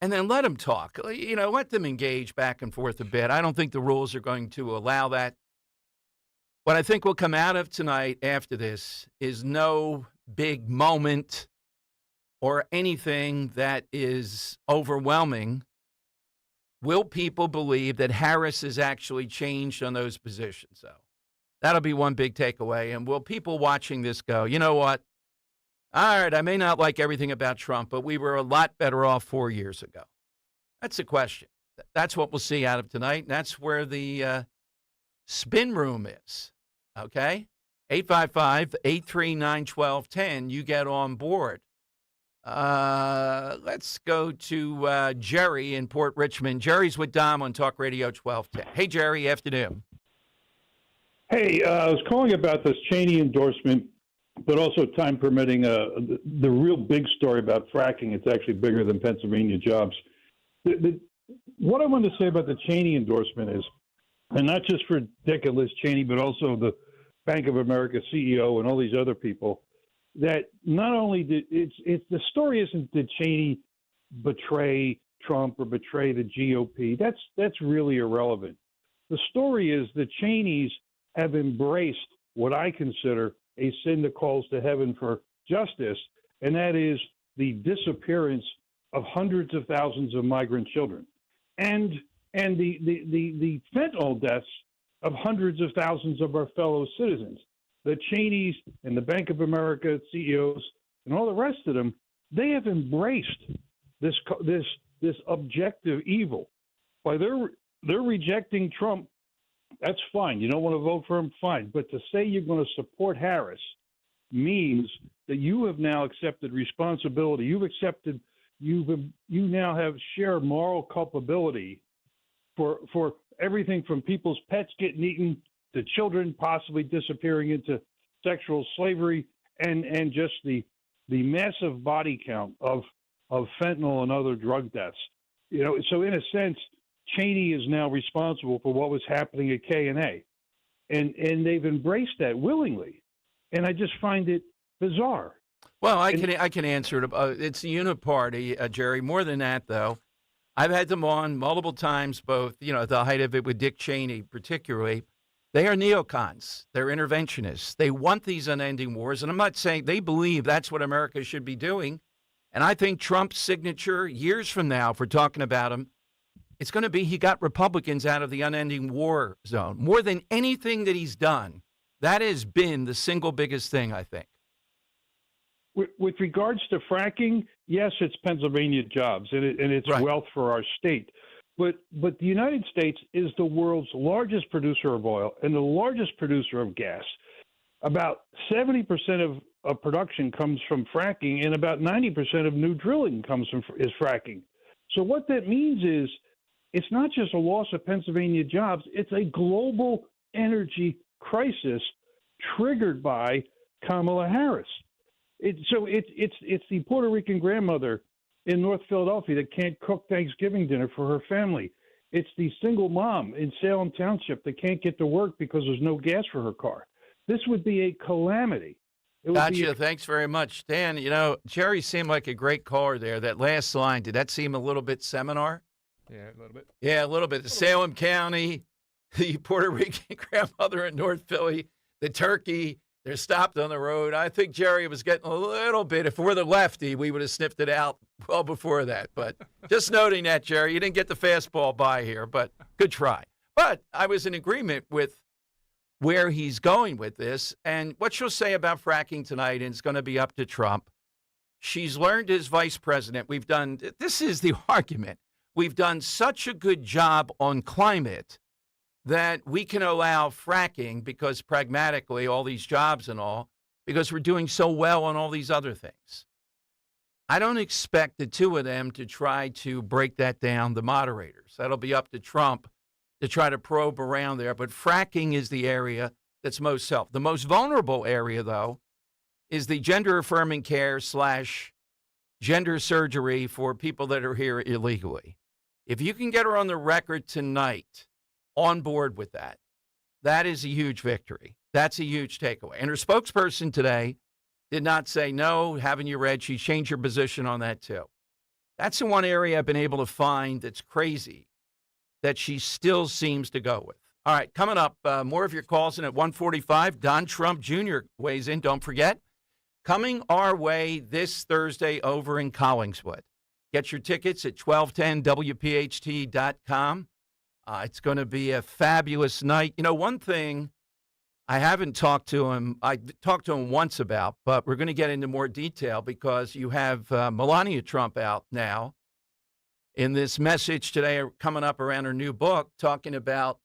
And then let them talk. Let them engage back and forth a bit. I don't think the rules are going to allow that. What I think will come out of tonight after this is no big moment or anything that is overwhelming. Will people believe that Harris has actually changed on those positions? So that'll be one big takeaway. And will people watching this go, you know what? All right, I may not like everything about Trump, but we were a lot better off 4 years ago. That's the question. That's what we'll see out of tonight. And that's where the spin room is. Okay? 855-839-1210. You get on board. Let's go to Jerry in Port Richmond. Jerry's with Dom on Talk Radio 1210. Hey, Jerry, afternoon. Hey, I was calling about this Cheney endorsement, but also time permitting, the real big story about fracking. It's actually bigger than Pennsylvania jobs. What I wanted to say about the Cheney endorsement is, and not just for Dick and Liz Cheney, but also the Bank of America CEO and all these other people, that not only did the story isn't did Cheney betray Trump or betray the GOP. That's really irrelevant. The story is the Cheneys have embraced what I consider a sin that calls to heaven for justice, and that is the disappearance of hundreds of thousands of migrant children, and the fentanyl deaths of hundreds of thousands of our fellow citizens. The Cheneys and the Bank of America CEOs and all the rest of them, they have embraced this objective evil. By they're rejecting Trump. That's fine. You don't want to vote for him, fine. But to say you're going to support Harris means that you have now accepted responsibility. You now have shared moral culpability for everything from people's pets getting eaten to children possibly disappearing into sexual slavery and just the massive body count of fentanyl and other drug deaths. So in a sense, Cheney is now responsible for what was happening at K&A, and they've embraced that willingly, and I just find it bizarre. Well, I can answer it. It's the uniparty, Jerry. More than that, though, I've had them on multiple times, both at the height of it with Dick Cheney, particularly. They are neocons. They're interventionists. They want these unending wars, and I'm not saying they believe that's what America should be doing. And I think Trump's signature years from now, if we're talking about him, it's going to be he got Republicans out of the unending war zone. More than anything that he's done, that has been the single biggest thing, I think. With regards to fracking, yes, it's Pennsylvania jobs, and it's right. Wealth for our state. But the United States is the world's largest producer of oil and the largest producer of gas. About 70% of production comes from fracking, and about 90% of new drilling is fracking. So what that means is, it's not just a loss of Pennsylvania jobs, it's a global energy crisis triggered by Kamala Harris. It's the Puerto Rican grandmother in North Philadelphia that can't cook Thanksgiving dinner for her family. It's the single mom in Salem Township that can't get to work because there's no gas for her car. This would be a calamity. It would Gotcha. Thanks very much, Dan. You know, Jerry seemed like a great caller there. That last line, did that seem a little bit seminar? Yeah, a little bit. Yeah, a little bit. The Salem County, the Puerto Rican grandmother in North Philly, the turkey, they're stopped on the road. I think Jerry was getting a little bit. If we're the lefty, we would have sniffed it out well before that. But just noting that, Jerry, you didn't get the fastball by here, but good try. But I was in agreement with where he's going with this. And what she'll say about fracking tonight, and it's going to be up to Trump. She's learned as vice president. This is the argument. We've done such a good job on climate that we can allow fracking because pragmatically, all these jobs and all, because we're doing so well on all these other things. I don't expect the two of them to try to break that down, the moderators. That'll be up to Trump to try to probe around there. But fracking is the area that's most helped. The most vulnerable area, though, is the gender-affirming care / gender surgery for people that are here illegally. If you can get her on the record tonight on board with that, that is a huge victory. That's a huge takeaway. And her spokesperson today did not say, no, haven't you read? She changed her position on that, too. That's the one area I've been able to find that's crazy that she still seems to go with. All right, coming up, more of your calls in at 1:45. Don Trump Jr. weighs in. Don't forget, coming our way this Thursday over in Collingswood. Get your tickets at 1210WPHT.com. It's going to be a fabulous night. You know, one thing I haven't talked to him, I talked to him once about, but we're going to get into more detail because you have Melania Trump out now in this message today coming up around her new book, talking about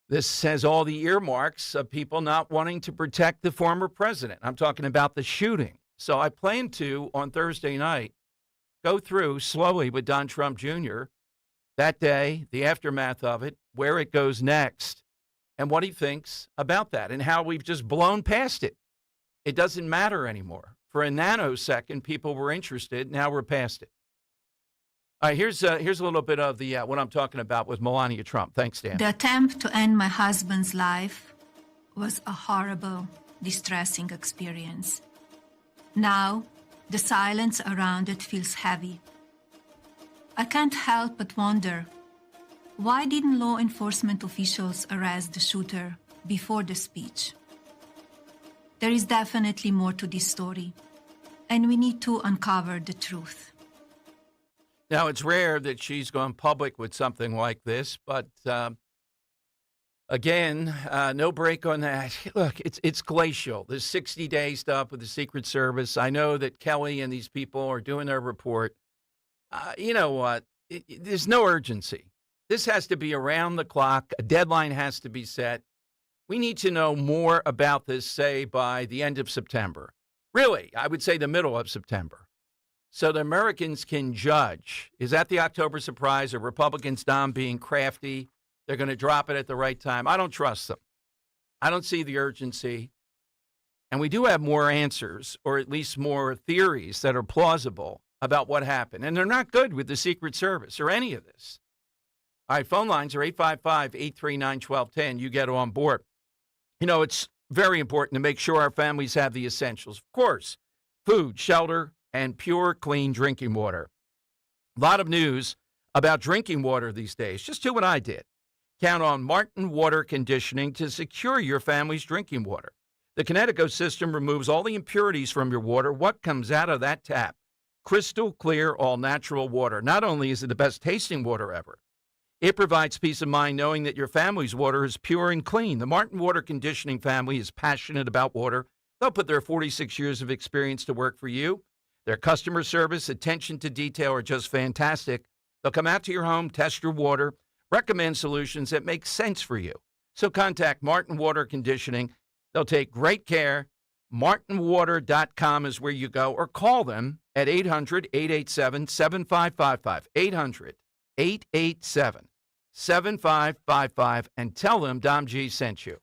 this has all the earmarks of people not wanting to protect the former president. I'm talking about the shooting. So I plan to, on Thursday night, go through slowly with Don Trump Jr. that day, the aftermath of it, where it goes next, and what he thinks about that and how we've just blown past it. It doesn't matter anymore. For a nanosecond, people were interested. Now we're past it. All right, here's a little bit of the what I'm talking about with Melania Trump. Thanks, Dan. The attempt to end my husband's life was a horrible, distressing experience. Now, the silence around it feels heavy. I can't help but wonder, why didn't law enforcement officials arrest the shooter before the speech? There is definitely more to this story, and we need to uncover the truth. Now, it's rare that she's gone public with something like this, but again, no break on that. Look, it's glacial. This 60-day stuff with the Secret Service. I know that Kelly and these people are doing their report. You know what? There's no urgency. This has to be around the clock. A deadline has to be set. We need to know more about this, say, by the end of September. Really, I would say the middle of September. So the Americans can judge. Is that the October surprise? Are Republicans, Dom, being crafty? They're going to drop it at the right time. I don't trust them. I don't see the urgency. And we do have more answers, or at least more theories that are plausible about what happened. And they're not good with the Secret Service or any of this. All right, phone lines are 855-839-1210. You get on board. You know, it's very important to make sure our families have the essentials. Of course, food, shelter, and pure, clean drinking water. A lot of news about drinking water these days. Just do what I did. Count on Martin Water Conditioning to secure your family's drinking water. The Connecticut system removes all the impurities from your water. What comes out of that tap? Crystal clear, all-natural water. Not only is it the best tasting water ever, it provides peace of mind knowing that your family's water is pure and clean. The Martin Water Conditioning family is passionate about water. They'll put their 46 years of experience to work for you. Their customer service, attention to detail are just fantastic. They'll come out to your home, test your water, recommend solutions that make sense for you. So contact Martin Water Conditioning. They'll take great care. MartinWater.com is where you go, or call them at 800-887-7555. 800-887-7555, and tell them Dom G sent you.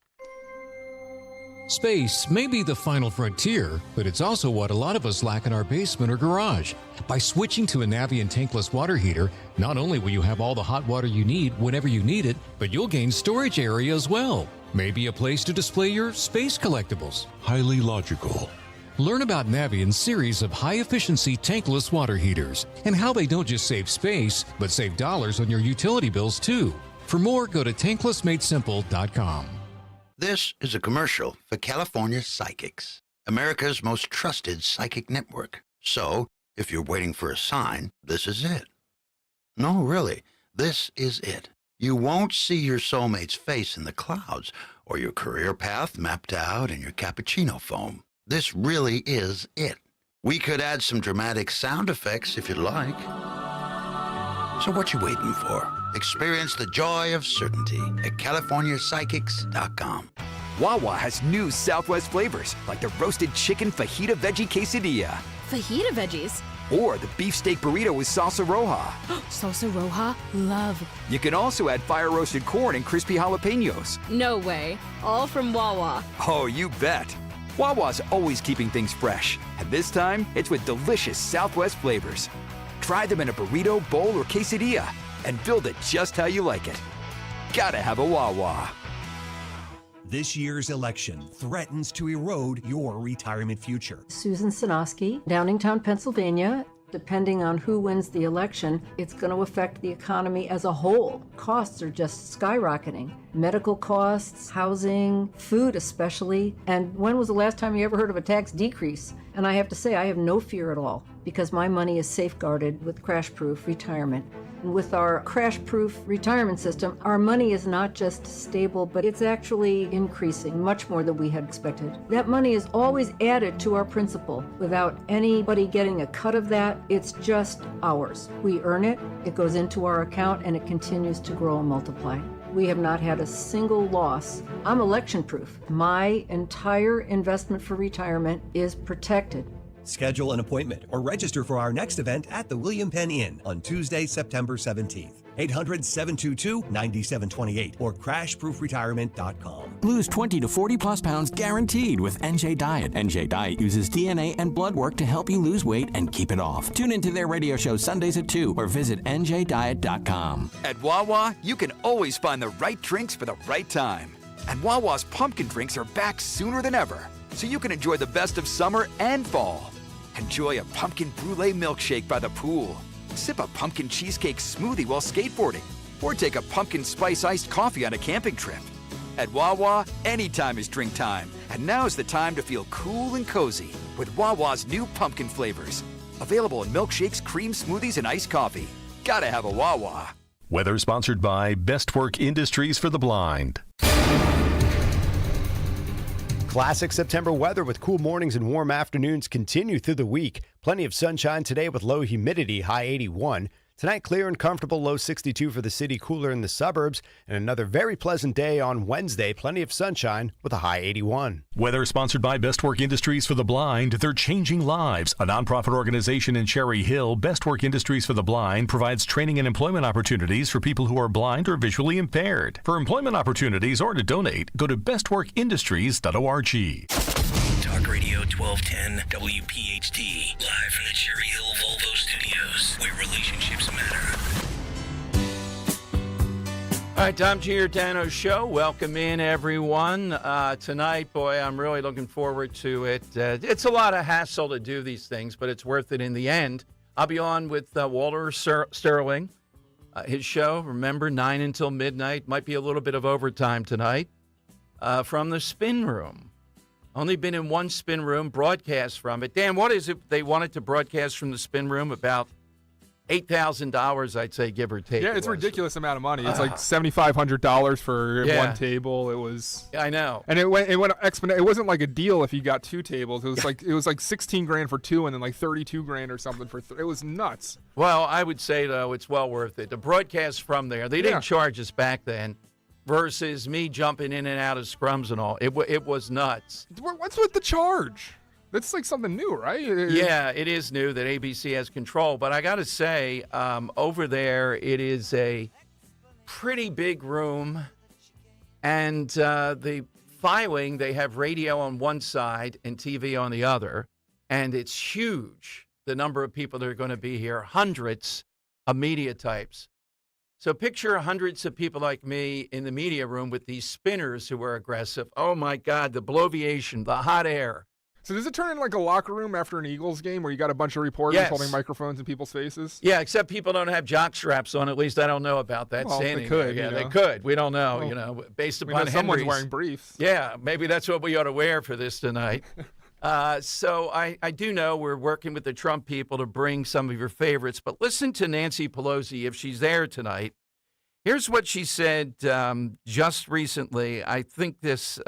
Space may be the final frontier, but it's also what a lot of us lack in our basement or garage. By switching to a Navien tankless water heater, not only will you have all the hot water you need whenever you need it, but you'll gain storage area as well. Maybe a place to display your space collectibles. Highly logical. Learn about Navien's series of high-efficiency tankless water heaters and how they don't just save space, but save dollars on your utility bills too. For more, go to tanklessmadesimple.com. This is a commercial for California Psychics, America's most trusted psychic network. So, if you're waiting for a sign, this is it. No, really, this is it. You won't see your soulmate's face in the clouds or your career path mapped out in your cappuccino foam. This really is it. We could add some dramatic sound effects if you'd like. So what you waiting for? Experience the joy of certainty at CaliforniaPsychics.com. Wawa has new Southwest flavors like the roasted chicken fajita veggie quesadilla. Fajita veggies? Or the beefsteak burrito with salsa roja. Salsa roja? Love. You can also add fire roasted corn and crispy jalapenos. No way. All from Wawa. Oh, you bet. Wawa's always keeping things fresh. And this time, it's with delicious Southwest flavors. Try them in a burrito, bowl, or quesadilla and build it just how you like it. Gotta have a Wawa. This year's election threatens to erode your retirement future. Susan Sinoski, Downingtown, Pennsylvania. Depending on who wins the election, it's going to affect the economy as a whole. Costs are just skyrocketing. Medical costs, housing, food especially. And when was the last time you ever heard of a tax decrease? And I have to say, I have no fear at all because my money is safeguarded with crash-proof retirement. And with our crash-proof retirement system, our money is not just stable, but it's actually increasing much more than we had expected. That money is always added to our principal without anybody getting a cut of that. It's just ours. We earn it, it goes into our account, and it continues to grow and multiply. We have not had a single loss. I'm election-proof. My entire investment for retirement is protected. Schedule an appointment or register for our next event at the William Penn Inn on Tuesday, September 17th. 800-722-9728 or crashproofretirement.com. Lose 20 to 40 plus pounds guaranteed with NJ Diet. NJ Diet uses DNA and blood work to help you lose weight and keep it off. Tune into their radio show Sundays at 2 or visit njdiet.com. At Wawa, you can always find the right drinks for the right time. And Wawa's pumpkin drinks are back sooner than ever, so you can enjoy the best of summer and fall. Enjoy a pumpkin brulee milkshake by the pool. Sip a pumpkin cheesecake smoothie while skateboarding. Or take a pumpkin spice iced coffee on a camping trip. At Wawa, anytime is drink time. And now's the time to feel cool and cozy with Wawa's new pumpkin flavors. Available in milkshakes, cream smoothies, and iced coffee. Gotta have a Wawa. Weather sponsored by Bestwork Industries for the Blind. Classic September weather with cool mornings and warm afternoons continue through the week. Plenty of sunshine today with low humidity, high 81. Tonight, clear and comfortable, low 62 for the city, cooler in the suburbs. And another very pleasant day on Wednesday. Plenty of sunshine with a high 81. Weather sponsored by Bestwork Industries for the Blind. They're changing lives. A nonprofit organization in Cherry Hill, Bestwork Industries for the Blind provides training and employment opportunities for people who are blind or visually impaired. For employment opportunities or to donate, go to bestworkindustries.org. Talk Radio 1210 WPHT, live from the Cherry Hill Volvo Studios, where relationships matter. All right, Tom Giordano Show. Welcome in, everyone. Tonight, boy, I'm really looking forward to it. It's a lot of hassle to do these things, but it's worth it in the end. I'll be on with Walter Sterling. His show, remember, 9 until midnight. Might be a little bit of overtime tonight. From the Spin Room. Only been in one spin room, broadcast from it. Dan, what is it they wanted to broadcast from the spin room? About $8,000, I'd say, give or take. Yeah, it's a ridiculous amount of money. It's like $7,500 for one table. It was. I know. And it went exponential. It wasn't like a deal if you got two tables. It was like $16,000 for two, and then like $32,000 or something for. It was nuts. Well, I would say though it's well worth it. The broadcast from there, they didn't charge us back then. Versus me jumping in and out of scrums and all. It was nuts. What's with the charge? That's like something new, right? Yeah, it is new that ABC has control. But I got to say, over there, it is a pretty big room. And the filing, they have radio on one side and TV on the other, and it's huge, the number of people that are going to be here, hundreds of media types. So picture hundreds of people like me in the media room with these spinners who are aggressive. Oh, my God, the bloviation, the hot air. So does it turn into like a locker room after an Eagles game where you got a bunch of reporters holding microphones in people's faces? Yeah, except people don't have jock straps on. At least I don't know about that. Well, standing they could. there. Yeah, you know. they could. We don't know, Well, based upon someone's Henry's. wearing briefs. Yeah, maybe that's what we ought to wear for this tonight. So I do know we're working with the Trump people to bring some of your favorites, but listen to Nancy Pelosi if she's there tonight. Here's what she said just recently. I think this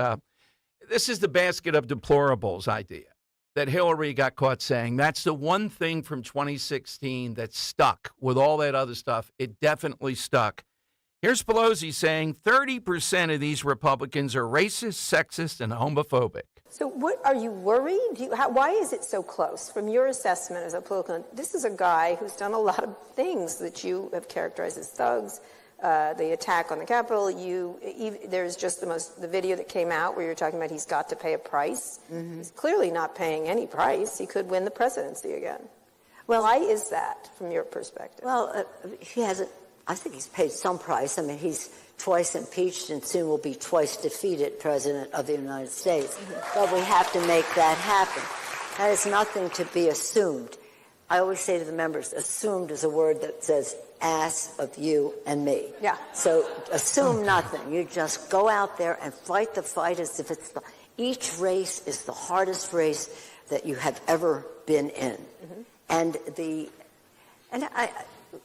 is the basket of deplorables idea that Hillary got caught saying. That's the one thing from 2016 that stuck with all that other stuff. It definitely stuck. Here's Pelosi saying 30% of these Republicans are racist, sexist, and homophobic. So what are you worried? Why is it so close? From your assessment as a political, this is a guy who's done a lot of things that you have characterized as thugs. The attack on the Capitol, there's just the video that came out where you're talking about he's got to pay a price. Mm-hmm. He's clearly not paying any price. He could win the presidency again. Well, why is that from your perspective? Well, he hasn't. I think he's paid some price. I mean, he's twice impeached and soon will be twice defeated president of the United States. Mm-hmm. But we have to make that happen. That is nothing to be assumed. I always say to the members, assumed is a word that says ass of you and me. Yeah. So assume nothing. You just go out there and fight the fight as if each race is the hardest race that you have ever been in. Mm-hmm. And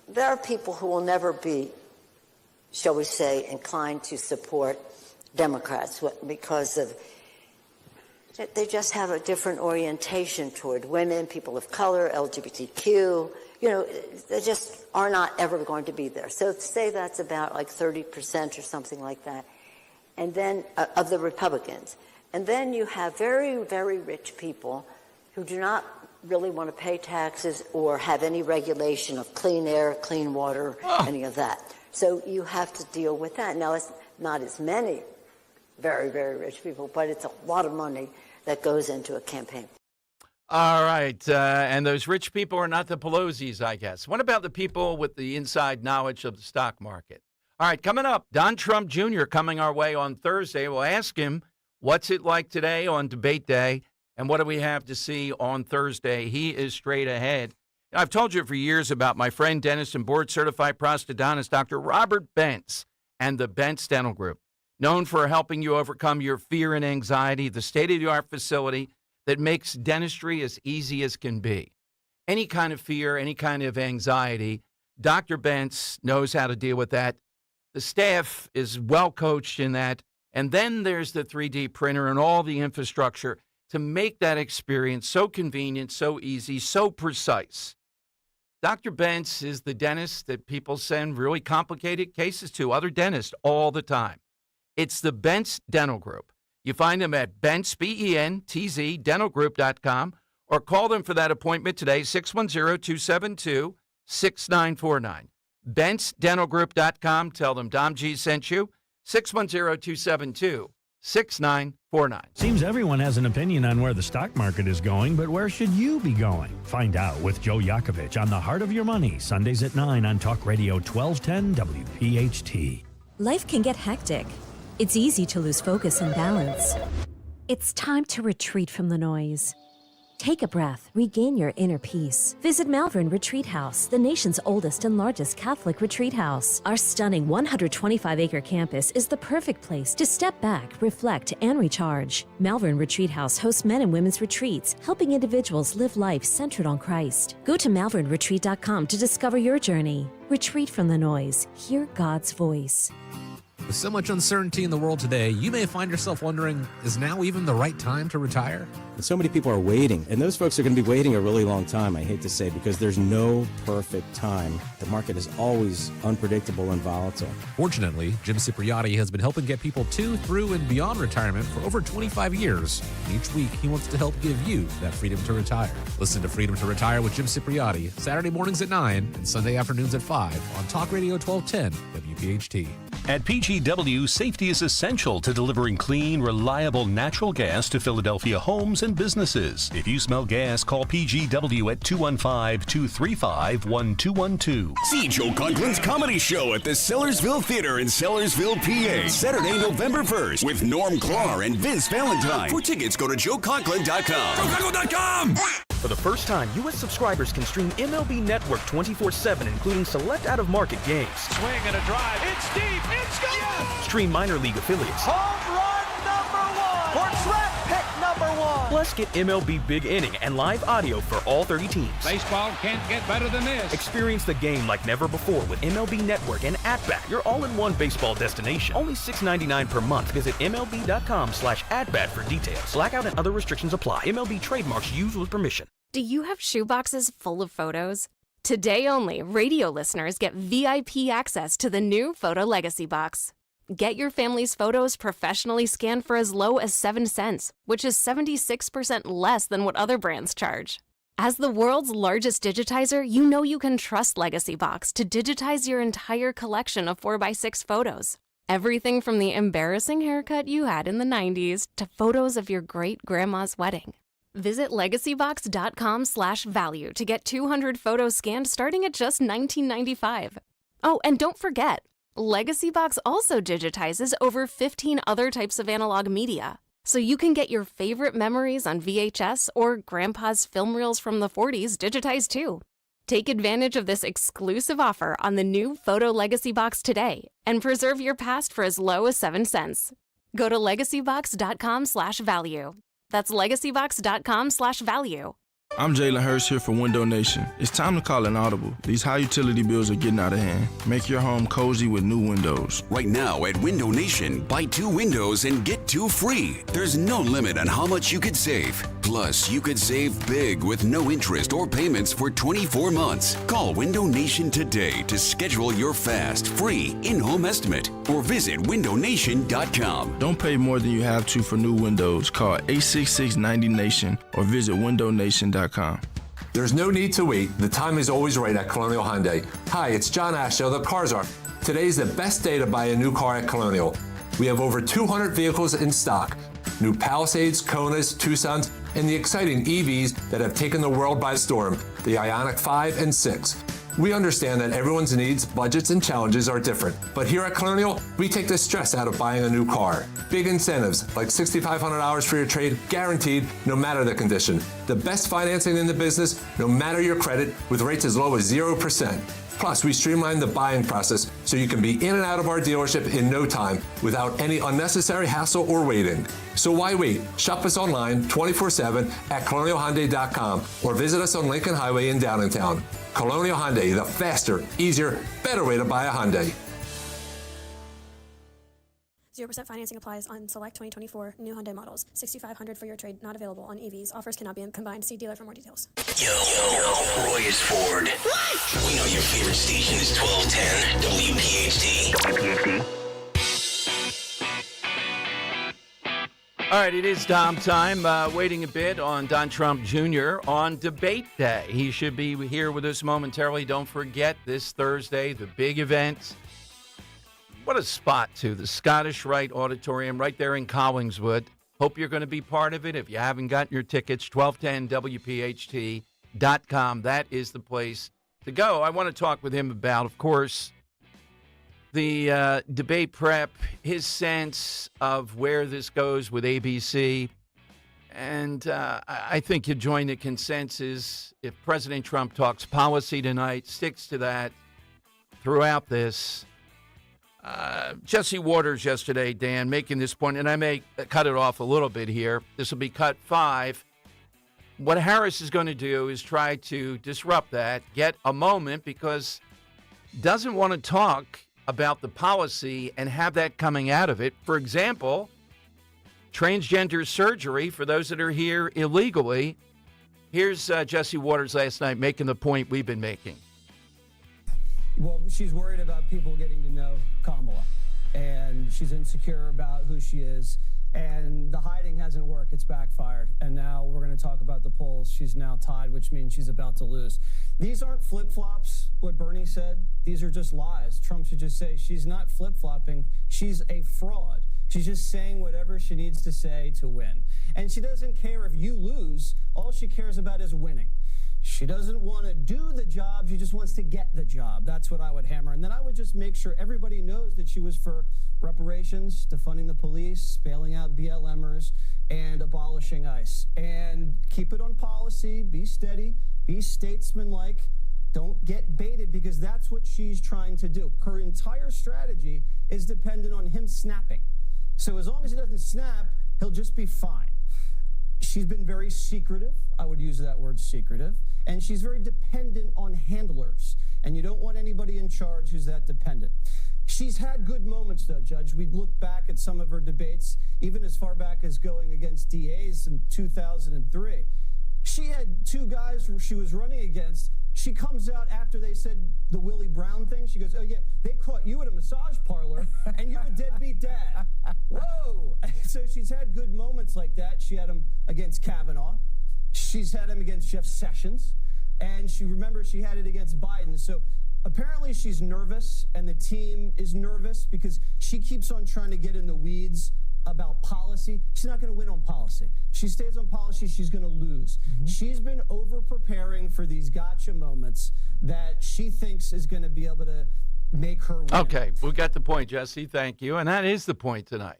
there are people who will never be, shall we say, inclined to support Democrats because of they just have a different orientation toward women, people of color, LGBTQ. They just are not ever going to be there. So say that's about like 30% or something like that, and then of the Republicans. And then you have very, very rich people who do not really want to pay taxes or have any regulation of clean air, clean water, any of that. So you have to deal with that. Now, it's not as many very, very rich people, but it's a lot of money that goes into a campaign. All right. And those rich people are not the Pelosi's, I guess. What about the people with the inside knowledge of the stock market? All right, coming up, Don Trump Jr. coming our way on Thursday. We'll ask him, what's it like today on debate day, and what do we have to see on Thursday? He is straight ahead. I've told you for years about my friend, dentist and board-certified prosthodontist, Dr. Robert Bentz, and the Bentz Dental Group. Known for helping you overcome your fear and anxiety, the state-of-the-art facility that makes dentistry as easy as can be. Any kind of fear, any kind of anxiety, Dr. Bentz knows how to deal with that. The staff is well coached in that. And then there's the 3D printer and all the infrastructure to make that experience so convenient, so easy, so precise. Dr. Bentz is the dentist that people send really complicated cases to, other dentists, all the time. It's the Bentz Dental Group. You find them at Bentz, B-E-N-T-Z, dentalgroup.com, or call them for that appointment today, 610-272-6949. BentzDentalGroup.com. Tell them Dom G sent you, 610-272-6949. Seems everyone has an opinion on where the stock market is going, but where should you be going? Find out with Joe Yakovich on The Heart of Your Money, Sundays at 9 on Talk Radio 1210 WPHT. Life can get hectic. It's easy to lose focus and balance. It's time to retreat from the noise. Take a breath, regain your inner peace. Visit Malvern Retreat House, the nation's oldest and largest Catholic retreat house. Our stunning 125-acre campus is the perfect place to step back, reflect, and recharge. Malvern Retreat House hosts men and women's retreats, helping individuals live life centered on Christ. Go to malvernretreat.com to discover your journey. Retreat from the noise. Hear God's voice. With so much uncertainty in the world today, you may find yourself wondering, is now even the right time to retire? And so many people are waiting, and those folks are going to be waiting a really long time, I hate to say, because there's no perfect time. The market is always unpredictable and volatile. Fortunately, Jim Cipriotti has been helping get people to, through, and beyond retirement for over 25 years. And each week, he wants to help give you that freedom to retire. Listen to Freedom to Retire with Jim Cipriotti, Saturday mornings at 9 and Sunday afternoons at 5 on Talk Radio 1210 WPHT. At PGW, safety is essential to delivering clean, reliable natural gas to Philadelphia homes and businesses. If you smell gas, call PGW at 215-235-1212. See Joe Conklin's comedy show at the Sellersville Theater in Sellersville, PA. Saturday, November 1st with Norm Clark and Vince Valentine. For tickets, go to joeconklin.com. JoeConklin.com! For the first time, U.S. subscribers can stream MLB Network 24/7, including select out-of-market games. Swing and a drive. It's deep. It's gone. Yes. Stream minor league affiliates. Home run number one. Portrait pick number one. Plus, get MLB Big Inning and live audio for all 30 teams. Baseball can't get better than this. Experience the game like never before with MLB Network and @Bat, your all-in-one baseball destination. Only $6.99 per month. Visit MLB.com/@Bat for details. Blackout and other restrictions apply. MLB trademarks used with permission. Do you have shoeboxes full of photos? Today only, radio listeners get VIP access to the new Photo Legacy Box. Get your family's photos professionally scanned for as low as 7 cents, which is 76% less than what other brands charge. As the world's largest digitizer, you know you can trust Legacy Box to digitize your entire collection of 4x6 photos. Everything from the embarrassing haircut you had in the 90s to photos of your great-grandma's wedding. Visit legacybox.com/value to get 200 photos scanned starting at just $19.95. Oh, and don't forget, Legacy Box also digitizes over 15 other types of analog media, so you can get your favorite memories on VHS or Grandpa's film reels from the 40s digitized too. Take advantage of this exclusive offer on the new Photo Legacy Box today and preserve your past for as low as 7 cents. Go to legacybox.com/value. That's legacybox.com/value. I'm Jalen Hurst here for Window Nation. It's time to call an audible. These high utility bills are getting out of hand. Make your home cozy with new windows. Right now at Window Nation, buy 2 windows and get 2 free. There's no limit on how much you could save. Plus, you could save big with no interest or payments for 24 months. Call Window Nation today to schedule your fast, free in-home estimate or visit windownation.com. Don't pay more than you have to for new windows. Call 866-90-NATION or visit windownation.com. There's no need to wait. The time is always right at Colonial Hyundai. Hi, it's John Ashdale, the Cars Are. Today's the best day to buy a new car at Colonial. We have over 200 vehicles in stock. New Palisades, Konas, Tucsons, and the exciting EVs that have taken the world by storm, the Ioniq 5 and 6. We understand that everyone's needs, budgets, and challenges are different, but here at Colonial, we take the stress out of buying a new car. Big incentives, like $6,500 for your trade, guaranteed no matter the condition. The best financing in the business, no matter your credit, with rates as low as 0%. Plus, we streamline the buying process so you can be in and out of our dealership in no time without any unnecessary hassle or waiting. So why wait? Shop us online 24/7 at colonialhyundai.com or visit us on Lincoln Highway in Downtown. Colonial Hyundai, the faster, easier, better way to buy a Hyundai. 0% financing applies on select 2024 new Hyundai models. $6,500 for your trade, not available on EVs. Offers cannot be combined. See dealer for more details. Yo, Roy is Ford. We know your favorite station is 1210 WPHT. All right, it is Dom time. Waiting a bit on Don Trump Jr. on debate day. He should be here with us momentarily. Don't forget this Thursday, the big event. What a spot, too. The Scottish Rite Auditorium right there in Collingswood. Hope you're going to be part of it. If you haven't gotten your tickets, 1210WPHT.com. That is the place to go. I want to talk with him about, of course, the debate prep, his sense of where this goes with ABC. And I think you'll join the consensus if President Trump talks policy tonight, sticks to that throughout this. Jesse Waters yesterday, Dan, making this point, and I may cut it off a little bit here. This will be cut 5. What Harris is going to do is try to disrupt that, get a moment, because doesn't want to talk about the policy and have that coming out of it. For example, transgender surgery for those that are here illegally. Here's Jesse Waters last night making the point we've been making. Well, she's worried about people getting to know Kamala, and she's insecure about who she is. And the hiding hasn't worked. It's backfired. And now we're going to talk about the polls. She's now tied, which means she's about to lose. These aren't flip-flops, what Bernie said. These are just lies. Trump should just say she's not flip-flopping. She's a fraud. She's just saying whatever she needs to say to win. And she doesn't care if you lose. All she cares about is winning. She doesn't want to do the job. She just wants to get the job. That's what I would hammer. And then I would just make sure everybody knows that she was for reparations, defunding the police, bailing out BLMers, and abolishing ICE. And keep it on policy. Be steady. Be statesmanlike. Don't get baited, because that's what she's trying to do. Her entire strategy is dependent on him snapping. So as long as he doesn't snap, he'll just be fine. She's been very secretive. I would use that word, secretive. And she's very dependent on handlers. And you don't want anybody in charge who's that dependent. She's had good moments, though, Judge. We'd look back at some of her debates, even as far back as going against DAs in 2003. She had two guys she was running against. She comes out after they said the Willie Brown thing. She goes, oh, yeah, they caught you at a massage parlor, and you're a deadbeat dad. Whoa. So she's had good moments like that. She had him against Kavanaugh. She's had him against Jeff Sessions. And she had it against Biden. So apparently she's nervous, and the team is nervous because she keeps on trying to get in the weeds about policy. She's not going to win on policy. She stays on policy, she's going to lose. She's been over-preparing for these gotcha moments that she thinks is going to be able to make her win. Okay, we got the point, Jesse. Thank you. And that is the point tonight.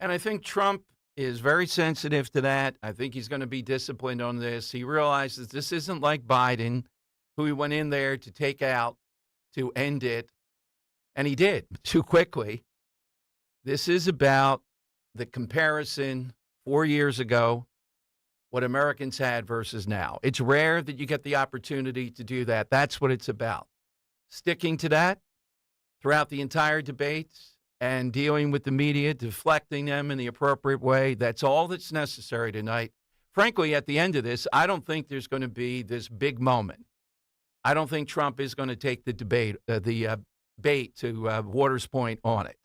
And I think Trump is very sensitive to that. I think he's going to be disciplined on this. He realizes this isn't like Biden, who he went in there to take out, to end it, and he did too quickly. This is about the comparison 4 years ago, what Americans had versus now. It's rare that you get the opportunity to do that. That's what it's about. Sticking to that throughout the entire debate and dealing with the media, deflecting them in the appropriate way. That's all that's necessary tonight. Frankly, at the end of this, I don't think there's going to be this big moment. I don't think Trump is going to take the bait to Waters' point on it.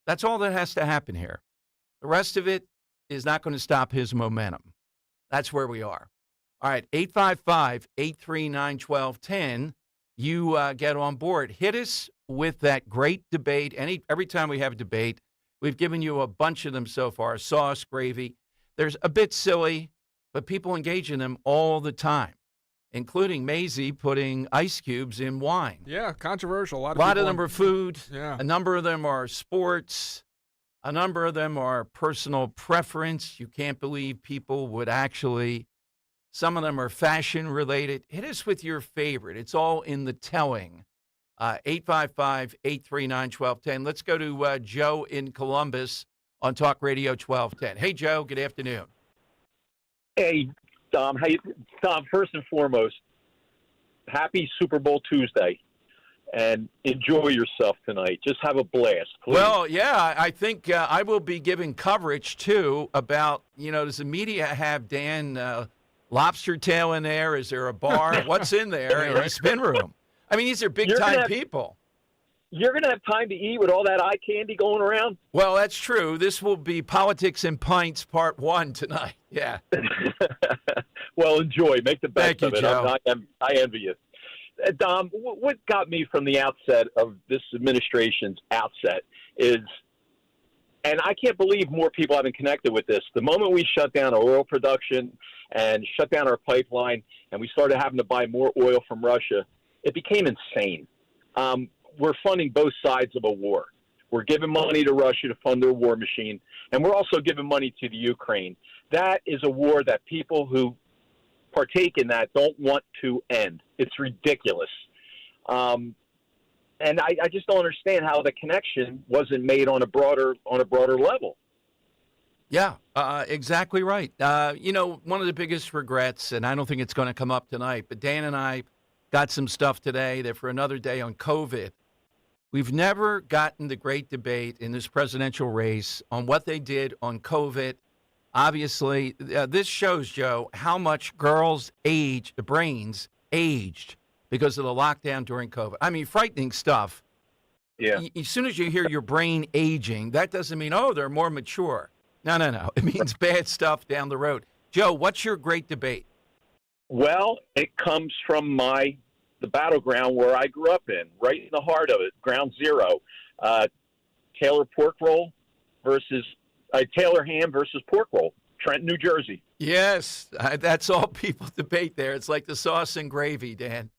That's all that has to happen here. The rest of it is not going to stop his momentum. That's where we are. All right, 855-839-1210. You get on board. Hit us with that great debate. Every time we have a debate, we've given you a bunch of them so far, sauce, gravy. There's a bit silly, but people engage in them all the time, including Maisie putting ice cubes in wine. Yeah, controversial. A lot of them are food. Yeah. A number of them are sports. A number of them are personal preference. You can't believe people would actually. Some of them are fashion related. Hit us with your favorite. It's all in the telling. 855-839-1210. Let's go to Joe in Columbus on Talk Radio 1210. Hey, Joe. Good afternoon. Hey, Tom. Tom, first and foremost, happy Super Bowl Tuesday, and enjoy yourself tonight. Just have a blast, please. Well, yeah, I think I will be giving coverage, too, about, does the media have Dan lobster tail in there? Is there a bar? What's in there in the spin room? I mean, these are big-time people. You're going to have time to eat with all that eye candy going around? Well, that's true. This will be Politics and Pints Part 1 tonight. Yeah. Well, enjoy. Make the best of it. Joe. I envy you. Dom, what got me from the outset of this administration's outset is, and I can't believe more people haven't connected with this, the moment we shut down our oil production and shut down our pipeline and we started having to buy more oil from Russia, it became insane. We're funding both sides of a war. We're giving money to Russia to fund their war machine, and we're also giving money to the Ukraine. That is a war that people who partake in that don't want to end. It's ridiculous. And I just don't understand how the connection wasn't made on a broader level. Yeah, exactly right. One of the biggest regrets, and I don't think it's going to come up tonight, but Dan and I got some stuff today that for another day on COVID. We've never gotten the great debate in this presidential race on what they did on COVID. Obviously, this shows, Joe, how much girls' brains aged because of the lockdown during COVID. I mean, frightening stuff. Yeah. As soon as you hear your brain aging, that doesn't mean, they're more mature. No. It means bad stuff down the road. Joe, what's your great debate? Well, it comes from the battleground where I grew up in, right in the heart of it, ground zero. Taylor pork roll versus Taylor ham versus pork roll, Trenton, New Jersey. Yes, that's all people debate there. It's like the sauce and gravy, Dan.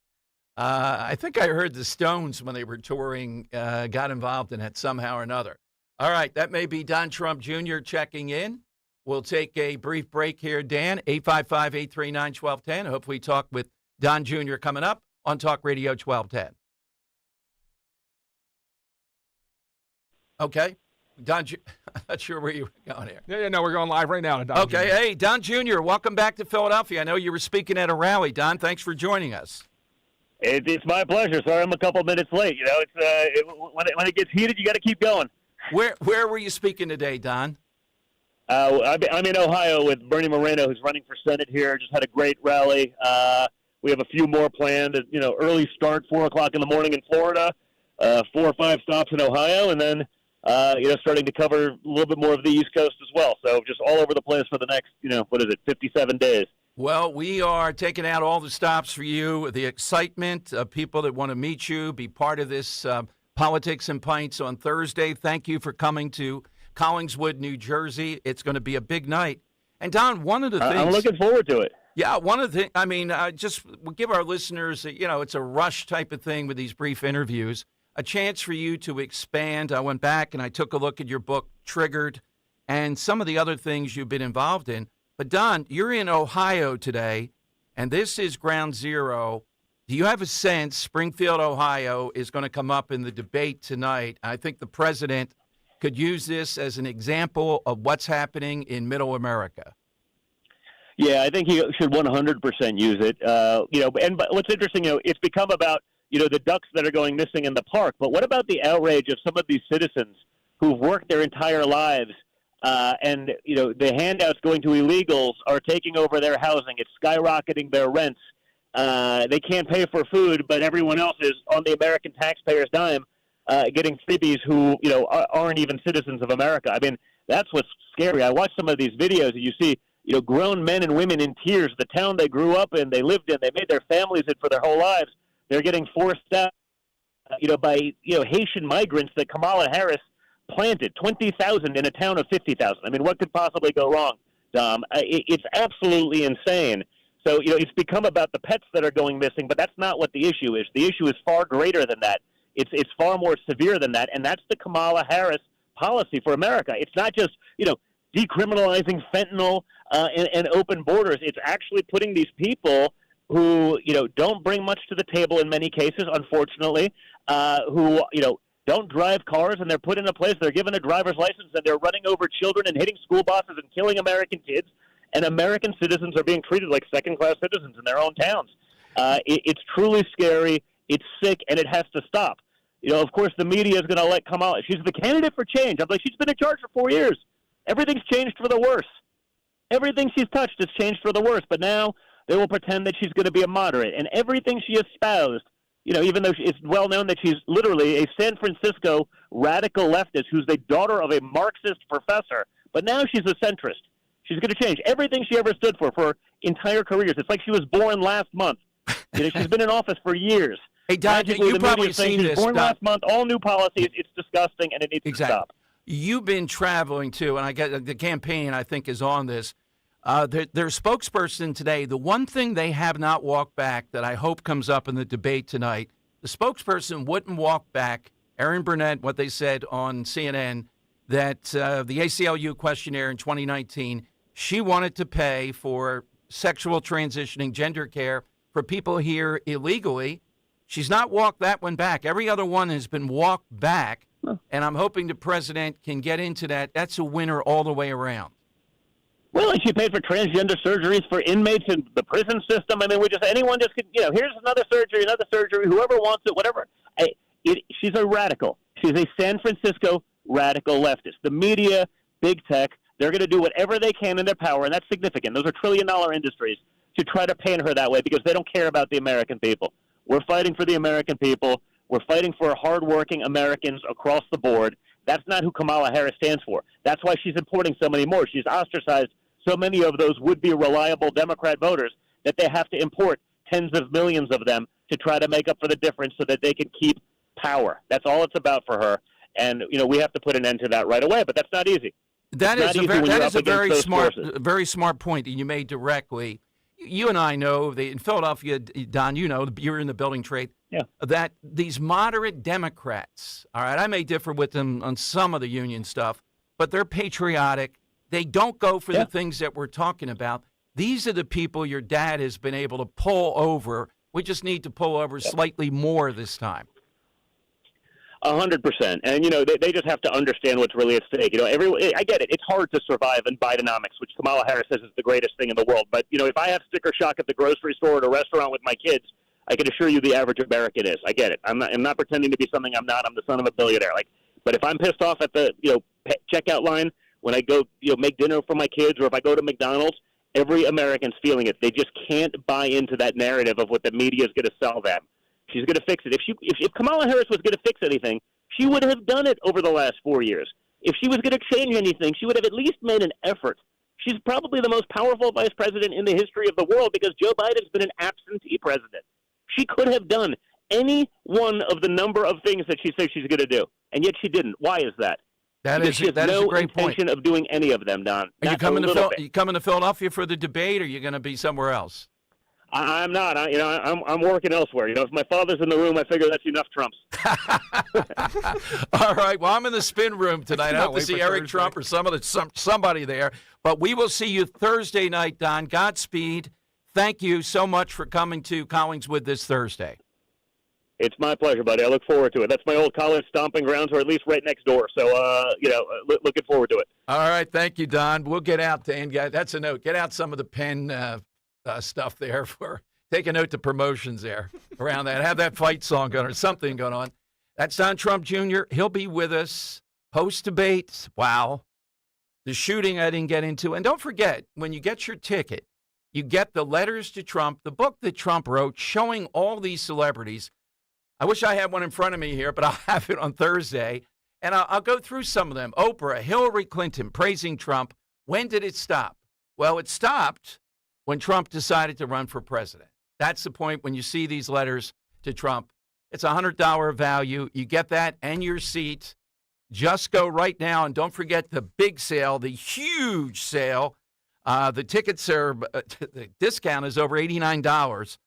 I think I heard the Stones when they were touring got involved in it somehow or another. All right, that may be Don Trump Jr. checking in. We'll take a brief break here, Dan. 855-839-1210. Hopefully we talk with Don Jr. coming up on Talk Radio 1210. Okay. Don, I'm not sure where you were going here. Yeah, no, we're going live right now. To Don Okay, Jr. Hey, Don Jr., welcome back to Philadelphia. I know you were speaking at a rally. Don, thanks for joining us. It's my pleasure. Sorry I'm a couple minutes late. You know, when it gets heated, you got to keep going. Where were you speaking today, Don? I'm in Ohio with Bernie Moreno, who's running for Senate here. Just had a great rally. We have a few more planned. You know, early start, 4 o'clock in the morning in Florida, 4 or 5 stops in Ohio, and then starting to cover a little bit more of the East Coast as well. So just all over the place for the next, 57 days. Well, we are taking out all the stops for you, the excitement of people that want to meet you, be part of this Politics and Pints on Thursday. Thank you for coming to Collingswood, New Jersey. It's going to be a big night. And, Don, one of the things... I'm looking forward to it. Yeah, one of the things, we'll give our listeners, it's a rush type of thing with these brief interviews, a chance for you to expand. I went back and I took a look at your book, Triggered, and some of the other things you've been involved in. But, Don, you're in Ohio today, and this is ground zero. Do you have a sense Springfield, Ohio is going to come up in the debate tonight? I think the president could use this as an example of what's happening in Middle America. Yeah, I think he should 100% use it. But what's interesting, it's become about, the ducks that are going missing in the park. But what about the outrage of some of these citizens who've worked their entire lives and the handouts going to illegals are taking over their housing. It's skyrocketing their rents. They can't pay for food, but everyone else is on the American taxpayer's dime getting freebies who, aren't even citizens of America. I mean, that's what's scary. I watch some of these videos and you see, grown men and women in tears. The town they grew up in, they lived in, they made their families in for their whole lives. They're getting forced out, by, Haitian migrants that Kamala Harris planted 20,000 in a town of 50,000. I mean, what could possibly go wrong, Dom? It's absolutely insane. So, it's become about the pets that are going missing, but that's not what the issue is. The issue is far greater than that. It's far more severe than that, and that's the Kamala Harris policy for America. It's not just, decriminalizing fentanyl and open borders. It's actually putting these people who, don't bring much to the table in many cases, unfortunately, who, don't drive cars, and they're put in a place, they're given a driver's license, and they're running over children and hitting school buses and killing American kids, and American citizens are being treated like second-class citizens in their own towns. It's truly scary, it's sick, and it has to stop. Of course, the media is going to let Kamala. She's the candidate for change. I'm like, she's been in charge for 4 years. Everything's changed for the worse. Everything she's touched has changed for the worse, but now they will pretend that she's going to be a moderate, and everything she espoused, even though it's well known that she's literally a San Francisco radical leftist who's the daughter of a Marxist professor, but now she's a centrist. She's going to change everything she ever stood for entire careers. It's like she was born last month. She's been in office for years. Hey, Don, you've probably seen this. Born last month, all new policies. It's disgusting, and it needs to stop. You've been traveling, too, and I get the campaign, I think, is on this. Their spokesperson today, the one thing they have not walked back that I hope comes up in the debate tonight, the spokesperson wouldn't walk back, Erin Burnett, what they said on CNN, that the ACLU questionnaire in 2019, she wanted to pay for sexual transitioning gender care for people here illegally. She's not walked that one back. Every other one has been walked back, and I'm hoping the president can get into that. That's a winner all the way around. Well, and she paid for transgender surgeries for inmates in the prison system. I mean, anyone just could, here's another surgery, whoever wants it, whatever. She's a radical. She's a San Francisco radical leftist. The media, big tech, they're going to do whatever they can in their power, and that's significant. Those are trillion-dollar industries to try to paint her that way because they don't care about the American people. We're fighting for the American people. We're fighting for hardworking Americans across the board. That's not who Kamala Harris stands for. That's why she's importing so many more. She's ostracized so many of those would-be reliable Democrat voters that they have to import tens of millions of them to try to make up for the difference so that they can keep power. That's all it's about for her. And, we have to put an end to that right away, but that's not easy. That is a very smart point that you made directly. You and I know that in Philadelphia, Don, you're in the building trade, that these moderate Democrats, all right, I may differ with them on some of the union stuff, but they're patriotic. They don't go for the things that we're talking about. These are the people your dad has been able to pull over. We just need to pull over slightly more this time. 100%. And, they just have to understand what's really at stake. I get it. It's hard to survive in Bidenomics, which Kamala Harris says is the greatest thing in the world. But, if I have sticker shock at the grocery store or at a restaurant with my kids, I can assure you the average American is. I get it. I'm not pretending to be something I'm not. I'm the son of a billionaire. But if I'm pissed off at the, checkout line when I go, make dinner for my kids, or if I go to McDonald's, every American's feeling it. They just can't buy into that narrative of what the media is going to sell them. She's going to fix it. If Kamala Harris was going to fix anything, she would have done it over the last 4 years. If she was going to change anything, she would have at least made an effort. She's probably the most powerful vice president in the history of the world because Joe Biden's been an absentee president. She could have done any one of the number of things that she says she's going to do, and yet she didn't. Why is that? That is a great point. intention of doing any of them, Don. Are you coming to Philadelphia for the debate, or are you going to be somewhere else? I'm not. I'm working elsewhere. If my father's in the room, I figure that's enough Trumps. All right. Well, I'm in the spin room tonight. I hope to see Eric Trump or somebody there. But we will see you Thursday night, Don. Godspeed. Thank you so much for coming to Collingswood this Thursday. It's my pleasure, buddy. I look forward to it. That's my old college stomping grounds, or at least right next door. So, looking forward to it. All right. Thank you, Don. We'll get out, Dan. That's a note. Get out some of the pen stuff there take a note to promotions there around that. Have that fight song going or something going on. That's Don Trump Jr. He'll be with us post-debate. Wow. The shooting I didn't get into. And don't forget, when you get your ticket, you get the Letters to Trump, the book that Trump wrote showing all these celebrities. I wish I had one in front of me here, but I'll have it on Thursday. And I'll go through some of them. Oprah, Hillary Clinton, praising Trump. When did it stop? Well, it stopped when Trump decided to run for president. That's the point when you see these letters to Trump. It's $100 value. You get that and your seat. Just go right now, and don't forget the big sale, the huge sale. The tickets are, the discount is over $89.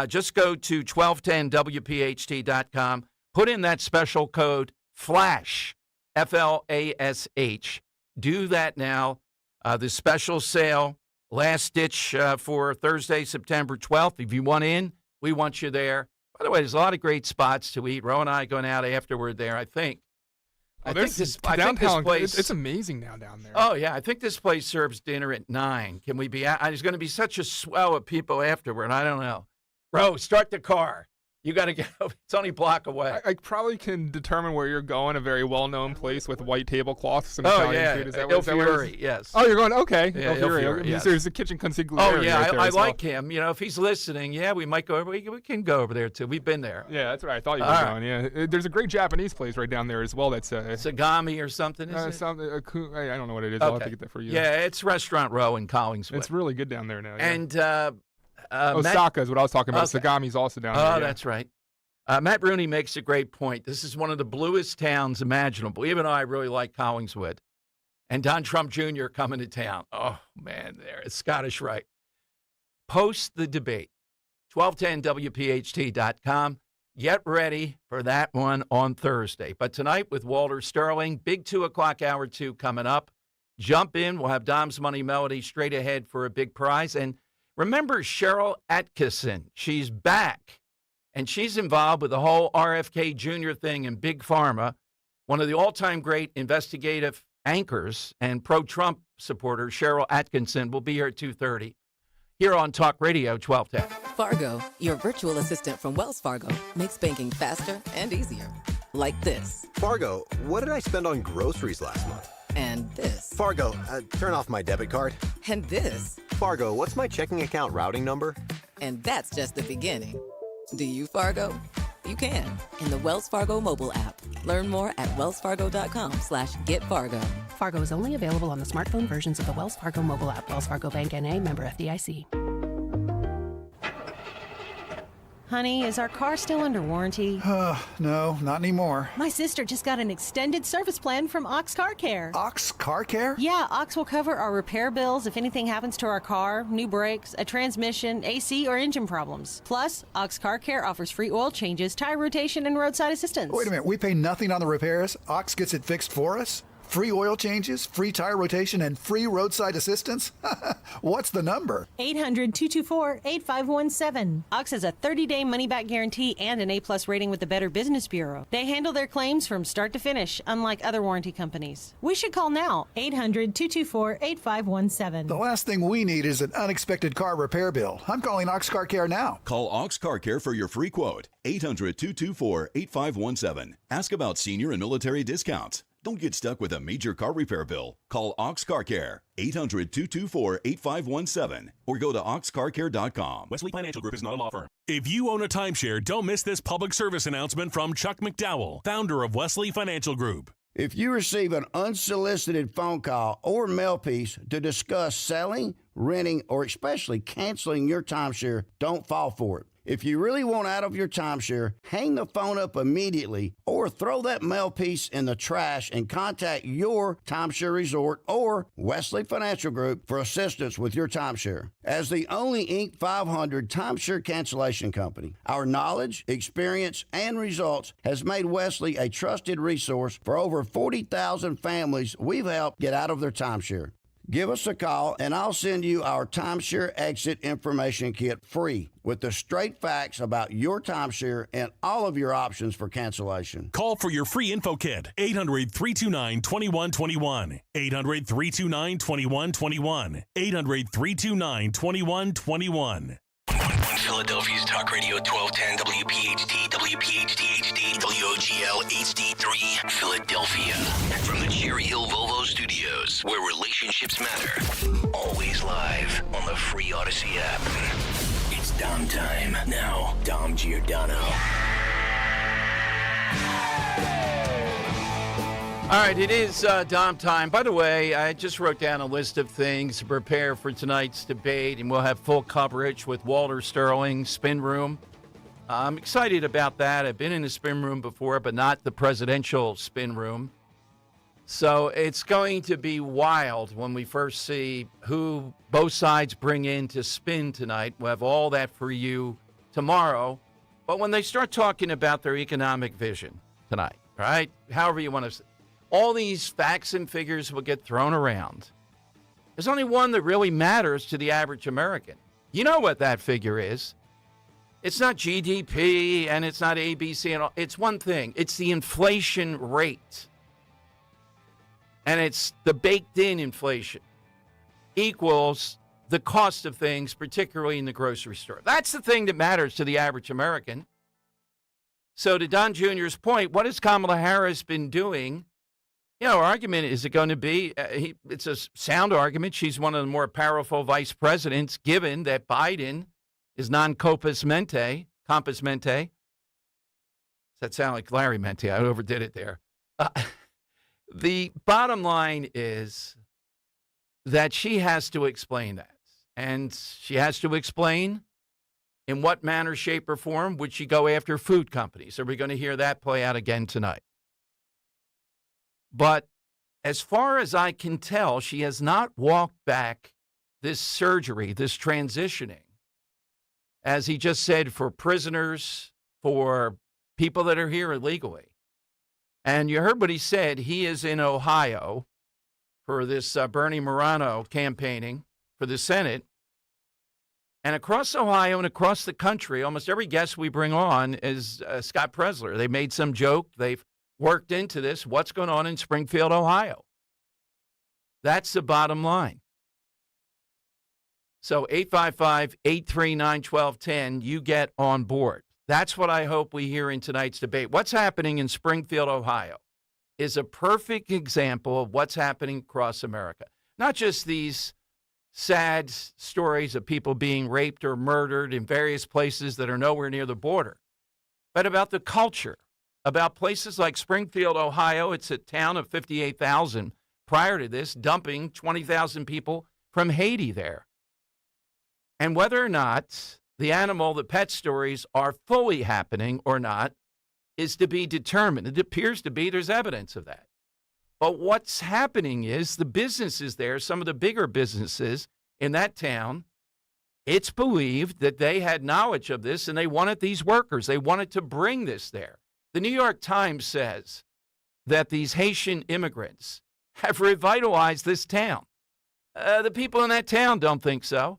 Just go to 1210WPHT.com. Put in that special code FLASH, F-L-A-S-H. Do that now. The special sale. Last ditch for Thursday, September 12th. If you want in, we want you there. By the way, there's a lot of great spots to eat. Ro and I going out afterward there, I think. I think this place, it's amazing now down there. Oh, yeah. I think this place serves dinner at 9. Can we be out? There's going to be such a swell of people afterward. I don't know. Ro, start the car. You got to get over. It's only a block away. I probably can determine where you're going, a very well-known place with white tablecloths and Italian food. Is that Il Fiore, yes. Oh, you're going, okay. Yeah, Il Fiore. Yes. There's a kitchen consigliere. Oh, yeah, right there I as like well. him. If he's listening, we might go over. We can go over there, too. We've been there. Yeah, that's what I thought you were going. Yeah, there's a great Japanese place right down there as well. That's Sagami or something, is it? I don't know what it is. Okay. I'll have to get that for you. Yeah, it's Restaurant Row in Collingswood. It's really good down there now. Yeah. And Osaka is what I was talking about. Okay. Sagami's also down there. Oh, that's right. Matt Rooney makes a great point. This is one of the bluest towns imaginable, even though I really like Collingswood. And Don Trump Jr. coming to town. Oh, man, it's Scottish Rite. Post the debate, 1210WPHT.com. Get ready for that one on Thursday. But tonight with Walter Sterling, big 2 o'clock hour 2 coming up. Jump in. We'll have Dom's Money Melody straight ahead for a big prize. And remember Cheryl Atkinson. She's back. And she's involved with the whole RFK Jr. thing in Big Pharma. One of the all-time great investigative anchors and pro-Trump supporter, Cheryl Atkinson, will be here at 2:30 here on Talk Radio 1210. Fargo, your virtual assistant from Wells Fargo, makes banking faster and easier. Like this. Fargo, what did I spend on groceries last month? And this. Fargo, turn off my debit card. And this. Fargo, what's my checking account routing number? And that's just the beginning. Do you, Fargo? You can in the Wells Fargo mobile app. Learn more at wellsfargo.com/getfargo. Fargo is only available on the smartphone versions of the Wells Fargo mobile app. Wells Fargo Bank N.A., member FDIC. Honey, is our car still under warranty? No, not anymore. My sister just got an extended service plan from Ox Car Care. Ox Car Care? Yeah, Ox will cover our repair bills if anything happens to our car, new brakes, a transmission, AC, or engine problems. Plus, Ox Car Care offers free oil changes, tire rotation, and roadside assistance. Wait a minute, we pay nothing on the repairs? Ox gets it fixed for us? Free oil changes, free tire rotation, and free roadside assistance? What's the number? 800-224-8517. Ox has a 30-day money-back guarantee and an A-plus rating with the Better Business Bureau. They handle their claims from start to finish, unlike other warranty companies. We should call now. 800-224-8517. The last thing we need is an unexpected car repair bill. I'm calling Ox Car Care now. Call Ox Car Care for your free quote. 800-224-8517. Ask about senior and military discounts. Don't get stuck with a major car repair bill. Call Ox Car Care, 800-224-8517, or go to oxcarcare.com. Wesley Financial Group is not a law firm. If you own a timeshare, don't miss this public service announcement from Chuck McDowell, founder of Wesley Financial Group. If you receive an unsolicited phone call or mail piece to discuss selling, renting, or especially canceling your timeshare, don't fall for it. If you really want out of your timeshare, hang the phone up immediately or throw that mail piece in the trash and contact your timeshare resort or Wesley Financial Group for assistance with your timeshare. As the only Inc. 500 timeshare cancellation company, our knowledge, experience, and results has made Wesley a trusted resource for over 40,000 families we've helped get out of their timeshare. Give us a call, and I'll send you our timeshare exit information kit free with the straight facts about your timeshare and all of your options for cancellation. Call for your free info kit, 800-329-2121, 800-329-2121, 800-329-2121. Philadelphia's Talk Radio 1210 WPHT, WPHT HD, WOGL HD3, Philadelphia. From the Cherry Hill Volvo Studios, where relationships matter. Always live on the free Odyssey app. It's Dom time. Now, Dom Giordano. All right, it is Dom time. By the way, I just wrote down a list of things to prepare for tonight's debate, and we'll have full coverage with Walter Sterling, Spin Room. I'm excited about that. I've been in the Spin Room before, but not the presidential Spin Room. So it's going to be wild when we first see who both sides bring in to spin tonight. We'll have all that for you tomorrow. But when they start talking about their economic vision tonight, right, however you want to, all these facts and figures will get thrown around. There's only one that really matters to the average American. You know what that figure is. It's not GDP and it's not ABC and all. It's one thing. It's the inflation rate. And it's the baked-in inflation equals the cost of things, particularly in the grocery store. That's the thing that matters to the average American. So to Don Jr.'s point, what has Kamala Harris been doing? You know, our argument is it going to be, it's a sound argument. She's one of the more powerful vice presidents, given that Biden is non-compos mentis. Compos mentis. Does that sound like Larry Mente? I overdid it there. The bottom line is that she has to explain that. And she has to explain in what manner, shape, or form would she go after food companies. Are we going to hear that play out again tonight? But as far as I can tell, she has not walked back this surgery, this transitioning, as he just said, for prisoners, for people that are here illegally. And you heard what he said. He is in Ohio for this Bernie Morano campaigning for the Senate. And across Ohio and across the country, almost every guest we bring on is Scott Presler. They made some joke. They've worked into this. What's going on in Springfield, Ohio? That's the bottom line. So 855-839-1210, you get on board. That's what I hope we hear in tonight's debate. What's happening in Springfield, Ohio, is a perfect example of what's happening across America. Not just these sad stories of people being raped or murdered in various places that are nowhere near the border, but about the culture, about places like Springfield, Ohio. It's a town of 58,000 prior to this, dumping 20,000 people from Haiti there. And whether or not the pet stories are fully happening or not is to be determined. It appears to be. There's evidence of that. But what's happening is the businesses there, some of the bigger businesses in that town, it's believed that they had knowledge of this and they wanted these workers. They wanted to bring this there. The New York Times says that these Haitian immigrants have revitalized this town. The people in that town don't think so.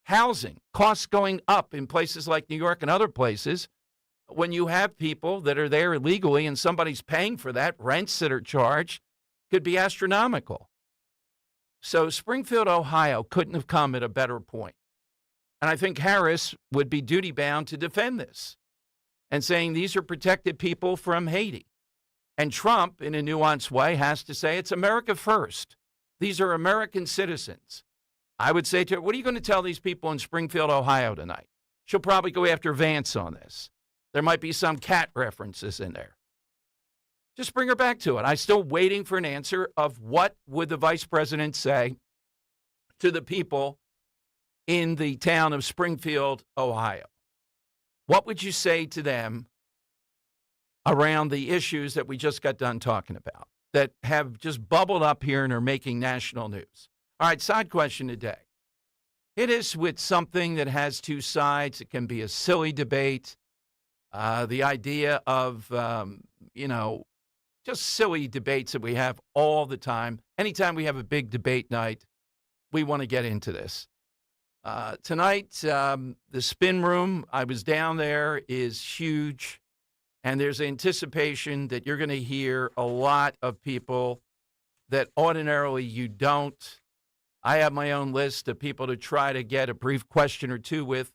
Housing, costs going up in places like New York and other places. When you have people that are there illegally and somebody's paying for that, rents that are charged could be astronomical. So Springfield, Ohio couldn't have come at a better point. And I think Harris would be duty-bound to defend this and saying these are protected people from Haiti. And Trump, in a nuanced way, has to say it's America first. These are American citizens. I would say to her, what are you going to tell these people in Springfield, Ohio tonight? She'll probably go after Vance on this. There might be some cat references in there. Just bring her back to it. I'm still waiting for an answer of what would the vice president say to the people in the town of Springfield, Ohio. What would you say to them around the issues that we just got done talking about that have just bubbled up here and are making national news? All right, side question today. It is with something that has two sides. It can be a silly debate. The idea of, just silly debates that we have all the time. Anytime we have a big debate night, we want to get into this. Tonight, the spin room, I was down there, is huge. And there's anticipation that you're going to hear a lot of people that ordinarily you don't. I have my own list of people to try to get a brief question or two with.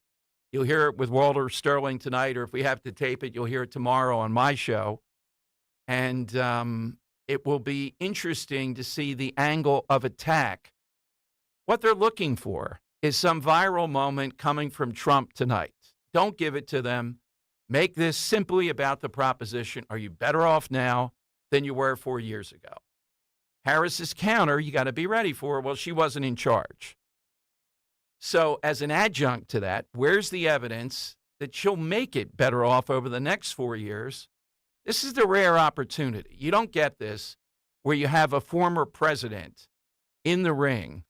You'll hear it with Walter Sterling tonight, or if we have to tape it, you'll hear it tomorrow on my show. And it will be interesting to see the angle of attack. What they're looking for is some viral moment coming from Trump tonight. Don't give it to them. Make this simply about the proposition, are you better off now than you were 4 years ago? Harris's counter, you got to be ready for, well, she wasn't in charge. So as an adjunct to that, where's the evidence that she'll make it better off over the next 4 years? This is the rare opportunity. You don't get this where you have a former president in the ring.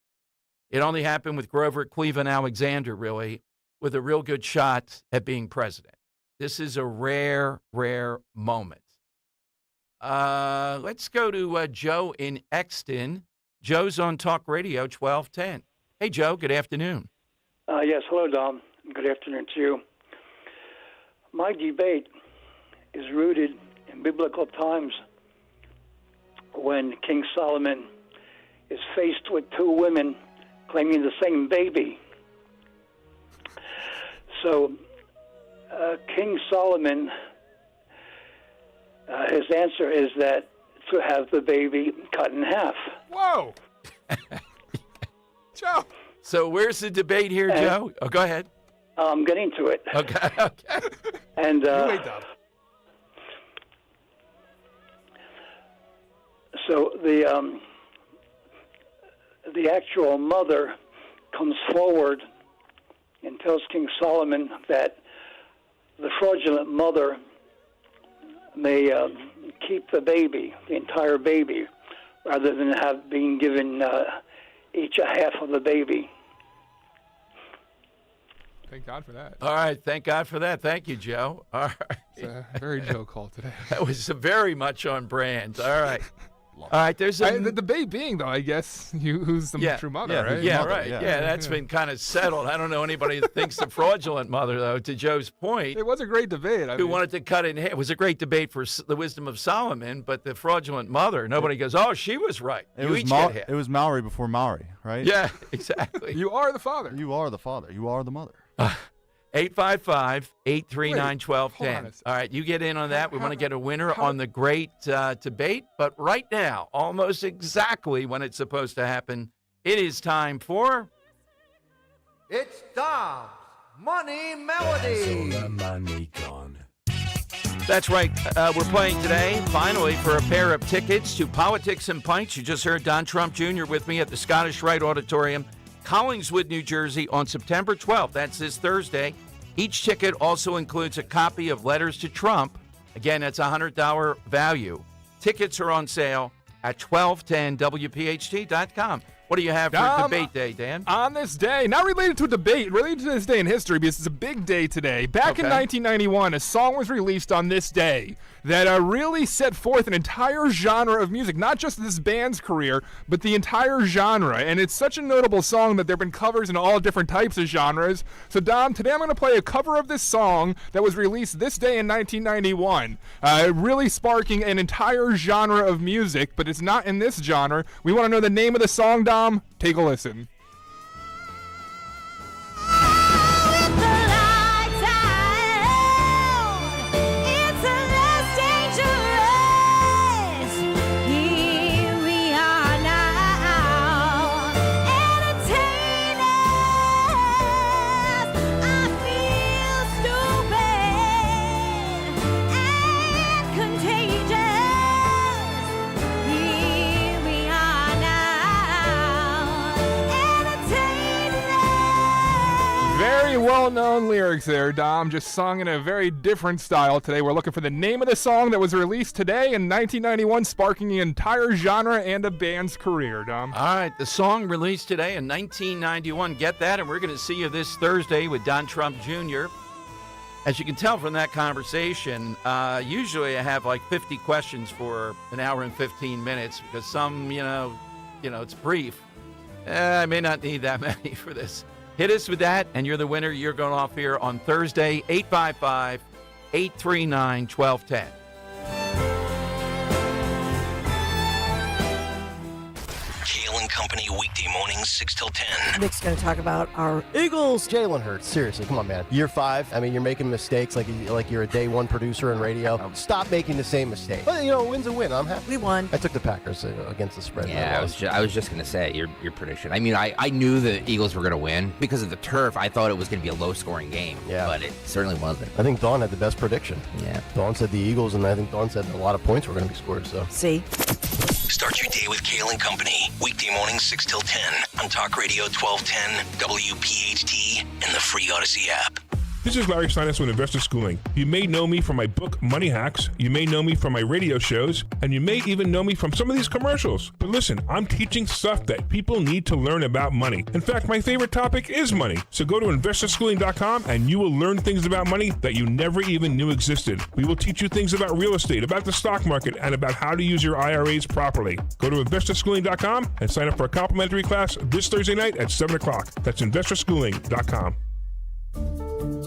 It only happened with Grover Cleveland Alexander, really, with a real good shot at being president. This is a rare, rare moment. Let's go to Joe in Exton. Joe's on Talk Radio 1210. Hey, Joe, good afternoon. Yes, hello, Dom. Good afternoon to you. My debate is rooted in biblical times when King Solomon is faced with two women claiming the same baby. So King Solomon, his answer is that to have the baby cut in half. Whoa! Joe! So where's the debate here, Joe? Oh, go ahead. I'm getting to it. Okay. And you wait, Dom. So the actual mother comes forward and tells King Solomon that the fraudulent mother may keep the baby, the entire baby, rather than being given each a half of the baby. Thank God for that. All right. Thank God for that. Thank you, Joe. All right. It's a very Joe call today. That was very much on brand. All right. All right. There's the debate being, though, I guess, who's the true mother, right? Yeah, right. Yeah, that's been kind of settled. I don't know anybody that thinks the fraudulent mother, though, to Joe's point. It was a great debate. Who wanted to cut in half. It was a great debate for the wisdom of Solomon, but the fraudulent mother, nobody goes, oh, she was right. It was Maori before Maori, right? Yeah, exactly. You are the father. You are the father. You are the mother. 855-839-1210. All right, you get in on that. We want to get a winner on the great debate. But right now, almost exactly when it's supposed to happen, it is time for... It's Dom's Money Melody. So that money gone. That's right. We're playing today, finally, for a pair of tickets to Politics and Pints. You just heard Don Trump Jr. with me at the Scottish Rite Auditorium, Collingswood, New Jersey, on September 12th. That's this Thursday. Each ticket also includes a copy of Letters to Trump. Again, that's a $100 value. Tickets are on sale at 1210WPHT.com. What do you have for debate day, Dan? On this day, not related to a debate, related to this day in history, because it's a big day today. Back in 1991, a song was released on this day that really set forth an entire genre of music, not just this band's career, but the entire genre. And it's such a notable song that there have been covers in all different types of genres. So, Dom, today I'm going to play a cover of this song that was released this day in 1991, really sparking an entire genre of music, but it's not in this genre. We want to know the name of the song, Dom. Take a listen. Well-known lyrics there, Dom, just sung in a very different style today. We're looking for the name of the song that was released today in 1991, sparking the entire genre and a band's career, Dom. All right, the song released today in 1991. Get that, and we're going to see you this Thursday with Don Trump Jr. As you can tell from that conversation, usually I have like 50 questions for an hour and 15 minutes because some, it's brief. I may not need that many for this. Hit us with that, and you're the winner. You're going off here on Thursday, 855-839-1210. Kale and Company, weekday mornings, 6 till 10. Nick's going to talk about our Eagles. Jalen Hurts, seriously, come on, man. Year 5, I mean, you're making mistakes like you're a day one producer in radio. Stop making the same mistake. But, a win's a win. I'm happy. We won. I took the Packers against the spread. Yeah, I was just going to say, your prediction. I mean, I knew the Eagles were going to win. Because of the turf, I thought it was going to be a low-scoring game. Yeah. But it certainly wasn't. I think Dawn had the best prediction. Yeah. Dawn said the Eagles, and I think Dawn said a lot of points were going to be scored. So. See? Start your day with Kale and Company. Weekday mornings 6 till 10 on Talk Radio 1210, WPHT, and the free Odyssey app. This is Larry Steinitz with Investor Schooling. You may know me from my book, Money Hacks. You may know me from my radio shows. And you may even know me from some of these commercials. But listen, I'm teaching stuff that people need to learn about money. In fact, my favorite topic is money. So go to investorschooling.com and you will learn things about money that you never even knew existed. We will teach you things about real estate, about the stock market, and about how to use your IRAs properly. Go to investorschooling.com and sign up for a complimentary class this Thursday night at 7 o'clock. That's investorschooling.com.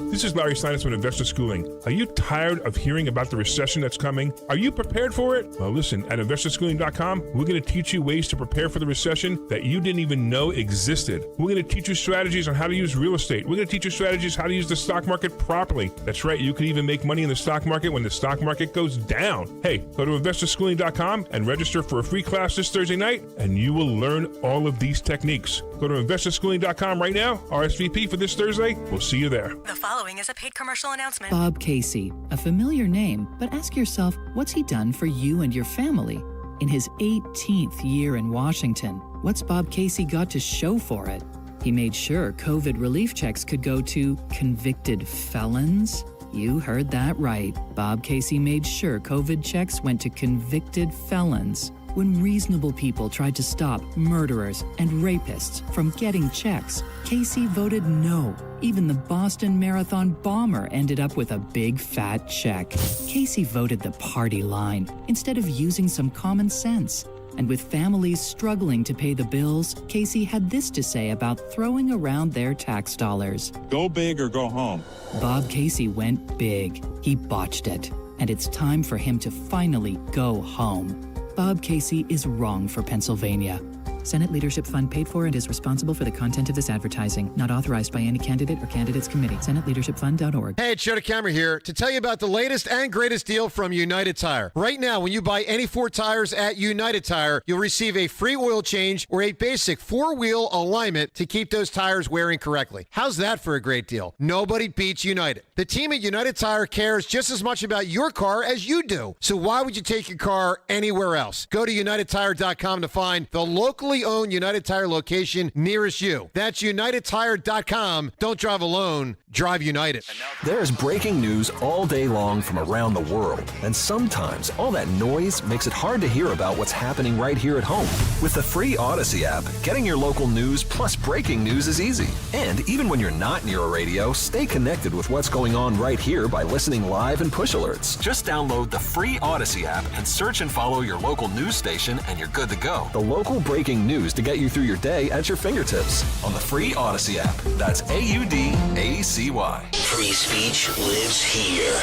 This is Larry Steinitz with Investor Schooling. Are you tired of hearing about the recession that's coming? Are you prepared for it? Well, listen, at investorschooling.com, we're going to teach you ways to prepare for the recession that you didn't even know existed. We're going to teach you strategies on how to use real estate. We're going to teach you strategies how to use the stock market properly. That's right, you can even make money in the stock market when the stock market goes down. Hey, go to investorschooling.com and register for a free class this Thursday night, and you will learn all of these techniques. Go to investorschooling.com right now, RSVP for this Thursday. We'll see you there. The following is a paid commercial announcement. Bob Casey, a familiar name, but ask yourself, what's he done for you and your family? In his 18th year in Washington, what's Bob Casey got to show for it? He made sure COVID relief checks could go to convicted felons. You heard that right. Bob Casey made sure COVID checks went to convicted felons. When reasonable people tried to stop murderers and rapists from getting checks, Casey voted no. Even the Boston Marathon bomber ended up with a big fat check. Casey voted the party line instead of using some common sense. And with families struggling to pay the bills, Casey had this to say about throwing around their tax dollars. Go big or go home. Bob Casey went big. He botched it. And it's time for him to finally go home. Bob Casey is wrong for Pennsylvania. Senate Leadership Fund paid for and is responsible for the content of this advertising. Not authorized by any candidate or candidates committee. SenateLeadershipFund.org. Hey, it's Joe DeCamera here to tell you about the latest and greatest deal from United Tire. Right now, when you buy any 4 tires at United Tire, you'll receive a free oil change or a basic 4-wheel alignment to keep those tires wearing correctly. How's that for a great deal? Nobody beats United. The team at United Tire cares just as much about your car as you do. So why would you take your car anywhere else? Go to UnitedTire.com to find the locally owned United Tire location nearest you. That's UnitedTire.com. Don't drive alone. Drive United. There's breaking news all day long from around the world, and sometimes all that noise makes it hard to hear about what's happening right here at home. With the free Odyssey app, getting your local news plus breaking news is easy. And even when you're not near a radio, stay connected with what's going on right here by listening live and push alerts. Just download the free Odyssey app and search and follow your local news station, and you're good to go. The local breaking news to get you through your day at your fingertips on the free Odyssey app. That's AUDACY. Free speech lives here.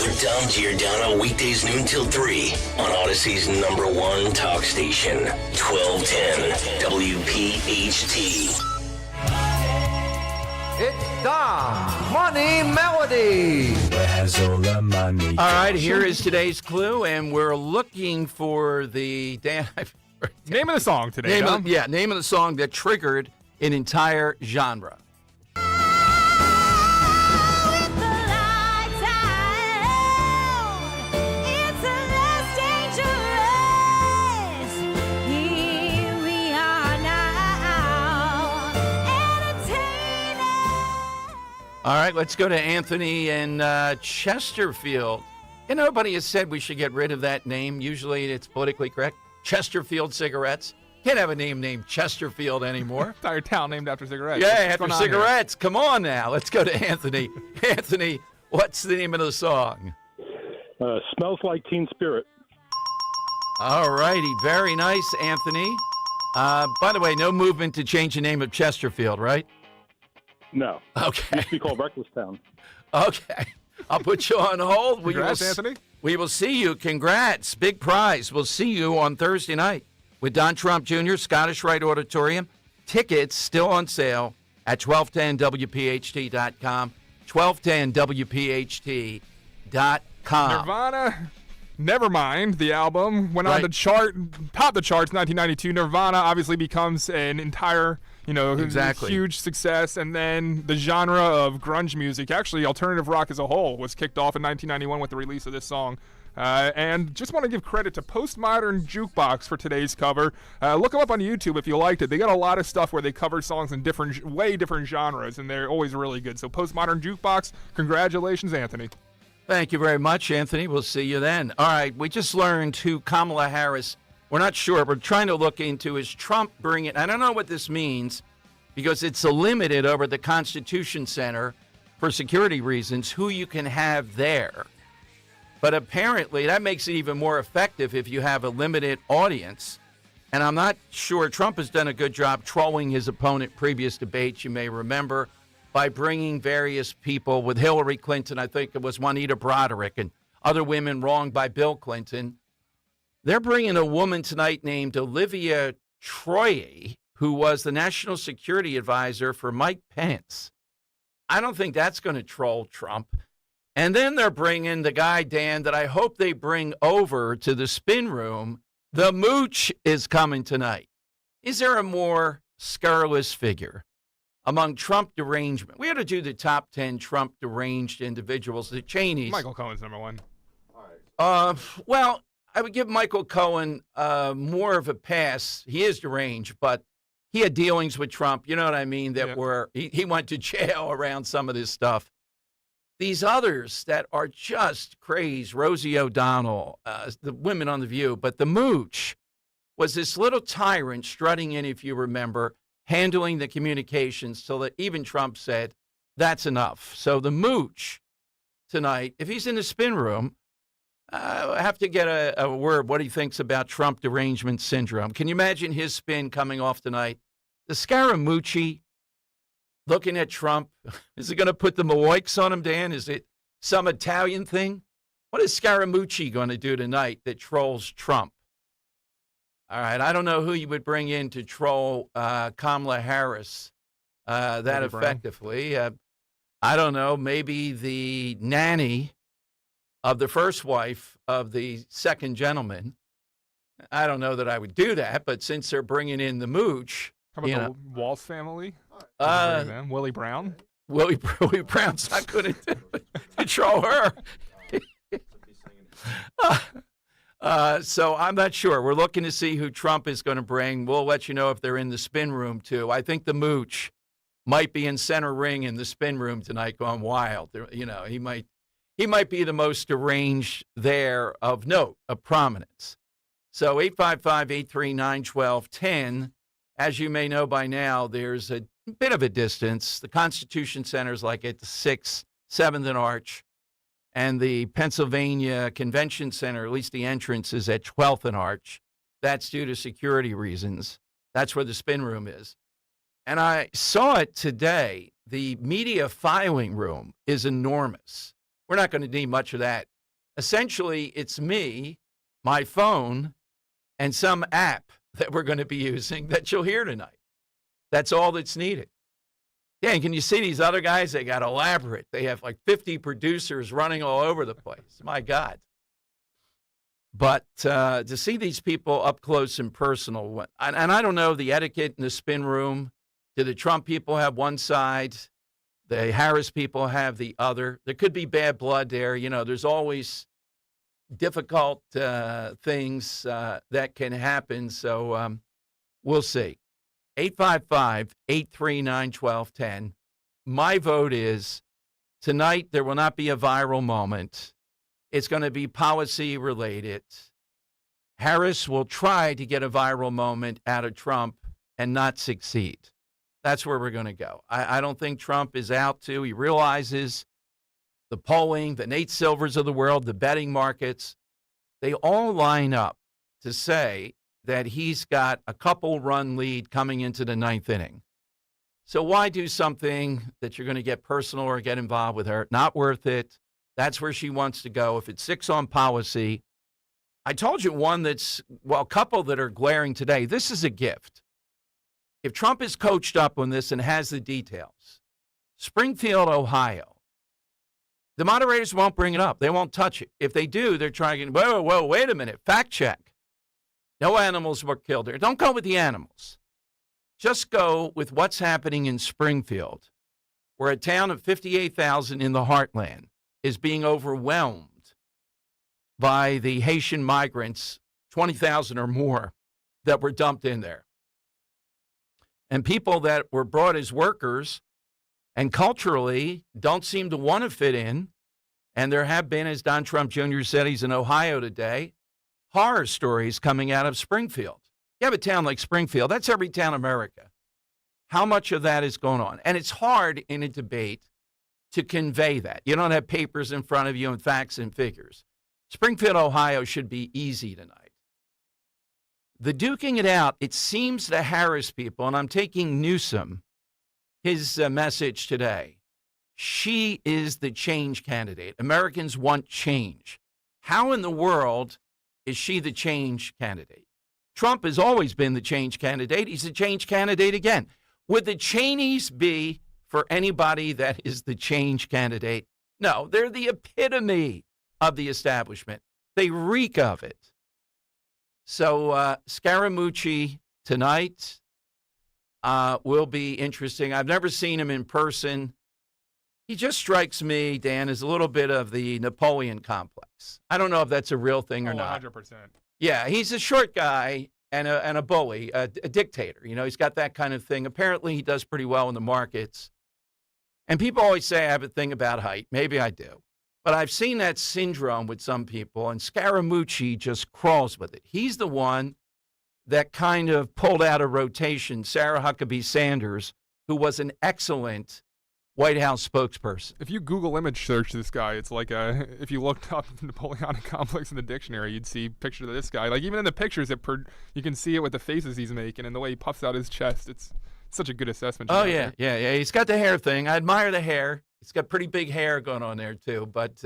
With Dom Giordano, weekdays noon till 3 on Odyssey's #1 talk station, 1210 WPHT. It's Dom Money Melody. All right, here is today's clue, and we're looking for the name of the song today. Name of the song that triggered an entire genre. All right, let's go to Anthony in Chesterfield. And nobody has said we should get rid of that name. Usually it's politically correct. Chesterfield cigarettes. Can't have a name named Chesterfield anymore. Entire town named after cigarettes. Yeah, after cigarettes. Come on now. Let's go to Anthony. Anthony, what's the name of the song? Smells Like Teen Spirit. All righty. Very nice, Anthony. By the way, no movement to change the name of Chesterfield, right? No. Okay. It used to be called Recklesstown. Okay. I'll put you on hold. Congrats, Anthony. We will see you. Congrats. Big prize. We'll see you on Thursday night with Don Trump Jr., Scottish Rite Auditorium. Tickets still on sale at 1210WPHT.com. 1210WPHT.com. Nirvana, Nevermind, the album, went on to top the charts in 1992. Nirvana obviously becomes an entire, huge success. And then the genre of grunge music, actually alternative rock as a whole, was kicked off in 1991 with the release of this song. And just want to give credit to Postmodern Jukebox for today's cover. Look them up on YouTube if you liked it. They got a lot of stuff where they cover songs in way different genres, and they're always really good. So Postmodern Jukebox, congratulations, Anthony. Thank you very much, Anthony. We'll see you then. All right, we just learned who Kamala Harris, we're not sure, we're trying to look into, is Trump bringing, I don't know what this means, because it's limited over the Constitution Center for security reasons, who you can have there. But apparently that makes it even more effective if you have a limited audience. And I'm not sure, Trump has done a good job trolling his opponent previous debates, you may remember, by bringing various people with Hillary Clinton. I think it was Juanita Broderick and other women wronged by Bill Clinton. They're bringing a woman tonight named Olivia Troye, who was the national security advisor for Mike Pence. I don't think that's going to troll Trump. And then they're bringing the guy, Dan, that I hope they bring over to the spin room. The Mooch is coming tonight. Is there a more scurrilous figure among Trump derangement? We ought to do the top 10 Trump deranged individuals, the Cheneys. Michael Cohen's number one. Well, I would give Michael Cohen more of a pass. He is deranged, but he had dealings with Trump, you know what I mean, that were, he went to jail around some of this stuff. These others that are just crazed, Rosie O'Donnell, the women on The View, but the Mooch was this little tyrant strutting in, if you remember, handling the communications till that even Trump said, that's enough. So the Mooch tonight, if he's in the spin room, I have to get a word what he thinks about Trump derangement syndrome. Can you imagine his spin coming off tonight? The Scaramucci looking at Trump. Is it going to put the Moiks on him, Dan? Is it some Italian thing? What is Scaramucci going to do tonight that trolls Trump? All right. I don't know who you would bring in to troll Kamala Harris that Willie Brown. effectively. I don't know. Maybe the nanny of the first wife of the second gentleman. I don't know that I would do that, but since they're bringing in the mooch, How about the Walsh family? Willie Brown? Willie Brown's not going to control her. So I'm not sure. We're looking to see who Trump is going to bring. We'll let you know if they're in the spin room, too. I think the mooch might be in center ring in the spin room tonight going wild. You know, he might be the most deranged there of note, of prominence. So 855-839-1210. As you may know by now, there's a bit of a distance. The Constitution Center is like at the 6th, 7th and Arch. And the Pennsylvania Convention Center, at least the entrance, is at 12th and Arch. That's due to security reasons. That's where the spin room is. And I saw it today. The media filing room is enormous. We're not going to need much of that. Essentially, it's me, my phone, and some app that we're going to be using that you'll hear tonight. That's all that's needed. Yeah, and can you see these other guys? They got elaborate. They have like 50 producers running all over the place. My God. But to see these people up close and personal, and I don't know the etiquette in the spin room. Do the Trump people have one side? The Harris people have the other? There could be bad blood there. You know, there's always difficult things that can happen. So we'll see. 855-839-1210. My vote is tonight there will not be a viral moment. It's going to be policy related. Harris will try to get a viral moment out of Trump and not succeed. That's where we're going to go. I don't think Trump is out to. He realizes the polling, the Nate Silvers of the world, the betting markets, they all line up to say that he's got a couple-run lead coming into the ninth inning. So why do something that you're going to get personal or get involved with her? Not worth it. That's where she wants to go. If it's 6 on policy, I told you one that's, well, a couple that are glaring today. This is a gift. If Trump is coached up on this and has the details, Springfield, Ohio, the moderators won't bring it up. They won't touch it. If they do, they're trying to, whoa, wait a minute, fact check. No animals were killed there. Don't go with the animals. Just go with what's happening in Springfield, where a town of 58,000 in the heartland is being overwhelmed by the Haitian migrants, 20,000 or more, that were dumped in there. And people that were brought as workers and culturally don't seem to want to fit in. And there have been, as Don Trump Jr. said, he's in Ohio today, horror stories coming out of Springfield. You have a town like Springfield, that's every town in America. How much of that is going on? And it's hard in a debate to convey that. You don't have papers in front of you and facts and figures. Springfield, Ohio should be easy tonight. The duking it out, it seems the Harris people, and I'm taking Newsom, his message today. She is the change candidate. Americans want change. How in the world is she the change candidate? Trump has always been the change candidate. He's the change candidate again. Would the Cheneys be for anybody that is the change candidate? No, they're the epitome of the establishment. They reek of it. So Scaramucci tonight will be interesting. I've never seen him in person. He just strikes me, Dan, as a little bit of the Napoleon complex. I don't know if that's a real thing or not. 100%. Yeah, he's a short guy and a bully, a dictator. You know, he's got that kind of thing. Apparently, he does pretty well in the markets. And people always say I have a thing about height. Maybe I do. But I've seen that syndrome with some people, and Scaramucci just crawls with it. He's the one that kind of pulled out of rotation Sarah Huckabee Sanders, who was an excellent White House spokesperson. If you Google image search this guy, it's like if you looked up Napoleonic complex in the dictionary, you'd see pictures of this guy. Like even in the pictures, you can see it with the faces he's making and the way he puffs out his chest. It's such a good assessment. Oh, yeah. He's got the hair thing. I admire the hair. He's got pretty big hair going on there, too. But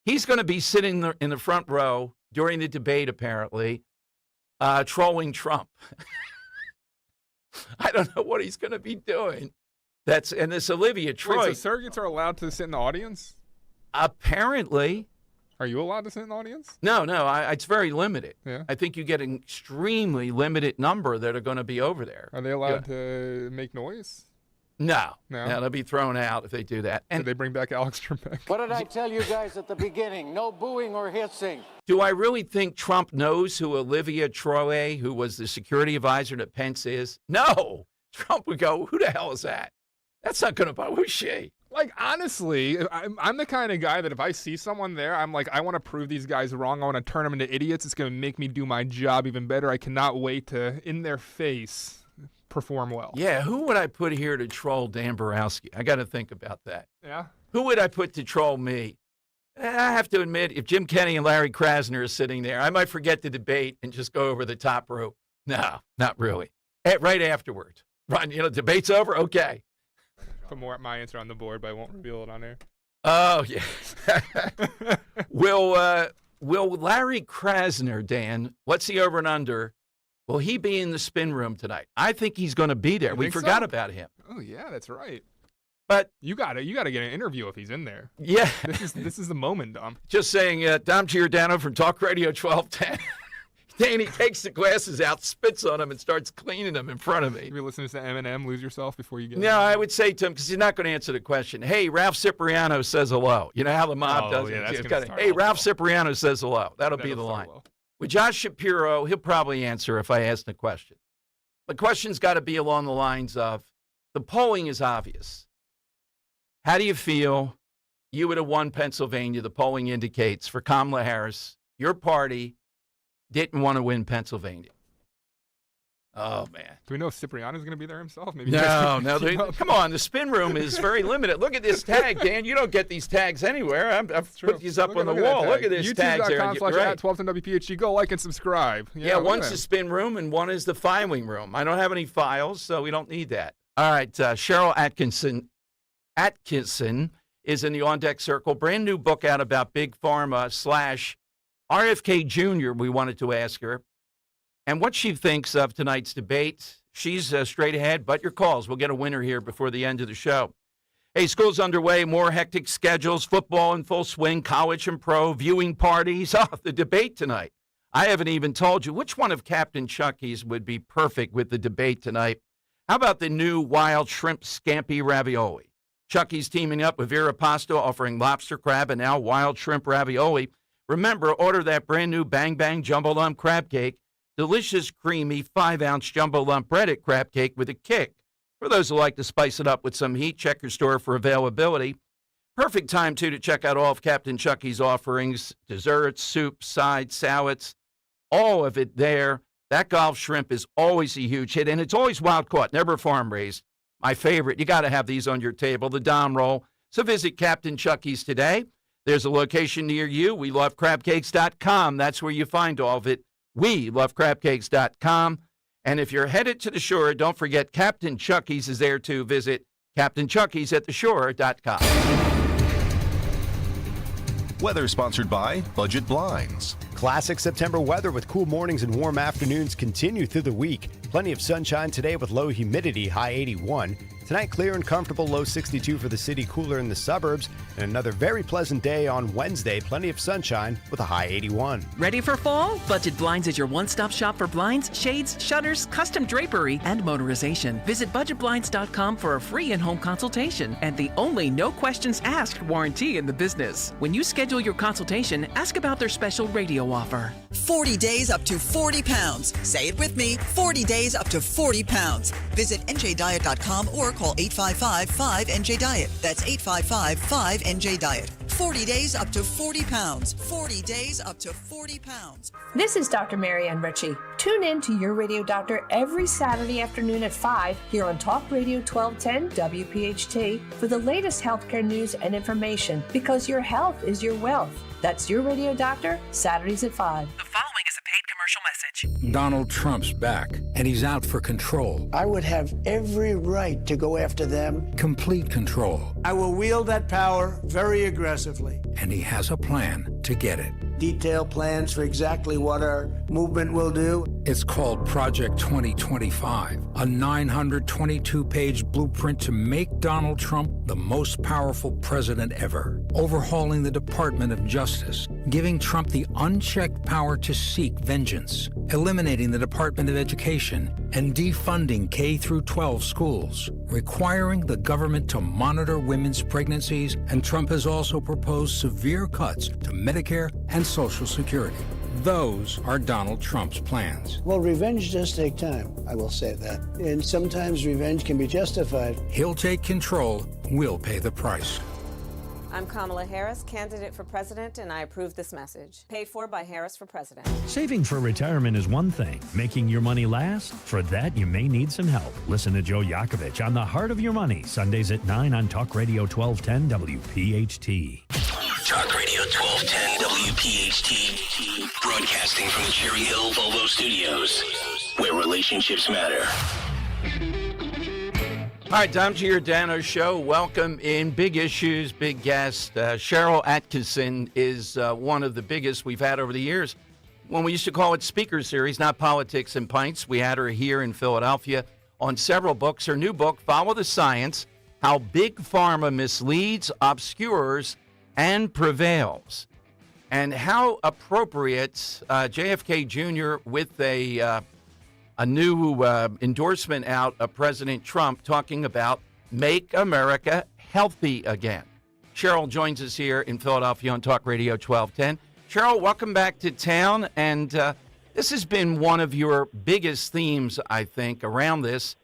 he's going to be sitting in the front row during the debate, apparently. trolling Trump. I don't know what he's going to be doing. And this Olivia Troy. Wait, so surrogates are allowed to sit in the audience? Apparently. Are you allowed to sit in the audience? No, it's very limited. Yeah. I think you get an extremely limited number that are going to be over there. Are they allowed to make noise? No, they'll be thrown out if they do that. And did they bring back Alex Trebek? What did I tell you guys at the beginning? No booing or hissing. Do I really think Trump knows who Olivia Troy, who was the security advisor to Pence, is? No. Trump would go, who the hell is that? That's not going to bother. Who's she? Like, honestly, I'm the kind of guy that if I see someone there, I'm like, I want to prove these guys wrong. I want to turn them into idiots. It's going to make me do my job even better. I cannot wait to, in their face, perform well. Yeah, who would I put here to troll Dan Borowski? I got to think about that. Yeah? Who would I put to troll me? I have to admit, if Jim Kenney and Larry Krasner are sitting there, I might forget the debate and just go over the top rope. No, not really. Right afterward. Right, debate's over? Okay. Put my answer on the board, but I won't reveal it on air. Oh, yeah. Will Larry Krasner, Dan, what's the over and under? Will he be in the spin room tonight? I think he's going to be there. We forgot about him. Oh, yeah, that's right. But you got to get an interview if he's in there. Yeah. This is the moment, Dom. Just saying, Dom Giordano from Talk Radio 1210. Danny takes the glasses out, spits on them, and starts cleaning them in front of me. You listening to Eminem, Lose Yourself, before you get No, I would say to him, because he's not going to answer the question, hey, Ralph Cipriano says hello. You know how the mob does it? Hey, Ralph Cipriano says hello. That'll be the line. Well. With Josh Shapiro, he'll probably answer if I ask the question. The question's got to be along the lines of, the polling is obvious. How do you feel? You would have won Pennsylvania, the polling indicates, for Kamala Harris. Your party didn't want to win Pennsylvania. Oh, man. Do we know if Cipriano's going to be there himself? Maybe. No. Come on. The spin room is very limited. Look at this tag, Dan. You don't get these tags anywhere. I've put these up on the wall. Look at this tag there. YouTube.com/@1210WPHT. Go like and subscribe. Yeah, one's the spin room and one is the filing room. I don't have any files, so we don't need that. All right. Cheryl Atkinson is in the On Deck Circle. Brand new book out about Big Pharma / RFK Jr. We wanted to ask her. And what she thinks of tonight's debate. She's straight ahead, but your calls. We'll get a winner here before the end of the show. Hey, school's underway, more hectic schedules, football in full swing, college and pro, viewing parties. Oh, the debate tonight. I haven't even told you which one of Captain Chucky's would be perfect with the debate tonight. How about the new wild shrimp scampi ravioli? Chucky's teaming up with Vera Pasta, offering lobster, crab, and now wild shrimp ravioli. Remember, order that brand new Bang Bang Jumbo Lump Crab Cake. Delicious, creamy, 5-ounce jumbo lump breaded crab cake with a kick. For those who like to spice it up with some heat, check your store for availability. Perfect time, too, to check out all of Captain Chucky's offerings, desserts, soups, sides, salads, all of it there. That Gulf shrimp is always a huge hit, and it's always wild caught, never farm raised. My favorite, you got to have these on your table, the Dom Roll. So visit Captain Chucky's today. There's a location near you. WeLoveCrabCakes.com. That's where you find all of it. WeLoveCrabCakes.com. And if you're headed to the shore, don't forget Captain Chucky's is there too. Visit CaptainChucky's@theshore.com. Weather sponsored by Budget Blinds. Classic September weather with cool mornings and warm afternoons continue through the week. Plenty of sunshine today with low humidity, high 81. Tonight, clear and comfortable, low 62 for the city, cooler in the suburbs. And another very pleasant day on Wednesday, plenty of sunshine with a high 81. Ready for fall? Budget Blinds is your one-stop shop for blinds, shades, shutters, custom drapery, and motorization. Visit budgetblinds.com for a free in-home consultation and the only no questions asked warranty in the business. When you schedule your consultation, ask about their special radio offer. 40 days up to 40 pounds. Say it with me, 40 days up to 40 pounds. Visit njdiet.com or call 855-5NJ-DIET. That's 855-5NJ-DIET. 40 days up to 40 pounds. 40 days up to 40 pounds. This is Dr. Marianne Ritchie. Tune in to Your Radio Doctor every Saturday afternoon at 5 here on Talk Radio 1210 WPHT for the latest healthcare news and information, because your health is your wealth. That's Your Radio Doctor, Saturdays at 5. The following is a paid commercial message. message. Donald Trump's back, and he's out for control. I would have every right to go after them. Complete control. I will wield that power very aggressively. And he has a plan to get it. Detailed plans for exactly what our movement will do. It's called Project 2025, a 922-page blueprint to make Donald Trump the most powerful president ever, overhauling the Department of Justice, giving Trump the unchecked power to seek vengeance, eliminating the Department of Education, and defunding K-12 schools, requiring the government to monitor women's pregnancies, and Trump has also proposed severe cuts to Medicare and Social Security. Those are Donald Trump's plans. Well, revenge does take time, I will say that. And sometimes revenge can be justified. He'll take control, we'll pay the price. I'm Kamala Harris, candidate for president, and I approve this message. Paid for by Harris for President. Saving for retirement is one thing. Making your money last? For that, you may need some help. Listen to Joe Yakovich on The Heart of Your Money, Sundays at 9 on Talk Radio 1210 WPHT. Talk Radio 1210 WPHT. Broadcasting from the Cherry Hill Volvo Studios, where relationships matter. All right, Dom Giordano Show. Welcome in. Big issues, big guest. Cheryl Atkinson is one of the biggest we've had over the years. When we used to call it Speaker Series, not Politics and Pints, we had her here in Philadelphia on several books. Her new book, Follow the Science, How Big Pharma Misleads, Obscures, and Prevails. And how appropriate JFK Jr. with a new endorsement out of President Trump talking about Make America Healthy Again. Cheryl joins us here in Philadelphia on Talk Radio 1210. Cheryl, welcome back to town. And this has been one of your biggest themes, I think, around this.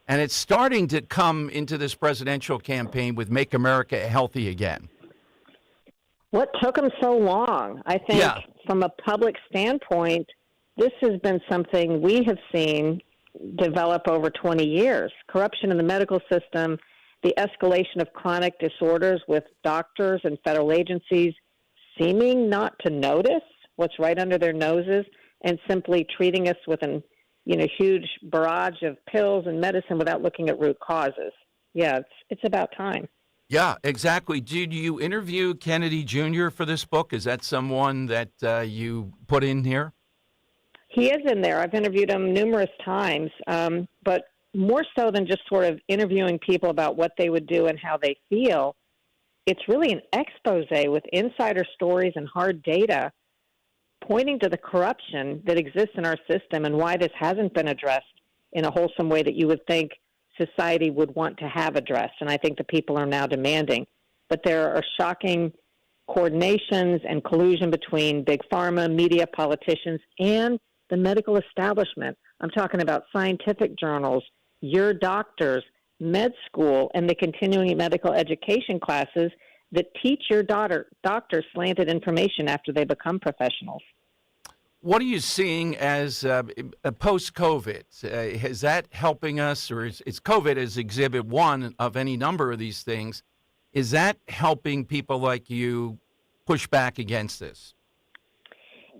And it's starting to come into this presidential campaign with Make America Healthy Again. What took them so long? I think from a public standpoint, this has been something we have seen develop over 20 years. Corruption in the medical system, the escalation of chronic disorders with doctors and federal agencies seeming not to notice what's right under their noses and simply treating us with an huge barrage of pills and medicine without looking at root causes. Yeah, it's about time. Yeah, exactly. Did you interview Kennedy Jr. for this book? Is that someone that you put in here? He is in there. I've interviewed him numerous times, but more so than just sort of interviewing people about what they would do and how they feel, it's really an expose with insider stories and hard data pointing to the corruption that exists in our system and why this hasn't been addressed in a wholesome way that you would think society would want to have addressed. And I think the people are now demanding. But there are shocking coordinations and collusion between big pharma, media, politicians, and the medical establishment. I'm talking about scientific journals, your doctors, med school, and the continuing medical education classes that teach your doctors slanted information after they become professionals. What are you seeing as post-COVID? Is that helping us, or is COVID as exhibit one of any number of these things? Is that helping people like you push back against this?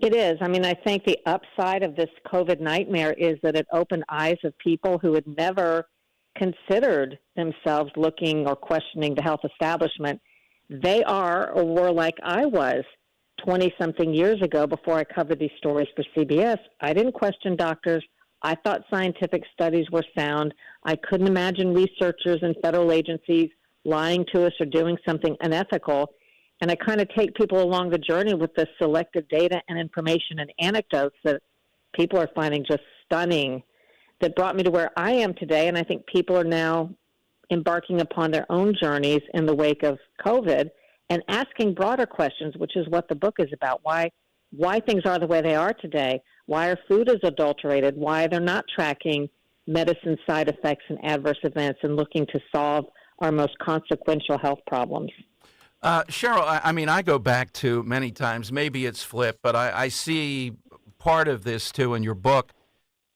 It is. I mean, I think the upside of this COVID nightmare is that it opened eyes of people who had never considered themselves looking or questioning the health establishment. They are or were like I was 20-something years ago before I covered these stories for CBS. I didn't question doctors. I thought scientific studies were sound. I couldn't imagine researchers and federal agencies lying to us or doing something unethical. And I kind of take people along the journey with the selective data and information and anecdotes that people are finding just stunning that brought me to where I am today. And I think people are now embarking upon their own journeys in the wake of COVID and asking broader questions, which is what the book is about. Why things are the way they are today, why our food is adulterated, why they're not tracking medicine side effects and adverse events and looking to solve our most consequential health problems. Cheryl, I go back to many times, maybe it's flipped, but I see part of this too in your book,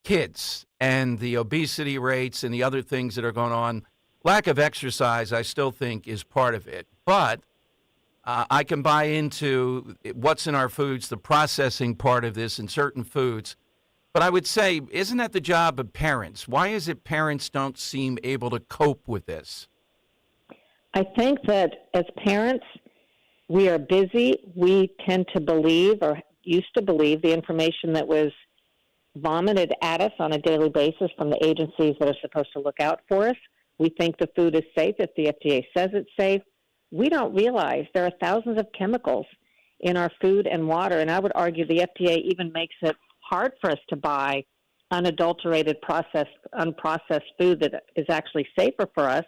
kids and the obesity rates and the other things that are going on. Lack of exercise, I still think, is part of it. But I can buy into what's in our foods, the processing part of this in certain foods. But I would say, isn't that the job of parents? Why is it parents don't seem able to cope with this? I think that as parents, we are busy. We tend to believe, or used to believe, the information that was vomited at us on a daily basis from the agencies that are supposed to look out for us. We think the food is safe if the FDA says it's safe. We don't realize there are thousands of chemicals in our food and water, and I would argue the FDA even makes it hard for us to buy unadulterated, unprocessed food that is actually safer for us.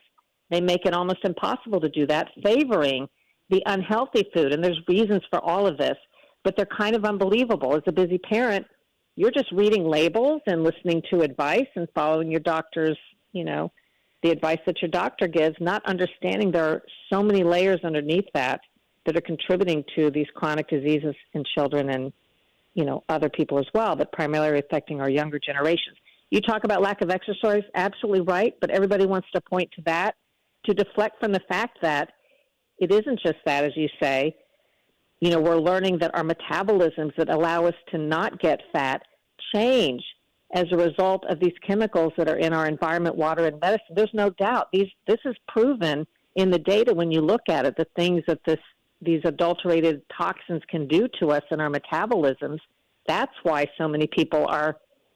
They make it almost impossible to do that, favoring the unhealthy food, and there's reasons for all of this, but they're kind of unbelievable. As a busy parent, you're just reading labels and listening to advice and following your doctor's, the advice that your doctor gives, not understanding there are so many layers underneath that are contributing to these chronic diseases in children and, other people as well, but primarily affecting our younger generations. You talk about lack of exercise, absolutely right, but everybody wants to point to that to deflect from the fact that it isn't just that, as you say. We're learning that our metabolisms that allow us to not get fat change as a result of these chemicals that are in our environment, water, and medicine. There's no doubt. This is proven in the data when you look at it, the things that these adulterated toxins can do to us in our metabolisms. That's why so many people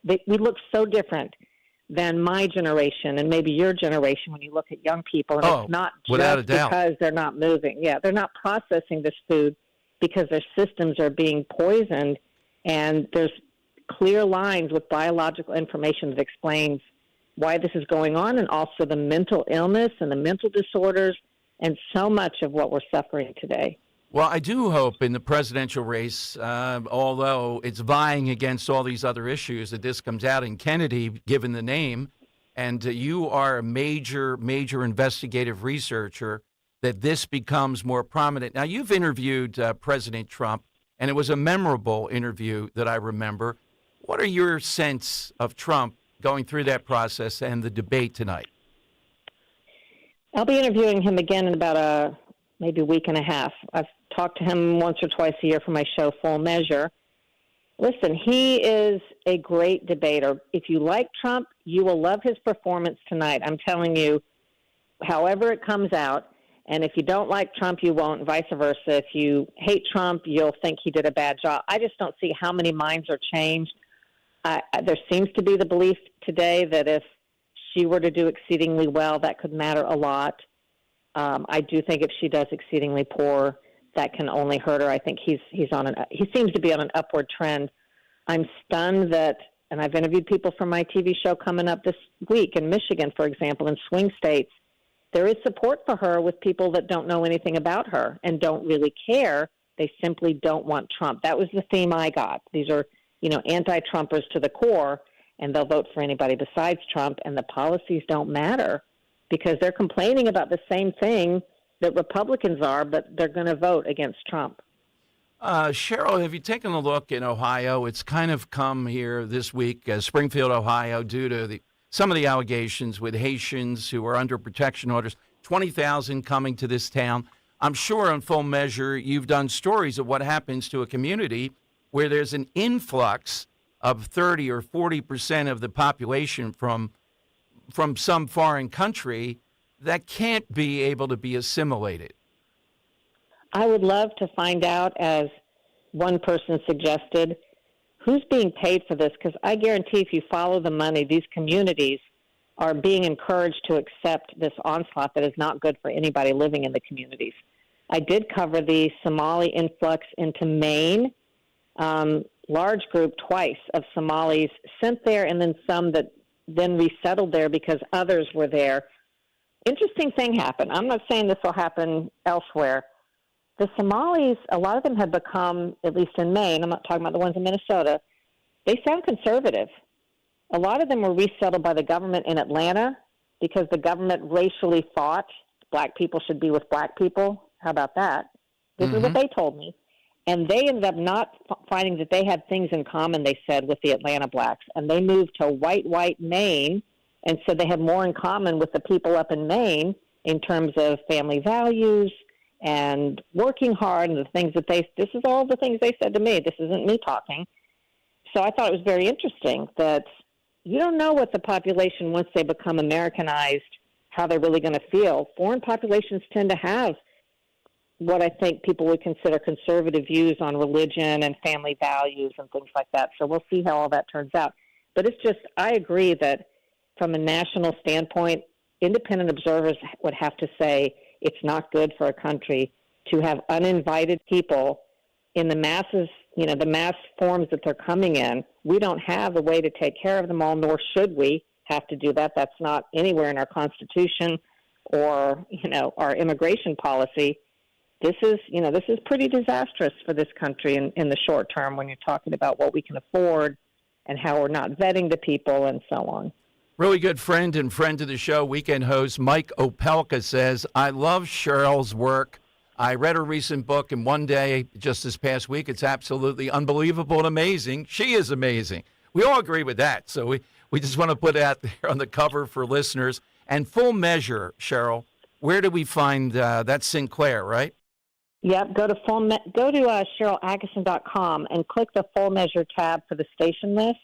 we look so different than my generation and maybe your generation when you look at young people. And it's not just because they're not moving. Yeah, they're not processing this food because their systems are being poisoned, and there's clear lines with biological information that explains why this is going on, and also the mental illness and the mental disorders and so much of what we're suffering today. Well, I do hope in the presidential race, although it's vying against all these other issues, that this comes out in Kennedy, given the name, and you are a major, major investigative researcher, that this becomes more prominent. Now, you've interviewed President Trump, and it was a memorable interview that I remember. What are your sense of Trump going through that process and the debate tonight? I'll be interviewing him again in about maybe a week and a half. I've talked to him once or twice a year for my show, Full Measure. Listen, he is a great debater. If you like Trump, you will love his performance tonight. I'm telling you, however it comes out. And if you don't like Trump, you won't, vice versa. If you hate Trump, you'll think he did a bad job. I just don't see how many minds are changed. There seems to be the belief today that if she were to do exceedingly well, that could matter a lot. I do think if she does exceedingly poor, that can only hurt her. I think he seems to be on an upward trend. I'm stunned that, and I've interviewed people from my TV show coming up this week in Michigan, for example, in swing states. There is support for her with people that don't know anything about her and don't really care. They simply don't want Trump. That was the theme I got. These are, anti-Trumpers to the core, and they'll vote for anybody besides Trump, and the policies don't matter because they're complaining about the same thing that Republicans are, but they're going to vote against Trump. Cheryl, have you taken a look in Ohio? It's kind of come here this week, Springfield, Ohio, due to some of the allegations with Haitians who are under protection orders, 20,000 coming to this town. I'm sure on Full Measure you've done stories of what happens to a community where there's an influx of 30 or 40% of the population from some foreign country that can't be able to be assimilated. I would love to find out, as one person suggested, who's being paid for this? Because I guarantee if you follow the money, these communities are being encouraged to accept this onslaught that is not good for anybody living in the communities. I did cover the Somali influx into Maine, large group twice of Somalis sent there, and then some that then resettled there because others were there. Interesting thing happened. I'm not saying this will happen elsewhere. The Somalis, a lot of them have become, at least in Maine, I'm not talking about the ones in Minnesota, they sound conservative. A lot of them were resettled by the government in Atlanta because the government racially thought black people should be with black people. How about that? This is what they told me. And they ended up not finding that they had things in common, they said, with the Atlanta blacks. And they moved to white Maine and said they had more in common with the people up in Maine in terms of family values and working hard and the things that this is all the things they said to me. This isn't me talking. So I thought it was very interesting that you don't know what the population, once they become Americanized, how they're really going to feel. Foreign populations tend to have what I think people would consider conservative views on religion and family values and things like that. So we'll see how all that turns out. But it's just, I agree that from a national standpoint, independent observers would have to say it's not good for a country to have uninvited people in the masses, the mass forms that they're coming in. We don't have a way to take care of them all, nor should we have to do that. That's not anywhere in our Constitution or, our immigration policy. This is pretty disastrous for this country in the short term when you're talking about what we can afford and how we're not vetting the people and so on. Really good friend and friend of the show, weekend host Mike Opelka says, I love Cheryl's work. I read her recent book, and one day, just this past week, it's absolutely unbelievable and amazing. She is amazing. We all agree with that. So we just want to put it out there on the cover for listeners. And Full Measure, Cheryl, where do we find that's Sinclair, right? Yep, go to CherylAgason.com and click the Full Measure tab for the station list.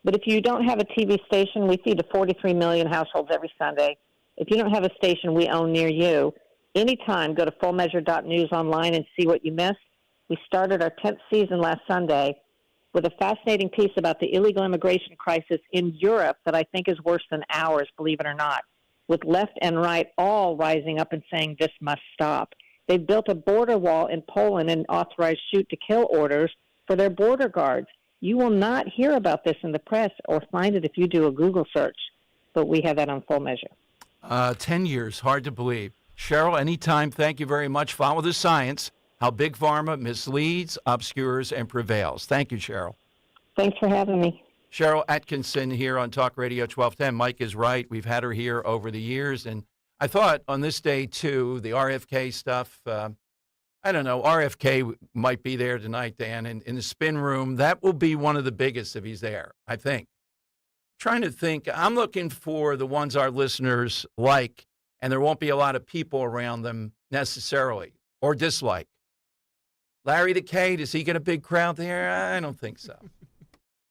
But if you don't have a TV station, we feed to 43 million households every Sunday. If you don't have a station we own near you, anytime go to fullmeasure.news online and see what you missed. We started our 10th season last Sunday with a fascinating piece about the illegal immigration crisis in Europe that I think is worse than ours, believe it or not, with left and right all rising up and saying this must stop. They've built a border wall in Poland and authorized shoot-to-kill orders for their border guards. You will not hear about this in the press or find it if you do a Google search, but we have that on Full Measure. 10 years, hard to believe. Cheryl, anytime, thank you very much. Follow the science, how Big Pharma misleads, obscures, and prevails. Thank you, Cheryl. Thanks for having me. Cheryl Atkinson here on Talk Radio 1210. Mike is right. We've had her here over the years, and I thought on this day, too, the RFK stuff, I don't know, RFK might be there tonight, Dan, in the spin room. That will be one of the biggest if he's there, I think. Trying to think, I'm looking for the ones our listeners like, and there won't be a lot of people around them necessarily, or dislike. Larry the K, does he get a big crowd there? I don't think so.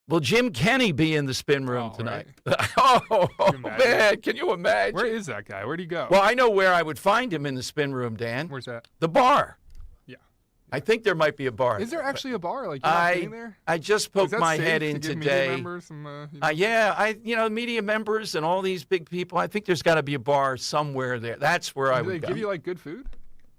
Will Jim Kenney be in the spin room tonight? Right. Oh, man, can you imagine? Where is that guy? Where'd he go? Well, I know where I would find him in the spin room, Dan. Where's that? The bar. Yeah. I think there might be a bar. Is there actually a bar? Like, you're not getting there? I just poked my head in to give today. Media members some, media members and all these big people. I think there's got to be a bar somewhere there. That's where I would go. Do they give you, like, good food?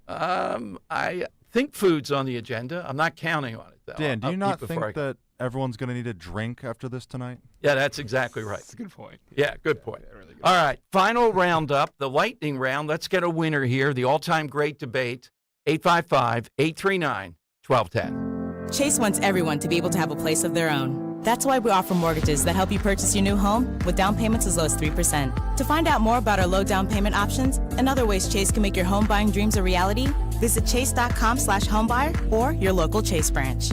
I think food's on the agenda. I'm not counting on it, though. Dan, do you not think that everyone's going to need a drink after this tonight? Yeah, that's exactly right. That's a good point. Yeah, good point. Really good. All right, final roundup, the lightning round. Let's get a winner here, the all-time great debate, 855-839-1210. Chase wants everyone to be able to have a place of their own. That's why we offer mortgages that help you purchase your new home with down payments as low as 3%. To find out more about our low down payment options and other ways Chase can make your home buying dreams a reality, visit chase.com/homebuyer or your local Chase branch.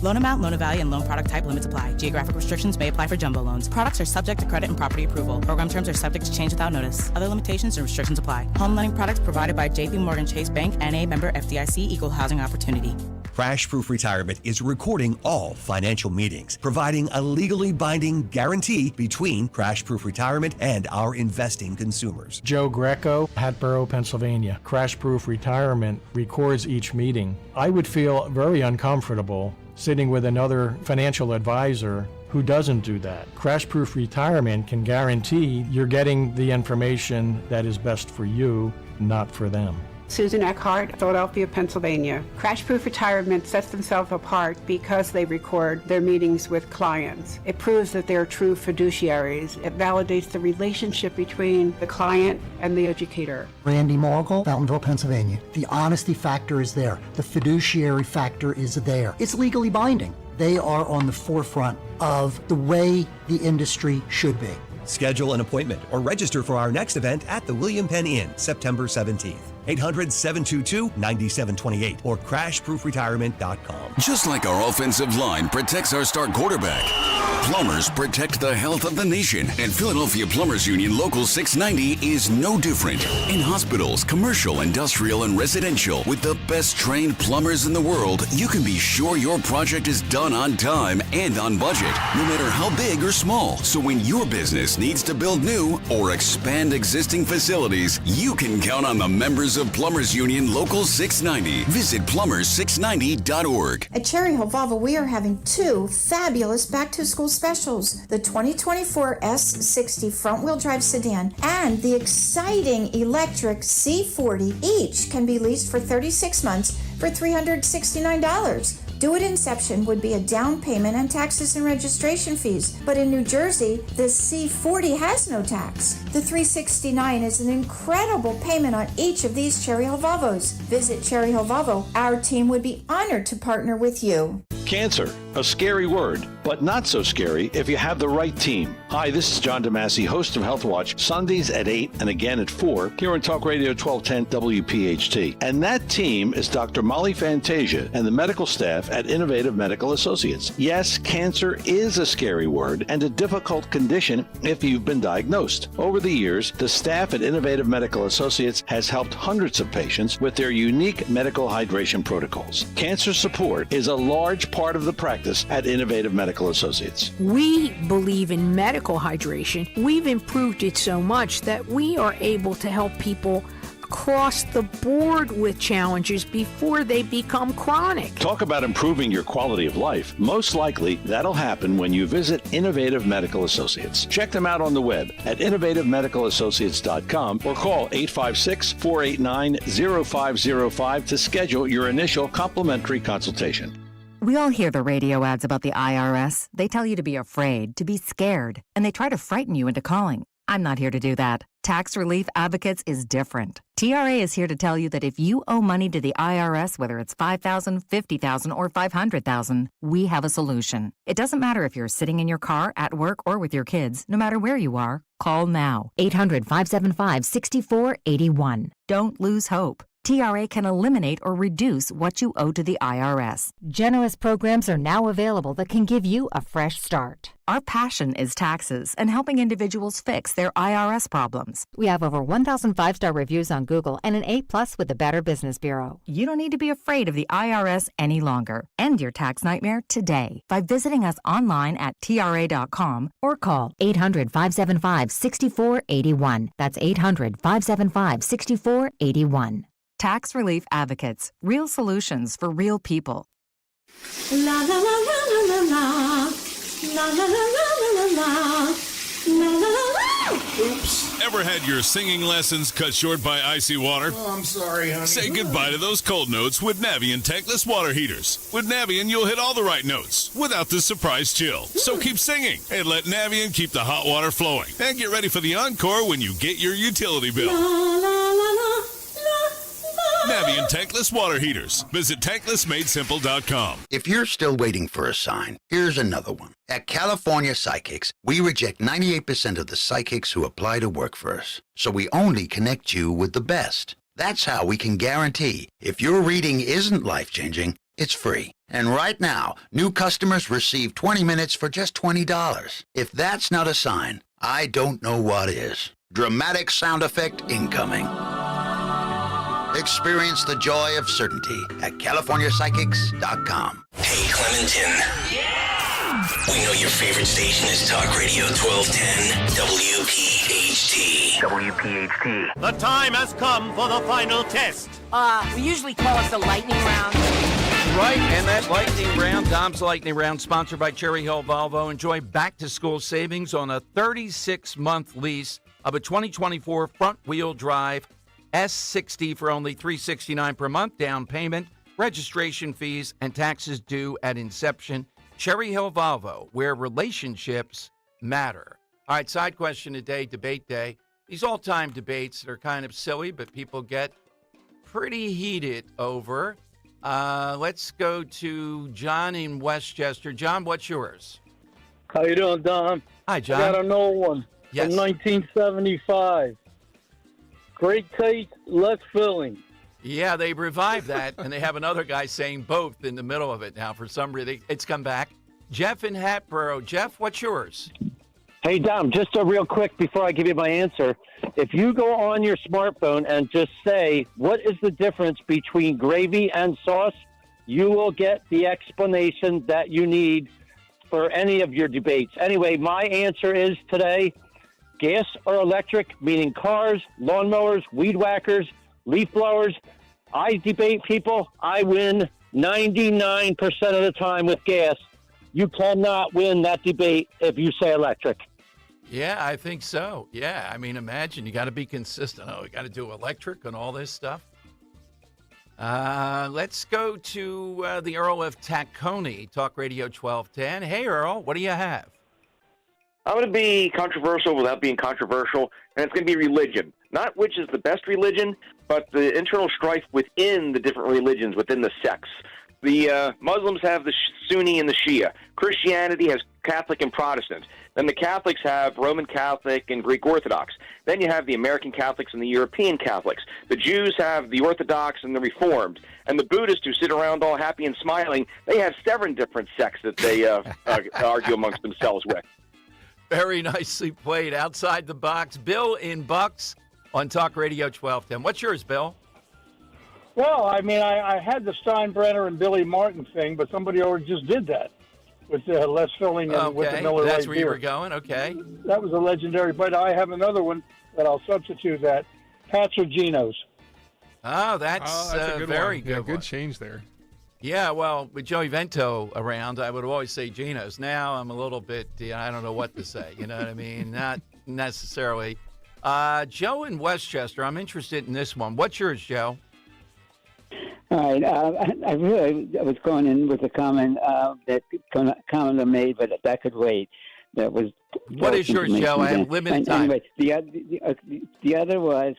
Loan amount, loan value, and loan product type limits apply. Geographic restrictions may apply for jumbo loans. Products are subject to credit and property approval. Program terms are subject to change without notice. Other limitations and restrictions apply. Home lending products provided by J.P. Morgan Chase Bank, N.A. member FDIC, equal housing opportunity. Crash Proof Retirement is recording all financial meetings, providing a legally binding guarantee between Crash Proof Retirement and our investing consumers. Joe Greco, Hatboro, Pennsylvania. Crash Proof Retirement records each meeting. I would feel very uncomfortable sitting with another financial advisor who doesn't do that. Crash Proof Retirement can guarantee you're getting the information that is best for you, not for them. Susan Eckhart, Philadelphia, Pennsylvania. Crash Proof Retirement sets themselves apart because they record their meetings with clients. It proves that they're true fiduciaries. It validates the relationship between the client and the educator. Randy Morgul, Fountainville, Pennsylvania. The honesty factor is there. The fiduciary factor is there. It's legally binding. They are on the forefront of the way the industry should be. Schedule an appointment or register for our next event at the William Penn Inn, September 17th. 800-722-9728 or crashproofretirement.com. Just like our offensive line protects our star quarterback, plumbers protect the health of the nation. And Philadelphia Plumbers Union Local 690 is no different. In hospitals, commercial, industrial, and residential, with the best trained plumbers in the world, you can be sure your project is done on time and on budget, no matter how big or small. So when your business needs to build new or expand existing facilities, you can count on the members of Plumbers Union Local 690. Visit plumbers690.org. At Cherry Hill Volvo, we are having two fabulous back-to-school specials. The 2024 S60 front-wheel drive sedan and the exciting electric C40 each can be leased for 36 months for $369. Due at inception would be a down payment and taxes and registration fees. But in New Jersey, the C40 has no tax. The $369 is an incredible payment on each of these Cherry Hill Volvos. Visit Cherry Hill Volvo. Our team would be honored to partner with you. Cancer, a scary word, but not so scary if you have the right team. Hi, this is John DeMasi, host of Health Watch, Sundays at 8 and again at 4 here on Talk Radio 1210 WPHT. And that team is Dr. Molly Fantasia and the medical staff at Innovative Medical Associates. Yes, cancer is a scary word and a difficult condition if you've been diagnosed. Over the years, the staff at Innovative Medical Associates has helped hundreds of patients with their unique medical hydration protocols. Cancer support is a large part of the practice at Innovative Medical Associates. We believe in medical hydration. We've improved it so much that we are able to help people across the board with challenges before they become chronic. Talk about improving your quality of life. Most likely, that'll happen when you visit Innovative Medical Associates. Check them out on the web at innovativemedicalassociates.com or call 856-489-0505 to schedule your initial complimentary consultation. We all hear the radio ads about the IRS. They tell you to be afraid, to be scared, and they try to frighten you into calling. I'm not here to do that. Tax Relief Advocates is different. TRA is here to tell you that if you owe money to the IRS, whether it's $5,000, $50,000, or $500,000, we have a solution. It doesn't matter if you're sitting in your car, at work, or with your kids. No matter where you are, call now. 800-575-6481. Don't lose hope. TRA can eliminate or reduce what you owe to the IRS. Generous programs are now available that can give you a fresh start. Our passion is taxes and helping individuals fix their IRS problems. We have over 1,000 5-star reviews on Google and an A+ with the Better Business Bureau. You don't need to be afraid of the IRS any longer. End your tax nightmare today by visiting us online at TRA.com or call 800-575-6481. That's 800-575-6481. Tax Relief Advocates. Real solutions for real people. La la la la la la la. La la la la la la la. La la la la. Oops. Ever had your singing lessons cut short by icy water? Oh, I'm sorry, honey. Say goodbye to those cold notes with Navien tankless water heaters. With Navien, you'll hit all the right notes without the surprise chill. So keep singing and let Navien keep the hot water flowing. And get ready for the encore when you get your utility bill. La la la la. Navien tankless water heaters. Visit tanklessmadesimple.com. If you're still waiting for a sign, here's another one. At California Psychics, we reject 98% of the psychics who apply to work for us. So we only connect you with the best. That's how we can guarantee if your reading isn't life-changing, it's free. And right now, new customers receive 20 minutes for just $20. If that's not a sign, I don't know what is. Dramatic sound effect incoming. Experience the joy of certainty at CaliforniaPsychics.com. Hey, Clementon. Yeah! We know your favorite station is Talk Radio 1210 WPHT. WPHT. The time has come for the final test. We usually call it the lightning round. Right, and that lightning round, Dom's Lightning Round, sponsored by Cherry Hill Volvo. Enjoy back-to-school savings on a 36-month lease of a 2024 front-wheel drive S60 for only $369 per month, down payment, registration fees, and taxes due at inception. Cherry Hill Volvo, where relationships matter. All right, side question today, debate day. These all-time debates that are kind of silly, but people get pretty heated over. Let's go to John in Westchester. John, what's yours? How you doing, Don? Hi, John. I got an old one from 1975. Great taste, less filling. Yeah, they revived that, and they have another guy saying both in the middle of it now. For some reason, it's come back. Jeff in Hatboro. Jeff, what's yours? Hey, Dom, just a real quick before I give you my answer. If you go on your smartphone and just say, what is the difference between gravy and sauce, you will get the explanation that you need for any of your debates. Anyway, my answer is today, gas or electric, meaning cars, lawnmowers, weed whackers, leaf blowers. I debate people. I win 99% of the time with gas. You cannot win that debate if you say electric. Yeah, I think so. Yeah, I mean, imagine you got to be consistent. Oh, you got to do electric and all this stuff. Let's go to the Earl of Tacony, Talk Radio 1210. Hey, Earl, what do you have? I'm going to be controversial without being controversial, and it's going to be religion. Not which is the best religion, but the internal strife within the different religions, within the sects. The Muslims have the Sunni and the Shia. Christianity has Catholic and Protestant. Then the Catholics have Roman Catholic and Greek Orthodox. Then you have the American Catholics and the European Catholics. The Jews have the Orthodox and the Reformed. And the Buddhists, who sit around all happy and smiling, they have 7 different sects that they argue amongst themselves with. Very nicely played. Outside the box. Bill in Bucks on Talk Radio 1210. What's yours, Bill? Well, I mean, I had the Steinbrenner and Billy Martin thing, but somebody already just did that with the less filling and with the Miller that's Lite where beer. you were going. Okay. That was a legendary, but I have another one that I'll substitute that. Pat's or Geno's. Oh, that's a good very one. good Yeah, one. good change there. Yeah, well, with Joey Vento around, I would always say Geno's. Now I'm a little bit, I don't know what to say. You know what I mean? Not necessarily. Joe in Westchester, I'm interested in this one. What's yours, Joe? All right. I was going in with a comment that comment I made, but that could wait. That was. What is yours, Joe? I have limited time. Anyway, the other was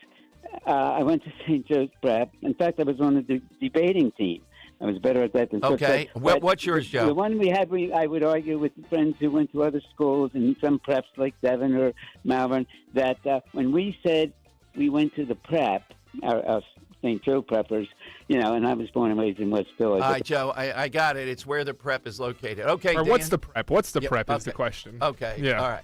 I went to St. Joe's Prep. In fact, I was on the debating team. I was better at that than okay. What's yours, Joe? The one we had, I would argue with friends who went to other schools and some preps like Devon or Malvern, that when we said we went to the prep, our St. Joe preppers, and I was born and raised in West Village. All right, Joe, I got it. It's where the prep is located. Okay, Or Dan? what's the prep? What's the prep is okay. the question. Okay, Yeah. all right.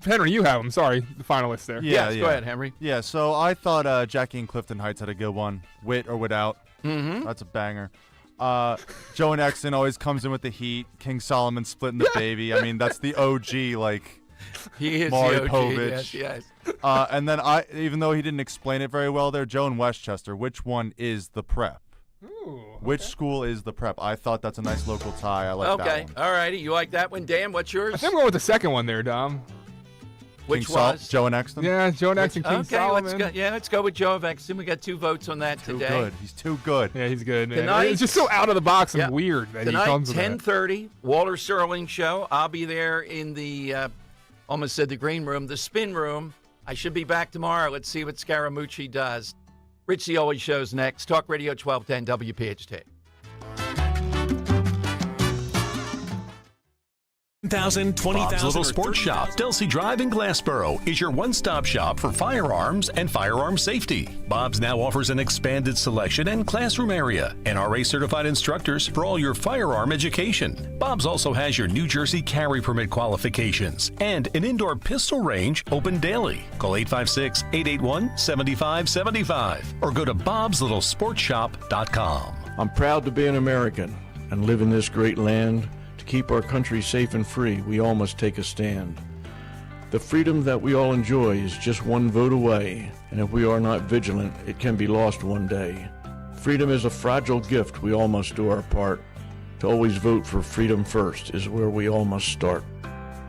Henry, you have them. Sorry, the finalists there. Yes, go ahead, Henry. Yeah, so I thought Jackie and Clifton Heights had a good one. Wit or without. Mm-hmm. That's a banger. Joe and Exton always comes in with the heat. King Solomon splitting the baby. I mean, that's the OG, like, he is Maury the OG, Povich. yes. And then even though he didn't explain it very well there, Joe in Westchester, which one is the prep? Ooh, Which school is the prep? I thought that's a nice local tie. I like that Okay, one. all righty. You like that one, Dan? What's yours? I think I'm going with the second one there, Dom. Which King Sol- was? Joe and Exton? Yeah, Joe and Exton, King Okay, Solomon. let's go with Joe of Exton. We got 2 votes on that Too today. good. He's too good. Yeah, he's good, man. Tonight- It's just so out of the box and Yeah. weird that Tonight, he comes with that. 10:30, Walter Sterling show. I'll be there in the, almost said the green room, the spin room. I should be back tomorrow. Let's see what Scaramucci does. Rich Cioli show's next. Talk Radio 1210 WPHT. 20,000. Bob's Little Sports Shop, Delsey Drive in Glassboro, is your one-stop shop for firearms and firearm safety. Bob's now offers an expanded selection and classroom area, NRA-certified instructors for all your firearm education. Bob's also has your New Jersey carry permit qualifications and an indoor pistol range open daily. Call 856-881-7575 or go to bobslittlesportshop.com. I'm proud to be an American and live in this great land. To keep our country safe and free, we all must take a stand. The freedom that we all enjoy is just one vote away, and if we are not vigilant, it can be lost one day. Freedom is a fragile gift. We all must do our part. To always vote for freedom first is where we all must start.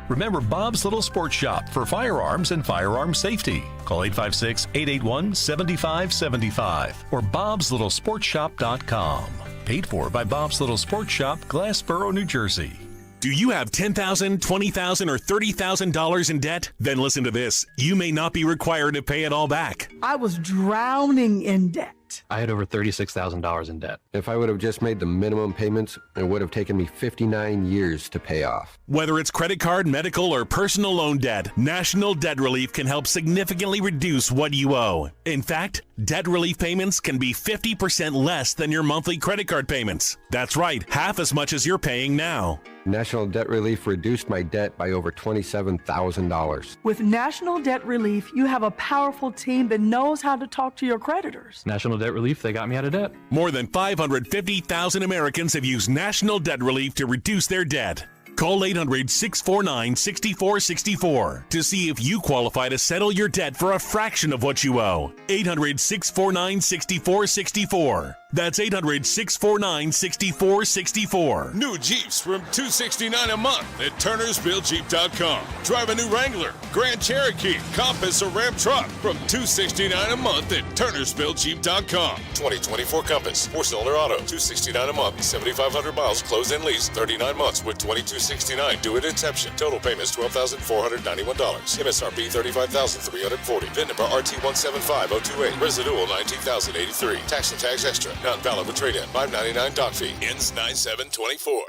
Remember Bob's Little Sports Shop for firearms and firearm safety. Call 856-881-7575 or bobslittlesportshop.com. Paid for by Bob's Little Sports Shop, Glassboro, New Jersey. Do you have $10,000, $20,000, or $30,000 in debt? Then listen to this. You may not be required to pay it all back. I was drowning in debt. it. I had over $36,000 in debt. If I would have just made the minimum payments, it would have taken me 59 years to pay off. Whether it's credit card, medical, or personal loan debt, National Debt Relief can help significantly reduce what you owe. In fact, debt relief payments can be 50% less than your monthly credit card payments. That's right, half as much as you're paying now. National Debt Relief reduced my debt by over $27,000. With National Debt Relief, you have a powerful team that knows how to talk to your creditors. National Debt Relief, they got me out of debt. More than 550,000 Americans have used National Debt Relief to reduce their debt. Call 800-649-6464 to see if you qualify to settle your debt for a fraction of what you owe. 800-649-6464. That's 800-649-6464. New Jeeps from $269 a month at turnersbilljeep.com. Drive a new Wrangler, Grand Cherokee, Compass, or Ram truck from $269 a month at turnersbilljeep.com. 2024 Compass, 4-cylinder auto, $269 a month, 7,500 miles, closed-in lease, 39 months with $2,269 due at inception. Total payments $12,491. MSRP $35,340. VIN number RT175028. Residual $19,083. Tax and tax extra. Not valid with trade-in. $599 doc fee. Ends 9/7/24.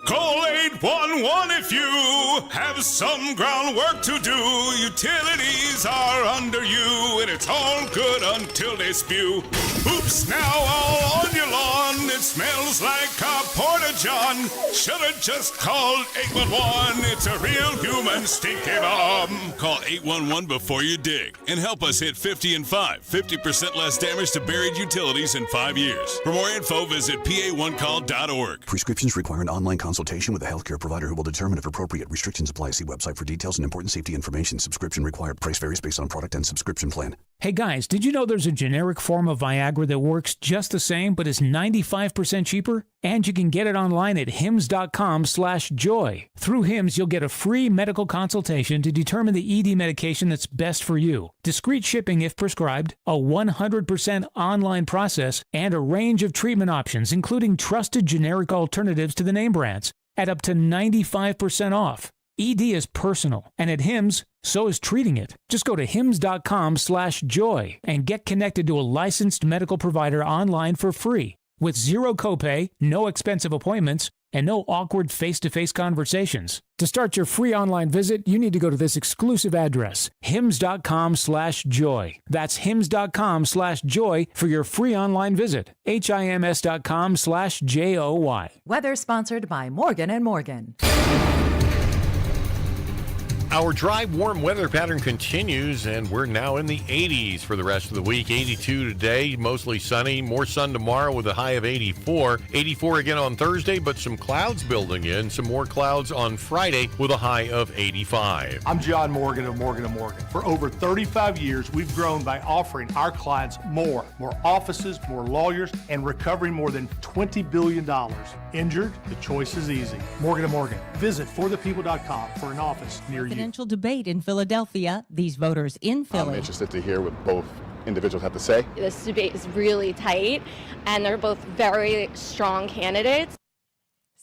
Call 811 if you have some groundwork to do. Utilities are under you, and it's all good until they spew. Oops, now all on your lawn. It smells like a porta-john. Should've just called 811. It's a real human stinky bomb. Call 811 before you dig, and help us hit 50 and 5. 50% less damage to buried utilities in 5 years. For more info, visit pa1call.org. Prescriptions require an online consultation with a healthcare provider who will determine if appropriate. Restrictions apply. See website for details and important safety information. Subscription required. Price varies based on product and subscription plan. Hey guys, did you know there's a generic form of Viagra that works just the same but is 95% cheaper? And you can get it online at hims.com/joy. Through Hims, you'll get a free medical consultation to determine the ED medication that's best for you. Discreet shipping if prescribed, a 100% online process, and a range of treatment options, including trusted generic alternatives to the name brands, at up to 95% off. ED is personal, and at Hims, so is treating it. Just go to hims.com/joy and get connected to a licensed medical provider online for free, with zero copay, no expensive appointments, and no awkward face-to-face conversations. To start your free online visit, you need to go to this exclusive address, hims.com/joy. That's hims.com/joy for your free online visit. hims.com/joy. Weather sponsored by Morgan & Morgan. Our dry, warm weather pattern continues, and we're now in the 80s for the rest of the week. 82 today, mostly sunny. More sun tomorrow with a high of 84. 84 again on Thursday, but some clouds building in. Some more clouds on Friday with a high of 85. I'm John Morgan of Morgan & Morgan. For over 35 years, we've grown by offering our clients more offices, more lawyers, and recovering more than $20 billion. Injured? The choice is easy. Morgan & Morgan. Visit forthepeople.com for an office near you. Presidential debate in Philadelphia. These voters in Philly. I'm interested to hear what both individuals have to say. This debate is really tight, and they're both very strong candidates.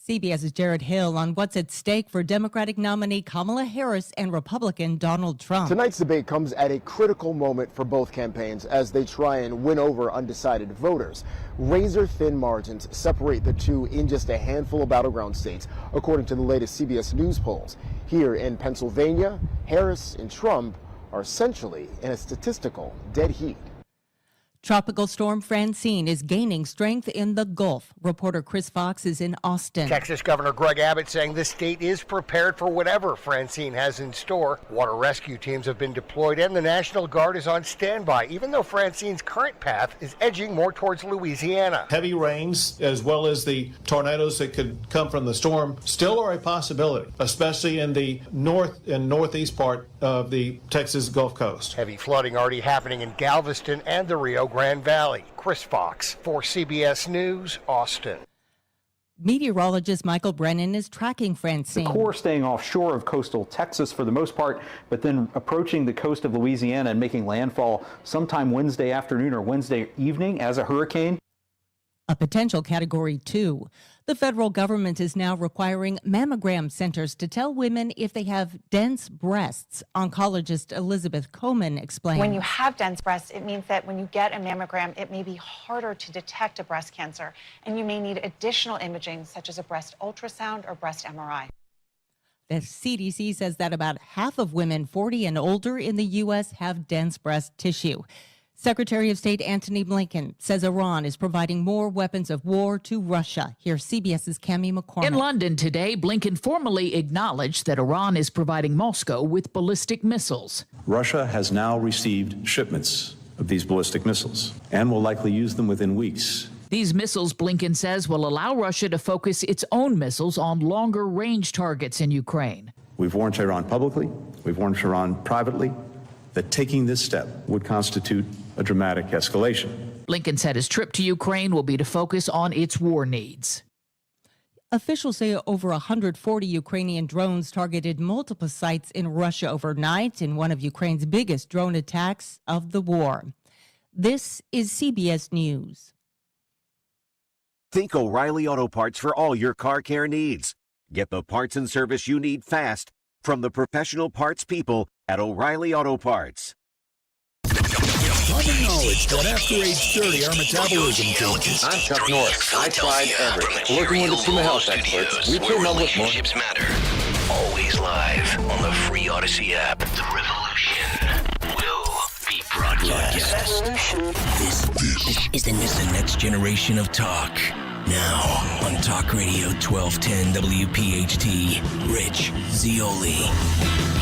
CBS's Jared Hill on what's at stake for Democratic nominee Kamala Harris and Republican Donald Trump. Tonight's debate comes at a critical moment for both campaigns as they try and win over undecided voters. Razor-thin margins separate the two in just a handful of battleground states, according to the latest CBS News polls. Here in Pennsylvania, Harris and Trump are essentially in a statistical dead heat. Tropical storm Francine is gaining strength in the Gulf. Reporter Chris Fox is in Austin. Texas Governor Greg Abbott saying the state is prepared for whatever Francine has in store. Water rescue teams have been deployed and the National Guard is on standby, even though Francine's current path is edging more towards Louisiana. Heavy rains, as well as the tornadoes that could come from the storm, still are a possibility, especially in the north and northeast part of the Texas Gulf Coast. Heavy flooding already happening in Galveston and the Rio Grande Valley. Chris Fox for CBS News, Austin. Meteorologist Michael Brennan is tracking Francine. The core staying offshore of coastal Texas for the most part, but then approaching the coast of Louisiana and making landfall sometime Wednesday afternoon or Wednesday evening as a hurricane. a potential Category 2. The federal government is now requiring mammogram centers to tell women if they have dense breasts. Oncologist Elizabeth Coleman explains. When you have dense breasts, it means that when you get a mammogram, it may be harder to detect a breast cancer, and you may need additional imaging, such as a breast ultrasound or breast MRI. The CDC says that about half of women 40 and older in the U.S. have dense breast tissue. Secretary of State Antony Blinken says Iran is providing more weapons of war to Russia. Here's CBS's Cami McCormick. In London today, Blinken formally acknowledged that Iran is providing Moscow with ballistic missiles. Russia has now received shipments of these ballistic missiles and will likely use them within weeks. These missiles, Blinken says, will allow Russia to focus its own missiles on longer range targets in Ukraine. We've warned Iran publicly, we've warned Iran privately, that taking this step would constitute a dramatic escalation. Blinken said his trip to Ukraine will be to focus on its war needs. Officials say over 140 Ukrainian drones targeted multiple sites in Russia overnight in one of Ukraine's biggest drone attacks of the war. This is CBS News. Think O'Reilly Auto Parts for all your car care needs. Get the parts and service you need fast from the professional parts people at O'Reilly Auto Parts. Common knowledge that after age 30, our metabolism changes. I'm Chuck Norris. I tried everything. Working with the Consumer Health experts, we came up with more. Relationships matter. Always live on the free Odyssey app. The revolution will be broadcast. This is the next generation of talk. Now on Talk Radio 1210 WPHT, Rich Zioli.